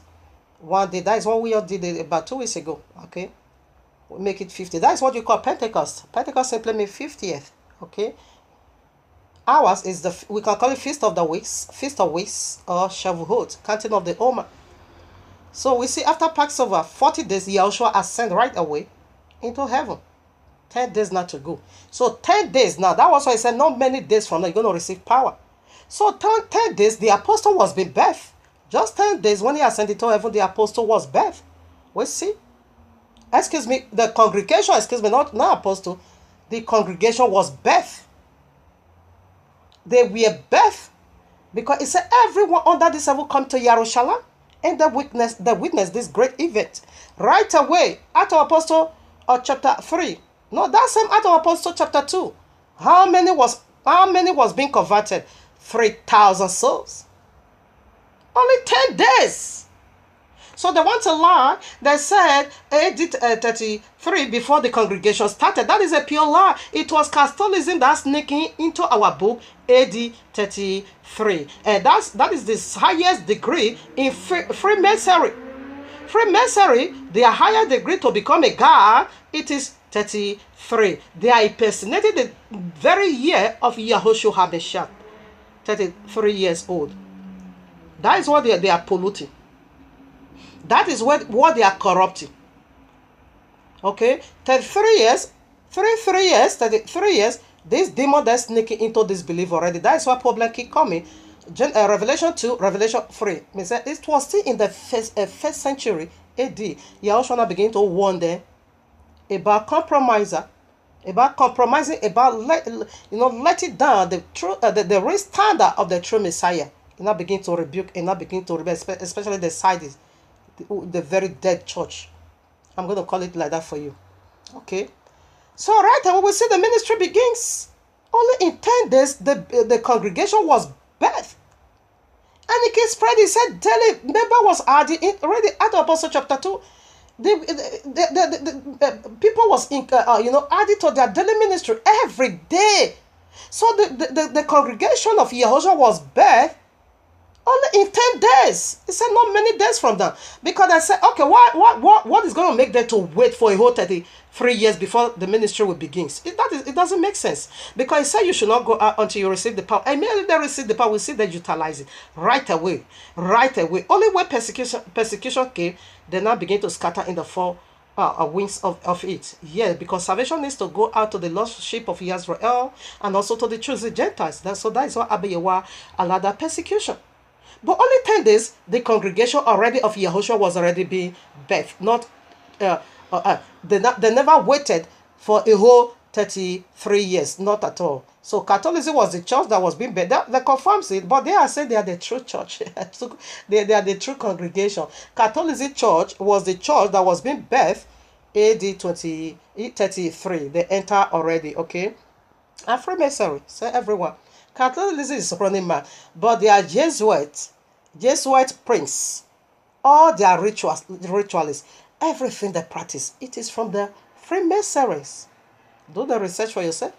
1 day, that is what we all did about 2 weeks ago. Okay? We make it 50. That is what you call Pentecost. Pentecost simply means 50th. Okay? Ours is we can call it Feast of Weeks, or Shavuot, counting of the Omer. So we see after Passover, 40 days, Yahushua ascend right away into heaven. 10 days not to go. So 10 days now, that was why I said not many days from now you're going to receive power. So 10 days, the apostle was being birthed. Just 10 days when he ascended to heaven, the apostle was birthed. We see. The congregation, not apostle. The congregation was birthed. They were birthed. Because it said everyone under this heaven come to Jerusalem and they witness this great event. Right away, Acts of Apostle chapter 3. No, that same Acts of Apostle chapter 2. How many was being converted? 3,000 souls. Only 10 days. So they want to lie. They said AD 33 before the congregation started. That is a pure lie. It was Catholicism that's sneaking into our book AD 33. And that is the highest degree in Freemasonry. Freemasonry, their higher degree to become a god, it is 33. They are impersonating the very year of Yahushua HaMashiach. 33 years old. That is what they are polluting. That is what they are corrupting. Okay? 33 years, 33 years, this demon that's sneaking into this belief already. That is why problem keep coming. Revelation 2, Revelation 3. It was still in the first century AD. Yahushua began to warn them about compromising, about letting down the real standard of the true Messiah. And now begin to rebuke, and now begin to rebel, especially the sides, the very dead church. I'm going to call it like that for you. Okay? So right now we see the ministry begins. Only in 10 days, the congregation was birthed. And it can spread. He said daily member was added in already at Apostle chapter 2. The people was added to their daily ministry every day. So the congregation of Yehoshua was birthed only in 10 days. He said not many days from that. Because I said, okay, what is going to make them to wait for a whole 33 years before the ministry will begin? It doesn't make sense. Because he said you should not go out until you receive the power. Immediately they receive the power, we see they utilize it right away. Right away. Only when persecution came, they now begin to scatter in the four wings of it. Yeah, because salvation needs to go out to the lost sheep of Israel and also to the chosen Gentiles. So that is why Abba Yahuwah allowed that persecution. But only 10 days, the congregation already of Yahushua was already being birthed. Not, they never waited for a whole 33 years. Not at all. So Catholicism was the church that was being birthed. That confirms it, but they are saying they are the true church. They are the true congregation. Catholicism church was the church that was being birthed AD 33. They enter already, okay? And Freemasonry, say everyone. Catholicism is running mad, but they are Jesuit prince, all their ritualists, everything they practice, it is from the Freemasons. Do the research for yourself.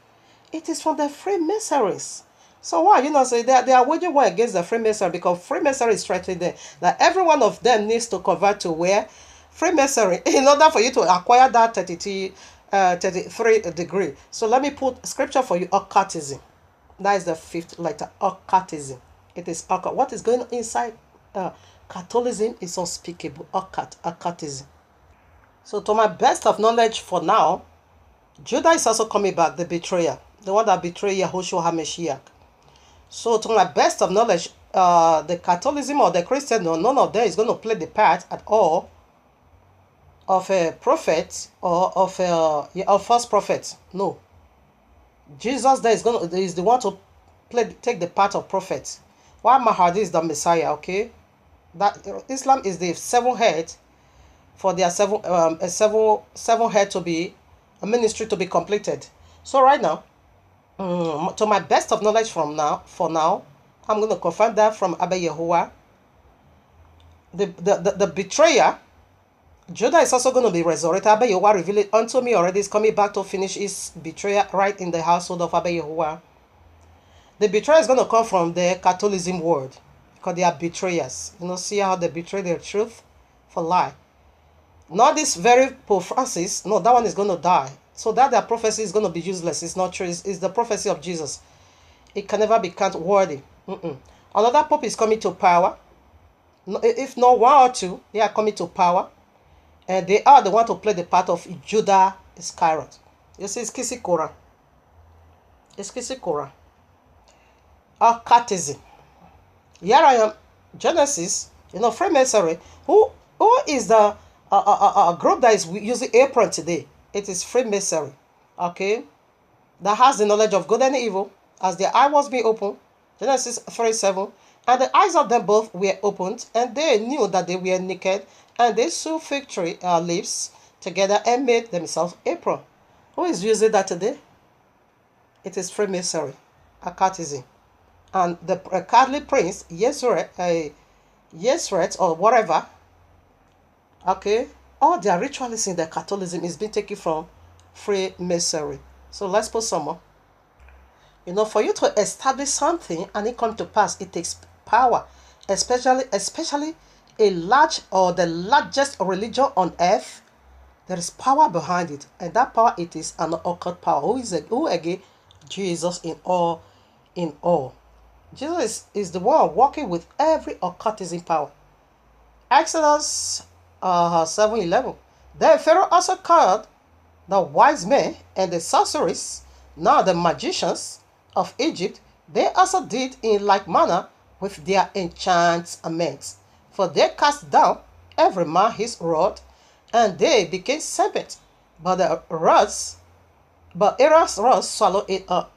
It is from the Freemasons. So why you know say they are waging war against the Freemasons because Freemasonry is threatening them. That every one of them needs to convert to where Freemasonry in order for you to acquire that 33 degree. So let me put scripture for you. Occultism. That is the 5th letter. Occultism. It is occult. What is going on inside Catholicism is unspeakable. Occultism. So to my best of knowledge for now, Judah is also coming back, the betrayer, the one that betrayed Yahushua HaMashiach. So to my best of knowledge, the Catholicism or the Christian, none of them is going to play the part at all of a prophet or of a false prophet. No. Jesus there is the one to take the part of prophet. While Mahdi is the Messiah, okay? That Islam is the 7 head for their 7 head to be a ministry to be completed. So right now, to my best of knowledge for now, I'm going to confirm that from Abba Yahuwah. The betrayer, Judah is also going to be resurrected. Abba Yahuwah revealed it unto me already. Is coming back to finish his betrayal right in the household of Abba Yahuwah. The betrayer is going to come from the Catholicism world because they are betrayers. You know, see how they betray their truth for lie. Not this very Pope Francis. No, that one is going to die. So that their prophecy is going to be useless. It's not true. It's the prophecy of Jesus. It can never be counted worthy. Another Pope is coming to power. If not 1 or 2, they are coming to power. And they are the one to play the part of Judah Iscariot. You see, it's Kisikora. It's Kisikora. Occultism. Here I am. Genesis. You know, Freemasonry. Who is the group that is using apron today? It is Freemasonry. Okay? That has the knowledge of good and evil. As their eye was being opened. Genesis 3:7. And the eyes of them both were opened. And they knew that they were naked. And they sewed fig tree leaves together and made themselves apron. Who is using that today? It is Freemasonry. Occultism. And the Catholic prince, Yesret or whatever, okay, all their rituals in the Catholicism is being taken from Freemasonry. So let's put some more. You know, for you to establish something and it come to pass, it takes power, especially a large or the largest religion on earth. There is power behind it, and that power, it is an occult power. Who again? Jesus in all. Jesus is the one working with every occultism power. Exodus 7:11. Then Pharaoh also called the wise men and the sorcerers, now the magicians of Egypt. They also did in like manner with their enchantments. For they cast down every man his rod, and they became serpents. But Aaron's rod swallowed it up.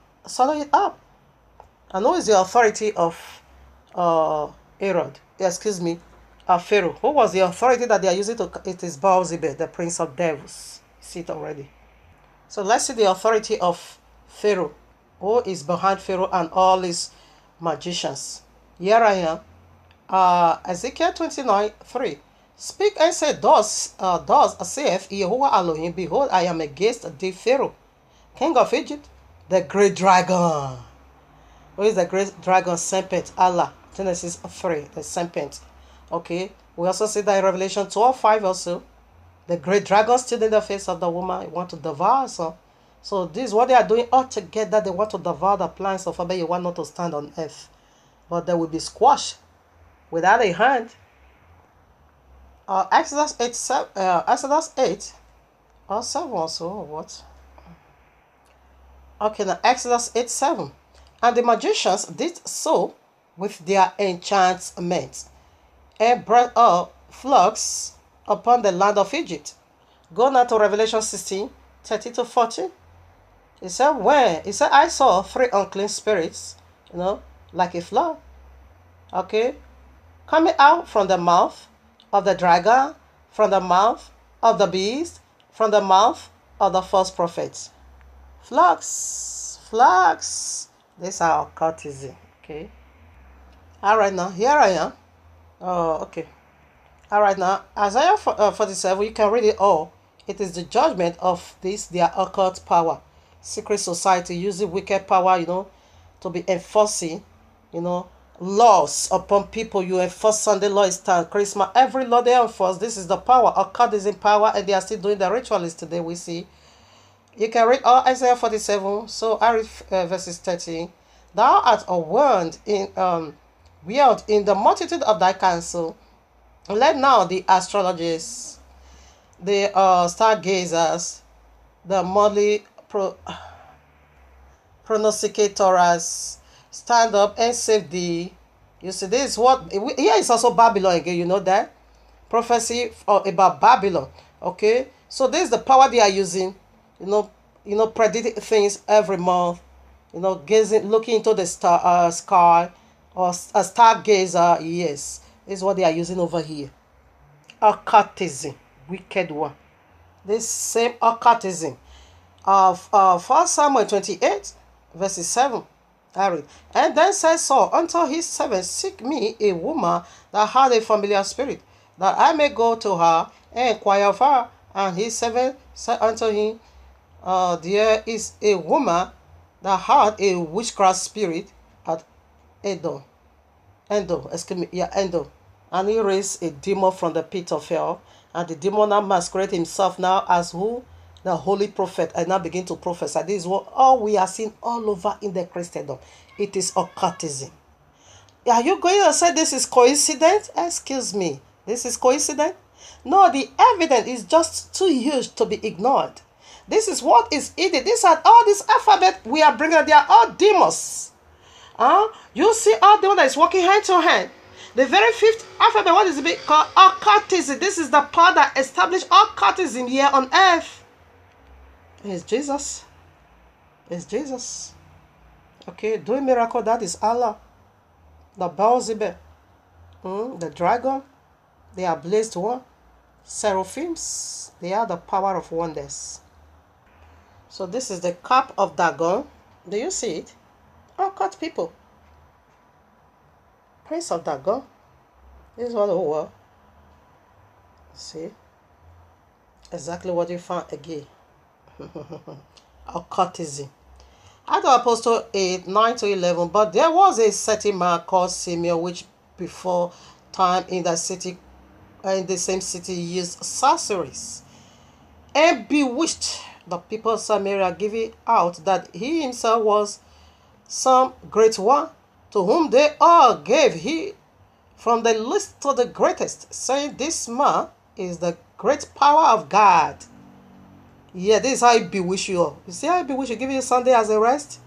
And who is the authority of Pharaoh? Who was the authority that they are using to? It is Beelzebub, the prince of devils. See it already. So let's see the authority of Pharaoh. Who is behind Pharaoh and all his magicians? Here I am. Ezekiel 29:3. Speak and say, thus saith Yahuwah Elohim, behold, I am against thee, Pharaoh, king of Egypt, the great dragon. Who is the great dragon? Serpent, Allah. Genesis 3, the serpent. Okay. We also see that in Revelation 12:5 also. The great dragon stood in the face of the woman. He want to devour her. So this is what they are doing all together. They want to devour the plans of Abba Yahuwah not to stand on earth. But they will be squashed without a hand. Exodus 8, or 7 also, or what? Okay, now Exodus 8:7. And the magicians did so with their enchantments, and brought up floods upon the land of Egypt. Go now to Revelation 16:13 to 14. He said, when? He said, I saw 3 unclean spirits, like a flood, okay, coming out from the mouth of the dragon, from the mouth of the beast, from the mouth of the false prophets. Flags. These are occultism, okay. All right, now, here I am. Oh, okay. All right, now, Isaiah 47, you can read it all. It is the judgment of their occult power. Secret society using wicked power, to be enforcing, laws upon people. You enforce Sunday law, stand Christmas, every law they enforce. This is the power. Occultism power, and they are still doing the rituals today, we see. You can read all Isaiah 47. So I read verses 13. Thou art a warned in weird in the multitude of thy counsel. Let now the astrologers, the stargazers, the monthly prognosticators stand up and save thee. You see, this is what here is also Babylon again. You know that prophecy about Babylon. Okay, so this is the power they are using. Predicting things every month. Looking into the sky, or a stargazer. Yes, is what they are using over here. Occultism, wicked one. This same occultism of 1 Samuel 28, verses 7. I read, and then said Saul unto his servant, seek me a woman that had a familiar spirit, that I may go to her and inquire of her. And his servant said unto him, there is a woman that had a witchcraft spirit at Endor. And he raised a demon from the pit of hell, and the demon now masquerade himself now as who? The holy prophet, and now begin to prophesy. This is what all we are seeing all over in the Christendom. It is occultism. Are you going to say this is coincidence? Excuse me. This is coincidence? No, the evidence is just too huge to be ignored. This is what is hidden. These are all this alphabet we are bringing. They are all demons. You see all the one that is working hand to hand. The very 5th alphabet, what is it called? Occultism. This is the power that established occultism here on earth. It's Jesus. It's Jesus. Okay, doing miracle, that is Allah. The Beelzebub, the dragon, they are blessed one. Seraphims, they are the power of wonders. So this is the cap of Dagon. Do you see it? Occult people. Prince of Dagon. This is what the world. See? Exactly what you found again. Occultism. Acts of Apostles 8, 9 to 11. But there was a certain man called Simeon, which before time in the same city used sorceries, and bewitched the people of Samaria, giving out that he himself was some great one, to whom they all gave heed, from the least to the greatest, saying, this man is the great power of God. Yeah, this is how he bewitch you all. You see how he bewitch you, give you Sunday as a rest?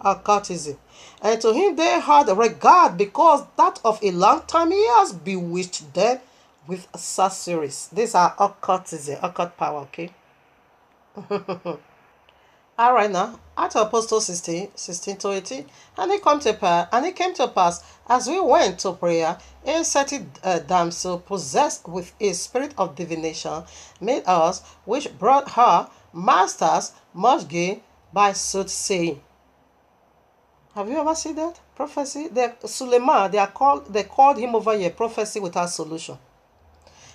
Occultism. And to him they had regard, because that of a long time he has bewitched them with sorceries. These are occultism, occult power, okay? All right, now, Acts of Apostles 16 to 18. And it came to pass, as we went to prayer, a certain damsel possessed with a spirit of divination made us, which brought her masters much gain by soothsaying. Have you ever seen that? Prophecy? Suleiman, they called him over here, prophecy without solution.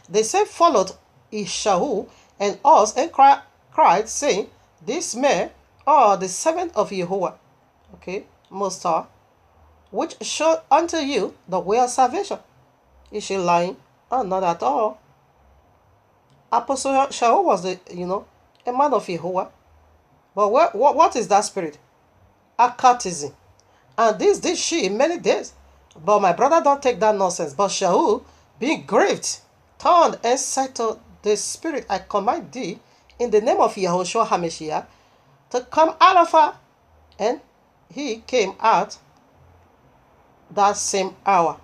They said, followed Ishahu and us, and cried, saying, this man are the servant of Yahuwah, okay, Most High, which showed unto you the way of salvation. Is she lying? Oh, not at all. Apostle Shaul was a man of Yahuwah. But what is that spirit? Occultism. And this did she in many days. But my brother don't take that nonsense. But Shaul, being grieved, turned and said to the spirit, I command thee in the name of Yahushua HaMashiach to come out of her. And he came out that same hour.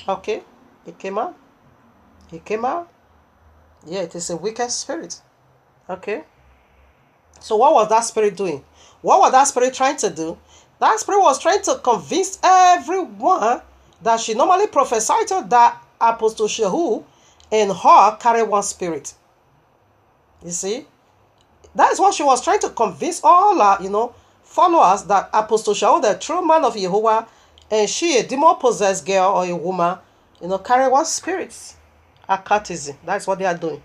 Okay, he came out. He came out. Yeah, it is a wicked spirit. Okay. So what was that spirit doing? What was that spirit trying to do? That spirit was trying to convince everyone that she normally prophesied to that Apostle Shehu and her carry one spirit. You see? That is what she was trying to convince all her, followers that Apostle Shehu, the true man of Yahuwah, and she, a demon-possessed girl or a woman, carry one spirit. Occultism. That's what they are doing.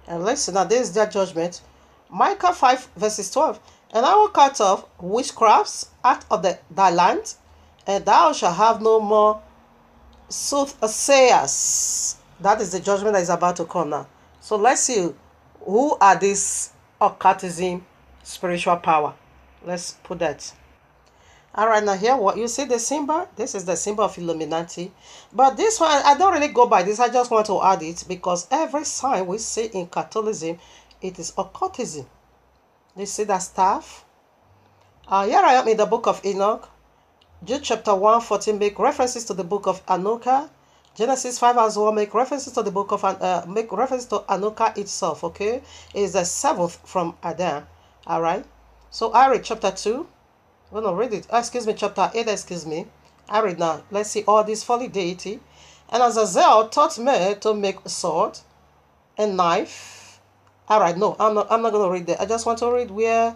And listen, now this is their judgment. Micah 5 verses 12. And I will cut off witchcrafts out of thy land, and thou shalt have no more soothsayers. That is the judgment that is about to come now. So let's see who are these occultism spiritual power. Let's put that. All right, now here, what you see the symbol? This is the symbol of Illuminati. But this one, I don't really go by this. I just want to add it because every sign we see in Catholicism, it is occultism. You see that staff? Here I am in the book of Enoch. Jude chapter 1, 14 make references to the book of Anuka. Genesis 5 as well make references to the book of make reference to Anuka itself. Okay, it is the seventh from Adam. All right. So I read chapter 2. I'm going to read it. Chapter 8, I read now. Let's see all this folly deity. And Azazel taught me to make a sword and knife. All right, no, I'm not going to read that. I just want to read where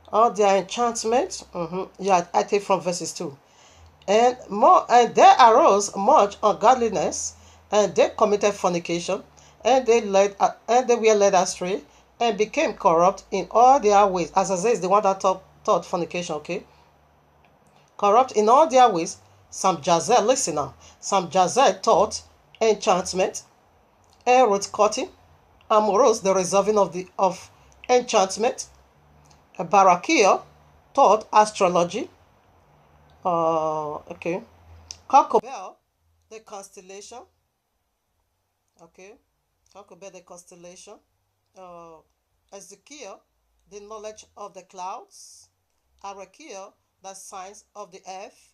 all their enchantment. Yeah, I take from verses 2. And there arose much ungodliness, and they committed fornication, and they were led astray, and became corrupt in all their ways. Azazel is the one that taught fornication, okay? Corrupt in all their ways. Samjazel, listen now. Samjazel taught enchantment, and wrote cutting, Amoros, the resolving of enchantment. Barakia taught astrology. Okay. Kokobel, the constellation. Okay. Kokobel, the constellation. Ezekiel, the knowledge of the clouds. Arakiel, the signs of the earth.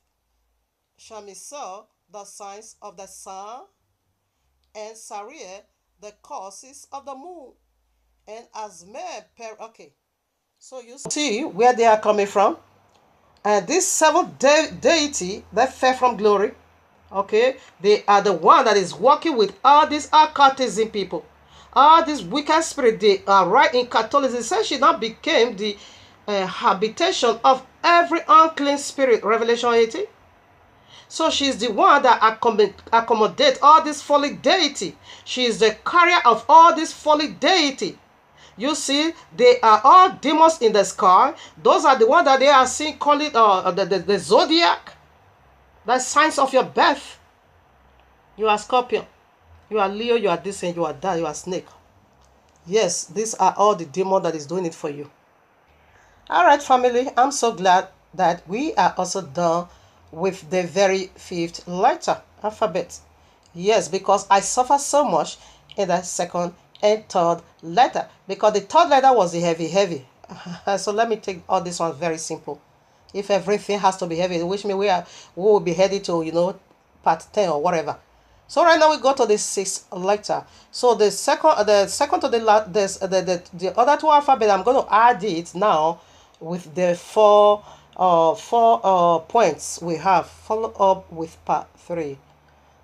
Shamisel, the signs of the sun. And Sariel, the courses of the moon. And Asmer, okay. So you see where they are coming from. And this seventh deity that fell from glory, okay, they are the one that is working with all these occultism people. All these wicked spirits, they are right in Catholicism. So she now became the habitation of every unclean spirit, Revelation 18. So she's the one that accommodates all this folly deity. She is the carrier of all this folly deity. You see, they are all demons in the sky. Those are the ones that they are seeing, call it the zodiac. That's signs of your birth. You are Scorpion. You are Leo. You are this and you are that. You are Snake. Yes, these are all the demons that is doing it for you. All right, family. I'm so glad that we are also done with the very fifth letter alphabet. Yes, because I suffer so much in the second and third letter, because the third letter was the heavy. So let me take all this one very simple. If everything has to be heavy, which means we will be headed to part 10 or whatever. So right now we go to the sixth letter. So the second to the last, the other two alphabet, I'm going to add it now with the four points we have. Follow up with part 3.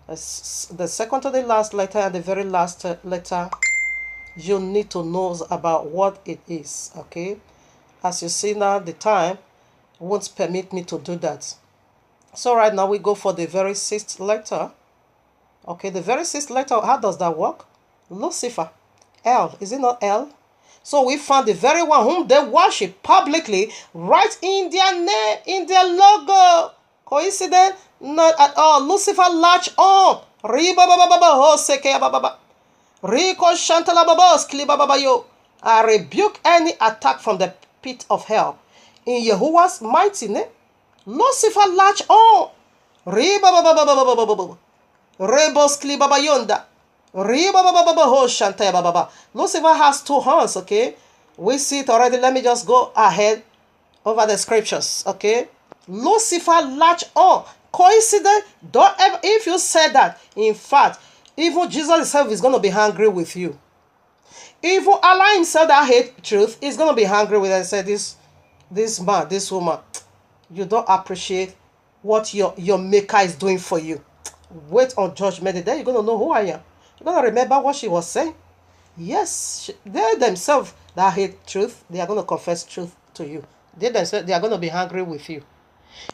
The second to the last letter and the very last letter. You need to know about what it is, okay? As you see now, the time won't permit me to do that. So right now we go for the very sixth letter. Okay, the very sixth letter, how does that work? Lucifer. L, is it not L? So we found the very one whom they worship publicly right in their name, in their logo. Coincidence? Not at all. Lucifer latch on. Rico Shantalababos Klibabayo. I rebuke any attack from the pit of hell. In Yahuwah's mighty name, Lucifer latch on. Rebos Klibabayonda. Lucifer has two horns, okay? We see it already. Let me just go ahead over the scriptures, okay? Lucifer latch on. Coincidence? Don't ever, if you said that, in fact, even Jesus himself is going to be angry with you. Even Allah himself that hate truth is going to be angry with you and say, this man, this woman, you don't appreciate what your maker is doing for you. Wait on judgment day. Then you're going to know who I am. You're going to remember what she was saying. Yes, they themselves that hate truth, they are going to confess truth to you. They themselves, they are going to be angry with you.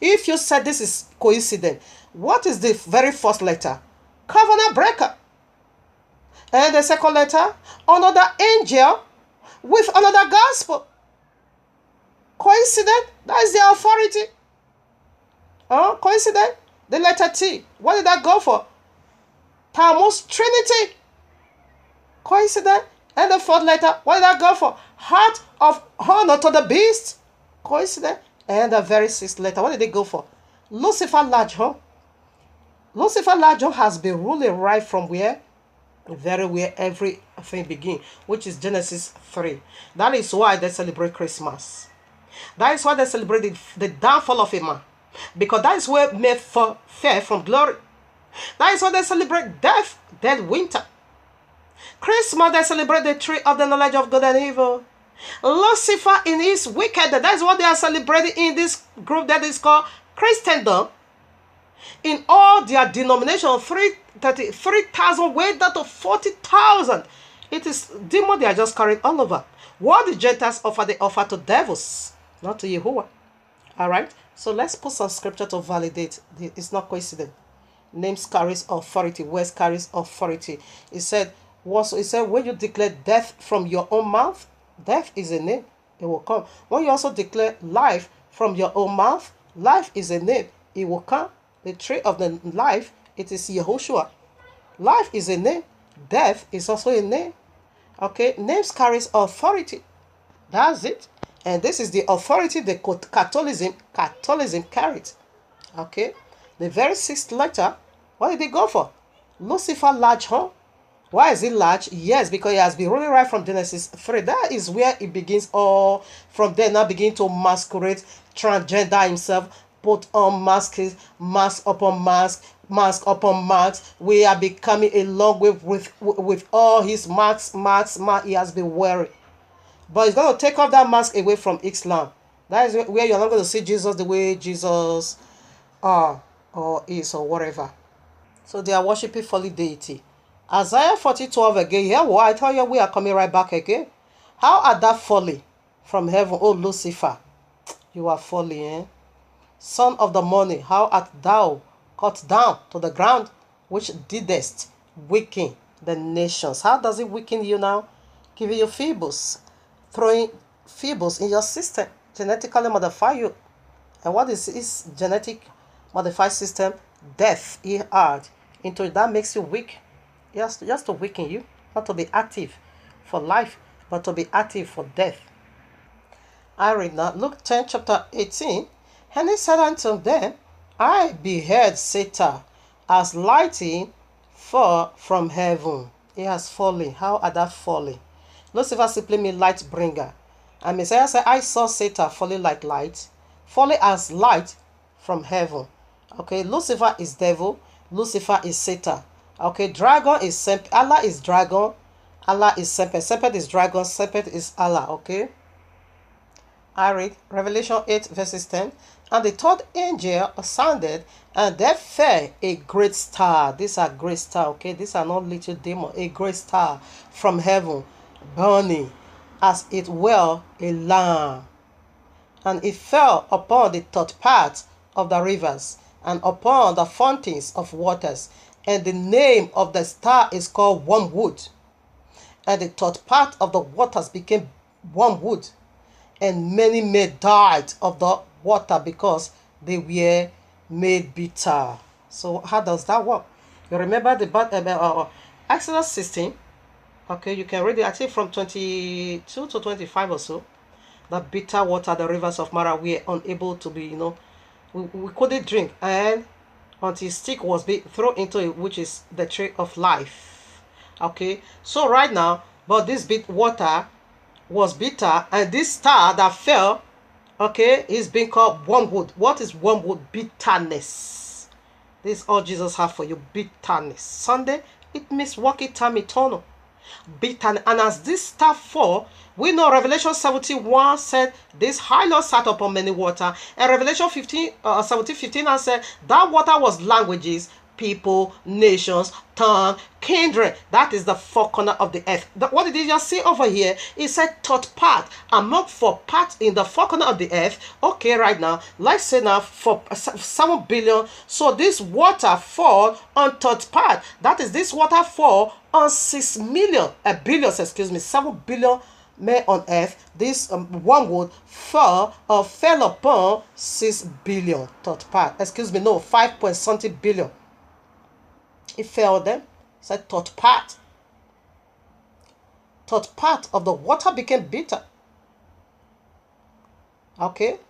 If you said this is coincidence, what is the very first letter? Covenant breaker. And the second letter, another angel with another gospel. Coincidence? That is the authority. Coincidence? The letter T. What did that go for? Tammuz Trinity. Coincidence? And the fourth letter, what did that go for? Heart of honor to the beast. Coincidence? And the very sixth letter, what did they go for? Lucifer Lajo. Lucifer Lajo has been ruling right from where? Very where everything begins, which is Genesis 3. That is why they celebrate Christmas. That is why they celebrate the downfall of a man. Because that is where men fell from glory. That is why they celebrate death, dead winter. Christmas, they celebrate the tree of the knowledge of good and evil. Lucifer in his wickedness, that is what they are celebrating in this group that is called Christendom. In all their denominations, 3,000 way down to 40,000. It is demon they are just carrying all over. What the Gentiles offer, they offer to devils, not to Yahuwah. Alright? So let's put some scripture to validate. It's not coincidence. Names carries authority. Words carries authority. It said, when you declare death from your own mouth, death is a name. It will come. When you also declare life from your own mouth, life is a name. It will come. The tree of the life, it is Yahushua. Life is a name. Death is also a name. Okay, names carries authority. That's it. And this is the authority the Catholicism carried. Okay, the very sixth letter, what did it go for? Lucifer large, huh? Why is it large? Yes, because it has been ruling right from Genesis 3. That is where it begins. All from there now begin to masquerade, transgender himself, put on masks, mask upon mask, mask upon mask. We are becoming a long way with all his masks. He has been wearing. But he's going to take off that mask away from Islam. That is where you're not going to see Jesus the way Jesus or is or whatever. So they are worshiping false deity. Isaiah 40:12 again. Here, I tell you, we are coming right back again. How are that falling from heaven, O Lucifer? You are falling, eh? Son of the morning, how art thou cut down to the ground, which didst weaken the nations? How does it weaken you now? Giving you feebles, throwing feebles in your system, genetically modify you. And what is this genetic modified system? Death, he add into it. That makes you weak. Just to weaken you, not to be active for life, but to be active for death. I read now, Luke 10, chapter 18. And he said unto them, I beheld Satan as lightning fall from heaven. He has fallen. How are that falling? Lucifer simply means light bringer. And Messiah said, I saw Satan falling like light, falling as light from heaven. Okay, Lucifer is devil. Lucifer is Satan. Okay, dragon is serpent. Allah is dragon. Allah is serpent. Serpent is dragon. Serpent is Allah. Okay. I read Revelation 8 verses 10. And the third angel sounded, and there fell a great star. These are great star. Okay, these are not little demon. A great star from heaven, burning as it were a lamp. And it fell upon the third part of the rivers, and upon the fountains of waters. And the name of the star is called wormwood. And the third part of the waters became wormwood. And many men died of the water because they were made bitter. So how does that work? You remember the Exodus 16. Okay, you can read it, I think from 22 to 25 or so. The bitter water, the rivers of Mara, we were unable to be, we couldn't drink. And until stick was thrown into it, which is the tree of life. Okay, so right now, but this bit water was bitter, and this star that fell, okay, is being called wormwood. What is wormwood? Bitterness. This is all Jesus have for you, bitterness. Sunday, it means working time eternal. Bitterness. And as this star fall, we know Revelation 71 said this Harlots sat upon many water. And Revelation 17:15 and said that water was languages, people, nations, tongue, kindred. That is the four corner of the earth. What did he just say over here? He said third part, among four parts in the four corner of the earth. Okay, right now, let's say now for 7 billion. So this water fall on third part. That is, this water fall on 6 million, billion, excuse me, 7 billion men on earth. This wormwood fell upon 6 billion, third part, excuse me, no, 5 point something billion. It fell them. It's a third part. Third part of the water became bitter. Okay?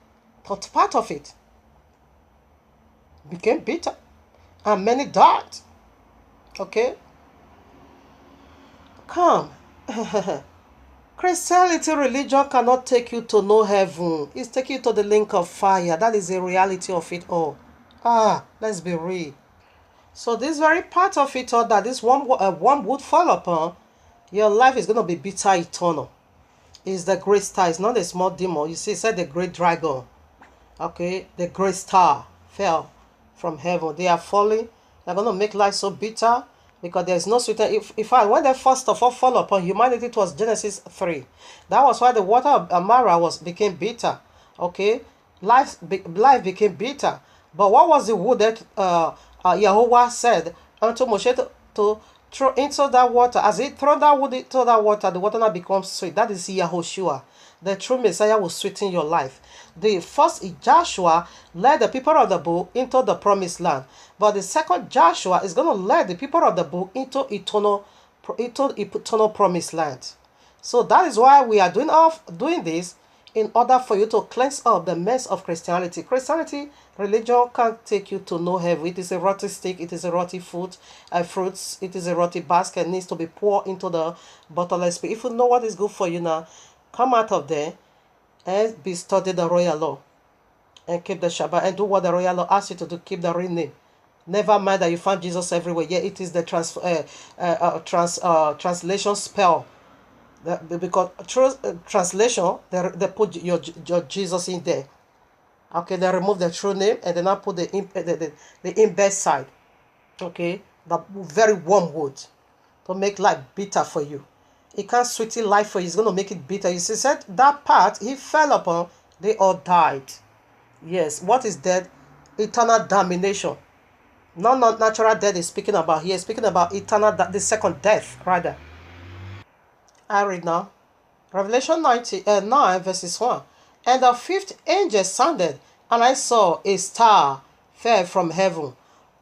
Third part of it became bitter. And many died. Okay? Come. Christianity religion cannot take you to no heaven. It's taking you to the link of fire. That is the reality of it all. Let's be real. So this very part of it all, that this one would fall upon, your life is going to be bitter eternal. It's the great star. It's not a small demon. You see, it said the great dragon. Okay, the great star fell from heaven. They are falling. They're going to make life so bitter because there is no sweeter. When they first of all fall upon humanity, it was Genesis 3. That was why the water of Mara became bitter. Okay, life became bitter. But what was the wood that Yahuwah said unto Moshe to throw into that water? As he threw that wood into that water, the water now becomes sweet. That is Yahushua. The true Messiah will sweeten your life. The first Joshua led the people of the book into the promised land. But the second Joshua is going to lead the people of the book into eternal promised land. So that is why we are doing this, in order for you to cleanse up the mess of Christianity. Christianity religion can't take you to no heaven. It is a rotty stick. It is a rotty fruits. It is a rotty basket. It needs to be poured into the bottomless pit. If you know what is good for you now, come out of there and be study the royal law and keep the Shabbat and do what the royal law asks you to do. Keep the real name. Never mind that you find Jesus everywhere. Yeah, it is the translation spell. Because translation, they put your Jesus in there. Okay, they remove the true name and then I put the embed side. Okay, the very warm wood to make life bitter for you. It can't sweeten life for you. It's going to make it bitter. You see, said that part he fell upon, they all died. Yes, what is death? Eternal damnation. Not natural death is speaking about here. Speaking about eternal, the second death, rather. I read now. Revelation 9 verses 1. And the fifth angel sounded, and I saw a star fell from heaven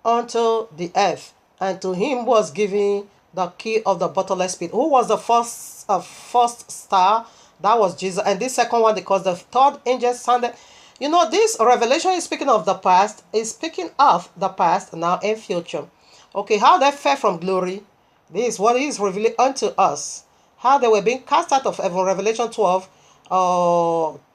unto the earth, and to him was given the key of the bottomless pit. Who was the first star? That was Jesus. And this second one, because the third angel sounded. You know, this revelation is speaking of the past, is speaking of the past, now and future. Okay, how they fell from glory. This is what is revealed unto us. How they were being cast out of heaven. Revelation 12,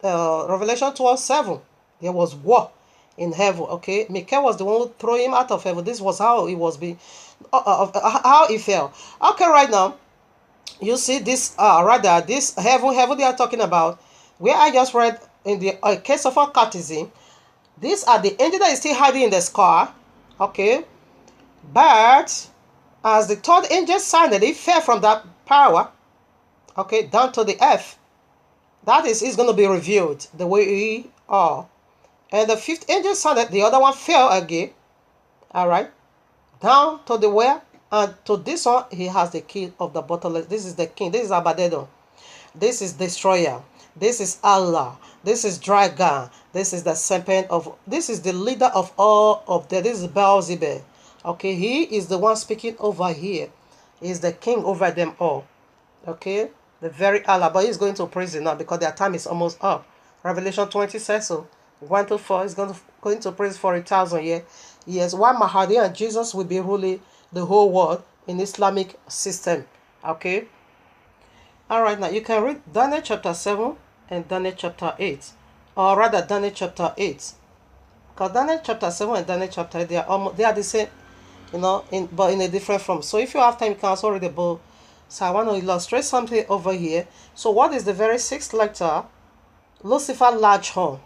Revelation 12:7. There was war in heaven. Okay, Michael was the one who threw him out of heaven. This was how it was being, how he fell. Okay, right now, you see this, this heaven they are talking about, where I just read in the case of our catechism. These are the angels that is still hiding in the sky. Okay, but as the third angel sounded, he fell from that power. Okay, down to the earth. That is going to be revealed the way we are. And the fifth angel sounded, the other one fell again. All right, down to the where? And to this one, he has the key of the bottomless. This is the king. This is Abaddon. This is destroyer. This is Allah. This is dragon. This is the serpent of. This is the leader of all of them. This is Beelzebub. Okay, he is the one speaking over here. He is the king over them all. Okay, the very Allah. But he's going to prison now because their time is almost up. Revelation 20 says so. 1-4 is going to prison for 1,000 years. Yes, while Mahdi and Jesus will be ruling the whole world in Islamic system. Okay. All right, now you can read Daniel chapter 7 and Daniel chapter 8, or rather Daniel chapter 8. Because Daniel chapter 7 and Daniel chapter 8, they are the same, but in a different form. So if you have time, you can also read the book. So I want to illustrate something over here. So what is the very sixth letter? Lucifer large horn.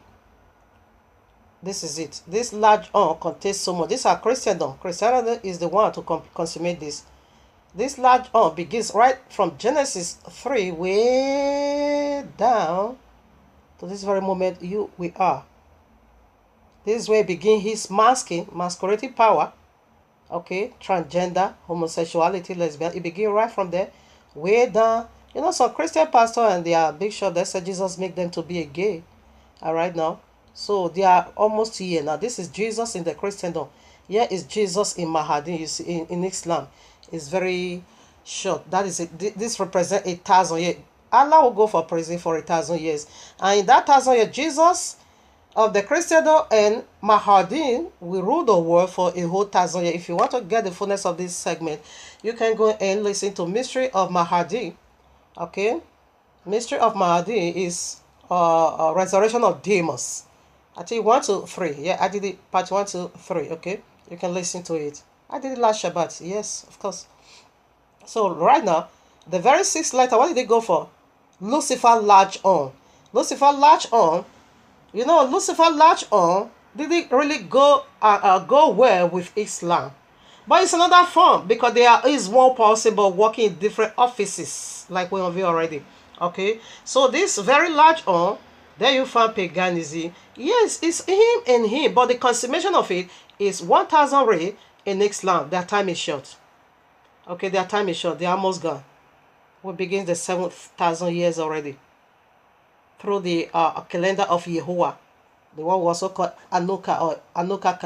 This is it. This large horn contains so much. These are Christendom. Christianity is the one to consummate this. This large horn begins right from Genesis 3 way down to this very moment we are. This is where begin his masquerading power. Okay, transgender, homosexuality, lesbian. It begin right from there, way down. Some Christian pastor and their bishop, they said Jesus make them to be a gay. All right now. So they are almost here. Now this is Jesus in the Christendom. Here is Jesus in Mahdi. You see, in Islam. It's very short. That is it. This represents 1,000 years. Allah will go for prison for 1,000 years. And in that 1,000 years, Jesus of the Christendom and Mahdi will rule the world for a whole 1,000 years. If you want to get the fullness of this segment, you can go and listen to Mystery of Mahdi. Okay? Mystery of Mahdi is Resurrection of Demons. I think 1 to 3. Yeah, I did it part 1 to 3. Okay? You can listen to it. I did it last Shabbat. Yes, of course. So right now, the very sixth letter, what did they go for? Lucifer large on. Lucifer large on. Lucifer large on didn't really go well with Islam. But it's another form because there is more possible working in different offices, like we have already. Okay, so this very large on, there you find paganism. Yes, it's him and him, but the consummation of it is 1,000 ray in Islam. Their time is short. Okay, their time is short. They are almost gone. We begin the 7,000 years already through the calendar of Yahuwah. The one was also called Anuka or Anuka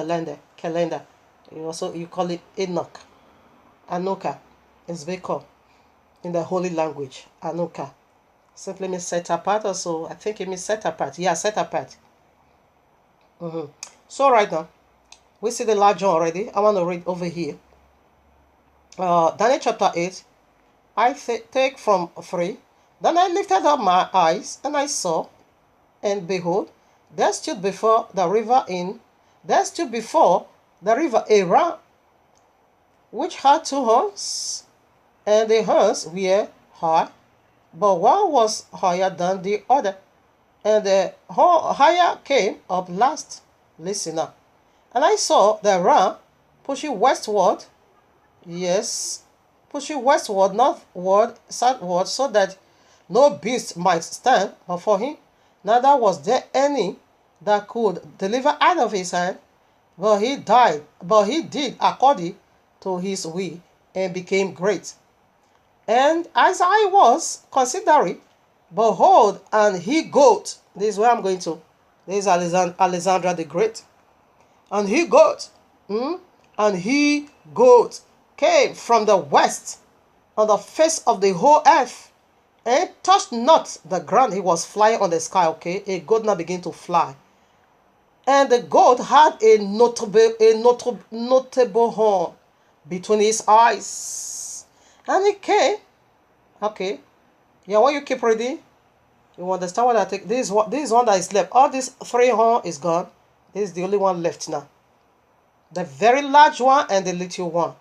calendar. You call it Enoch. Anuka is Beko in the holy language. Anuka simply means set apart. Also, I think it means set apart. Yeah, set apart. So right now, we see the large one already. I want to read over here. Daniel chapter 8. I take from 3. Then I lifted up my eyes, and I saw, and behold, there stood before the river a ram, which had 2 horns, and the horns were high, but one was higher than the other, and the higher came up last. Listen up. And I saw the ram pushing westward, northward, southward, so that no beast might stand before him, neither was there any that could deliver out of his hand, but he did according to his will, and became great. And as I was considering, behold, and he goat, this is where I'm going to, this is Alexandra the Great, and he goat came from the west on the face of the whole earth, and touched not the ground. He was flying on the sky. Okay, a goat now began to fly, and the goat had a notable horn between his eyes, and he came. Okay, yeah. When you keep reading, you understand what I take. This one that is left. All these 3 horn is gone. This is the only one left now. The very large one and the little one.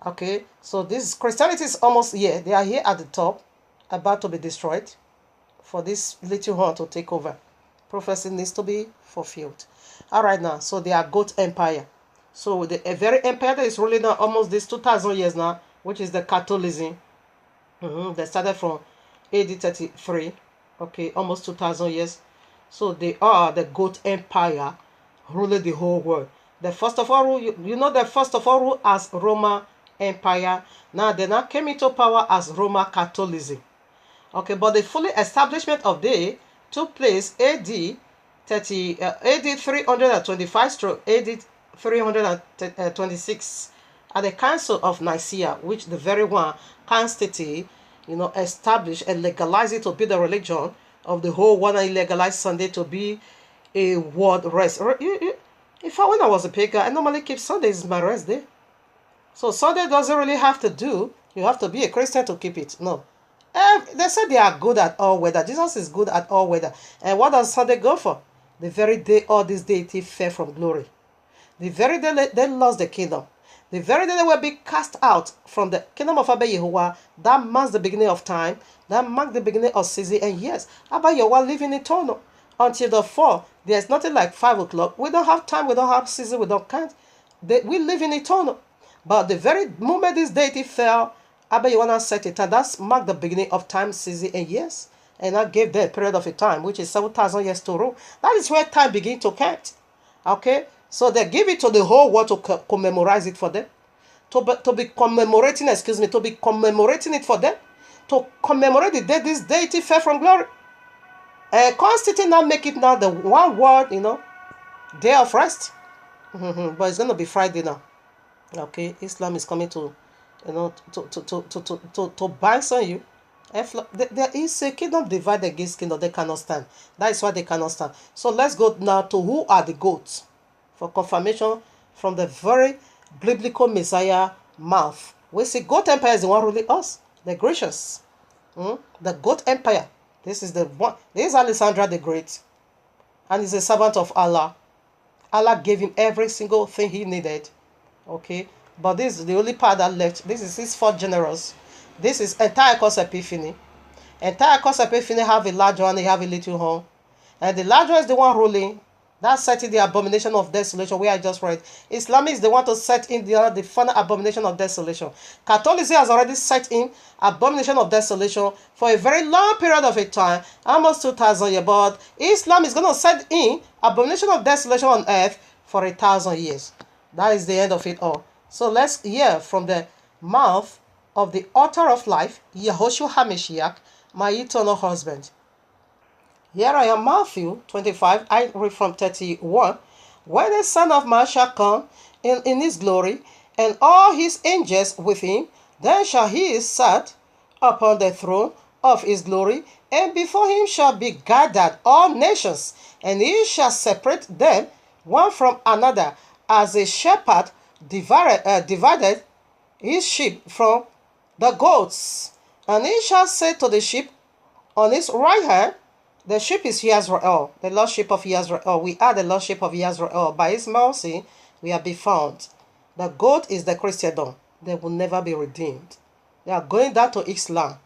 Okay, so this Christianity is almost here. They are here at the top, about to be destroyed, for this little horn to take over. Prophecy needs to be fulfilled. All right now, so they are goat empire. So a very empire that is ruling now almost this 2,000 years now, which is the Catholicism. They started from AD 33. Okay, almost 2,000 years. So they are the goat empire ruling the whole world. The first of all, the first of all rule as Roman Empire. Now they now came into power as Roman Catholicism. Okay, but the fully establishment of they took place AD 325 stroke AD 326 at the Council of Nicaea, which the very one Constantine, established and legalized it to be the religion of the whole world, and legalized Sunday to be a world rest. When I was a pagan, I normally keep Sundays as my rest day. So Sunday doesn't really have to do, you have to be a Christian to keep it. No. They say they are good at all weather. Jesus is good at all weather. And what does Sunday go for? The very day all this deity fell from glory. The very day they lost the kingdom. The very day they will be cast out from the kingdom of Abba Yahuwah. That marks the beginning of time. That marks the beginning of season. And yes, Abba Yahuwah living eternal. Until the fall, there's nothing like 5 o'clock. We don't have time. We don't have season. We don't count. We live in eternal. But the very moment this deity fell, Abba Yahuwah set it. And that's marked the beginning of time, season, and years. And I gave them a period of a time, which is 7,000 years to rule. That is where time begins to count. Okay? So they give it to the whole world to commemorate it for them. To be commemorating, to be commemorating it for them. To commemorate the day this deity fell from glory. Constantine now make it now the one word, day of rest. But it's going to be Friday now. Okay? Islam is coming to, to bind on you. There is a kingdom divided against kingdom. They cannot stand. That is why they cannot stand. So let's go now to who are the goats. For confirmation from the very biblical Messiah mouth. We see goat empire is the one ruling us. The Grecians. The goat empire. This is the one. This is Alexander the Great. And he's a servant of Allah. Allah gave him every single thing he needed. Okay. But this is the only part that left. This is his 4 generals. This is Antiochus Epiphanes. Antiochus Epiphanes have a large one, they have a little horn. And the large one is the one ruling. That's setting the abomination of desolation, where I just read. Islam is the one to set in the final abomination of desolation. Catholicism has already set in abomination of desolation for a very long period of a time, almost 2,000 years. But Islam is going to set in abomination of desolation on earth for 1,000 years. That is the end of it all. So let's hear from the mouth of the author of life, YAHUAH'S HaMashiach, my eternal husband. Here I am, Matthew 25, I read from 31. When the Son of Man shall come in his glory, and all his angels with him, then shall he sit upon the throne of his glory, and before him shall be gathered all nations, and he shall separate them one from another, as a shepherd divided his sheep from the goats. And he shall say to the sheep on his right hand, the sheep is Israel, the lost sheep of Israel. We are the lost sheep of Israel. By his mercy, we have been found. The goat is the Christendom. They will never be redeemed. They are going down to Islam.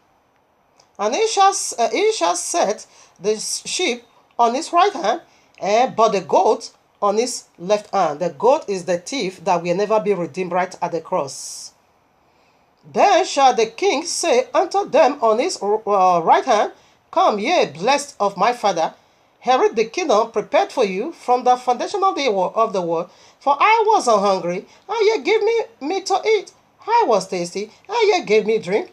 And he shall set the sheep on his right hand, but the goat on his left hand. The goat is the thief that will never be redeemed right at the cross. Then shall the king say unto them on his right hand, Come, ye blessed of my Father, inherit the kingdom prepared for you from the foundation of the world. For I was hungry, and ye gave me meat to eat. I was thirsty, and ye gave me drink.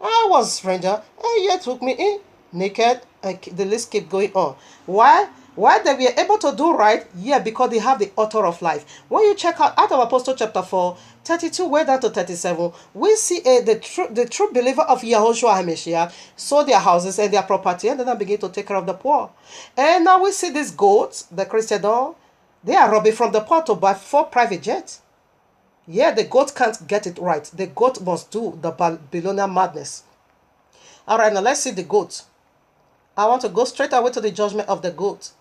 I was a stranger, and ye took me in. Naked, and the list keep going on. Why? Why they were able to do right? Yeah, because they have the author of life. When you check out Acts of Apostles chapter 4, 32 way down to 37, we see the true believer of YAHUAH'S HaMashiach sold their houses and their property, and then begin to take care of the poor. And now we see these goats, the Christendom, they are robbing from the poor to buy 4 private jets. Yeah, the goat can't get it right. The goat must do the Babylonian madness. All right, now let's see the goat. I want to go straight away to the judgment of the goat.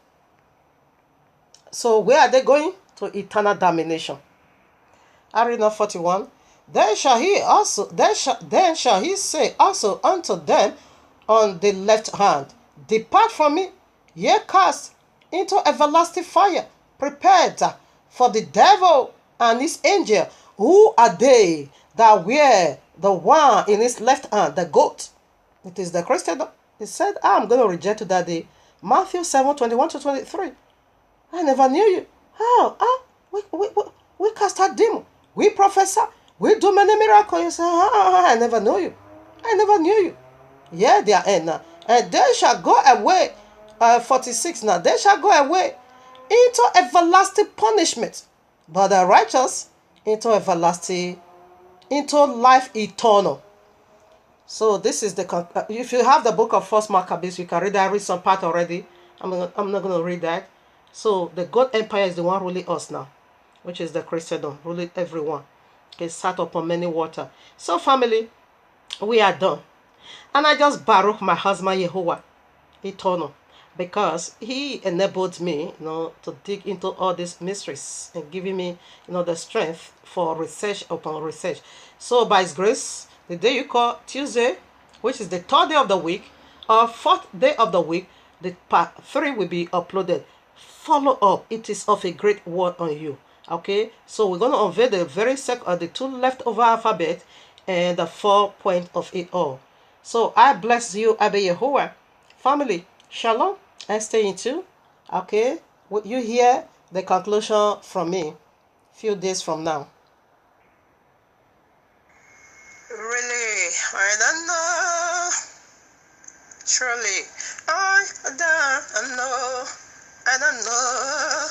So where are they going? To eternal damnation. I read now 41. Then shall he say also unto them on the left hand, Depart from me, ye cast into everlasting fire, prepared for the devil and his angel. Who are they that wear the one in his left hand, the goat? It is the Christian. He said, I'm going to reject you that day. Matthew 7, 21 to 23. I never knew you. How? We cast out demon. We prophesy. We do many miracles. You say, I never knew you. I never knew you. Yeah, they are in now. And they shall go away. 46 now. They shall go away into everlasting punishment. But the righteous into everlasting, into life eternal. So this is the, if you have the book of First Maccabees, you can read that. I read some part already. I'm not going to read that. So the God Empire is the one ruling us now, which is the Christendom, ruling everyone. It sat upon many water. So family, we are done. And I just Baruch my husband Yahuwah eternal, because he enabled me, to dig into all these mysteries and giving me, the strength for research upon research. So by his grace, the day you call Tuesday, which is the third day of the week, or fourth day of the week, the part 3 will be uploaded. Follow up. It is of a great word on you. Okay, so we're going to unveil the the two leftover alphabet and the 4 point of it all. So I bless you, Abba Yahuwah. Family, shalom, and stay in tune. Okay, will you hear the conclusion from me few days from now? Really, I don't know. Truly, I don't know. I don't know.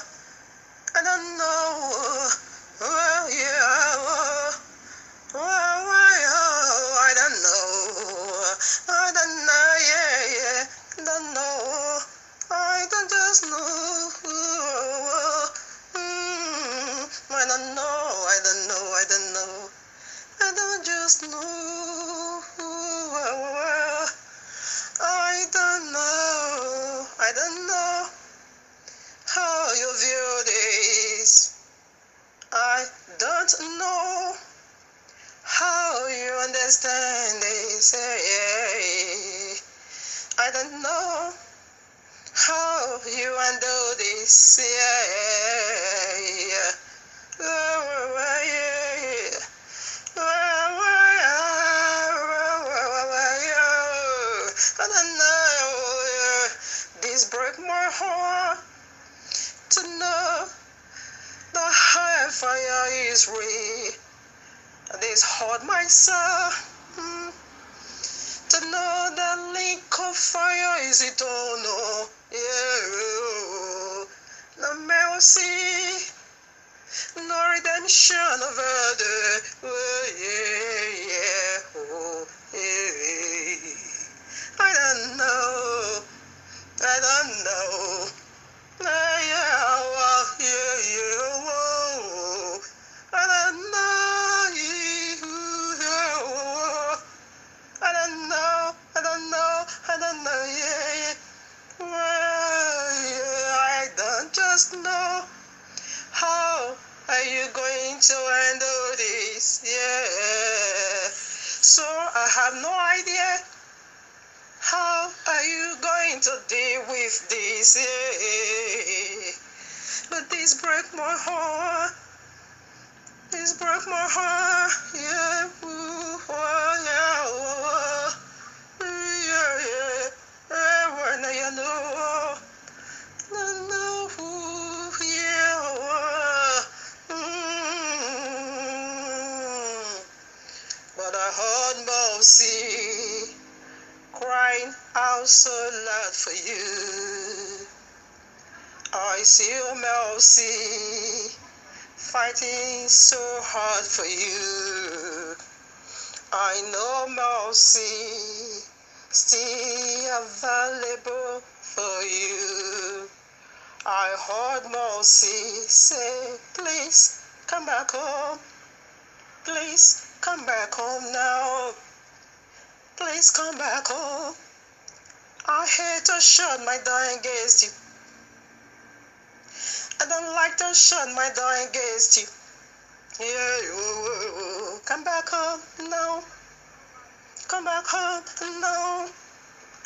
I don't know. Oh, yeah. I don't know. I don't know. Yeah. Don't know. I don't just know. I don't know. I don't know. I don't know. I don't just know. I don't know. I don't know how you view this. I don't know how you understand this. I don't know how you undo this. I don't know. This break my heart to know the high fire is real. This hurt my soul to know the link of fire is eternal. Yeah, no mercy, no redemption of other. Oh, yeah. Oh, yeah. I don't know. I don't know. I don't know. I don't know. I don't know. I don't know. I don't just know. How are you going to handle this? Yeah. So I have no idea. How are you going to deal with this? Yeah. But this break my heart. This broke my heart. Yeah. Ooh, oh, yeah. Oh, yeah, yeah. When I know. But I heard mercy crying out so loud for you. I see your mercy fighting so hard for you. I know mercy still available for you. I heard mercy say, please come back home. Please come back home now. Please come back home. I hate to shut my door against you. I don't like to shut my door against you. Yeah, come back home now. Come back home now.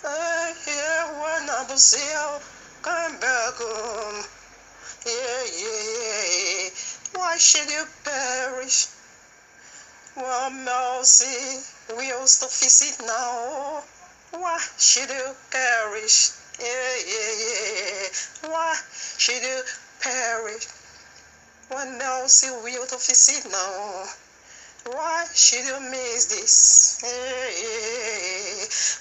Yeah, when I will see you, come back home. Yeah. Why should you perish? Well, mercy wills to visit now. Why should you perish? Yeah. Why should you perish? When mercy will to visit now. Why should you miss this?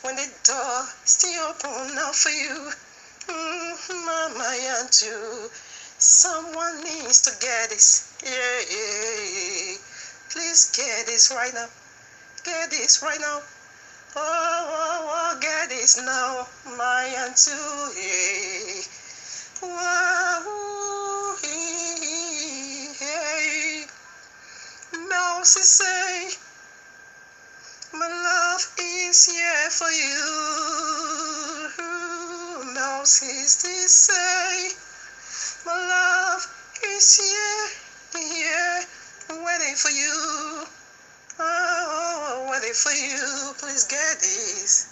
When the door still open now for you. Mama and too. Someone needs to get this. Yeah. Please get this right now. Get this right now. Oh, get this now. My and too. Yeah. Wow. knows to say, my love is here for you. Who knows is to say, my love is here, waiting for you. Oh, waiting for you. Please get this.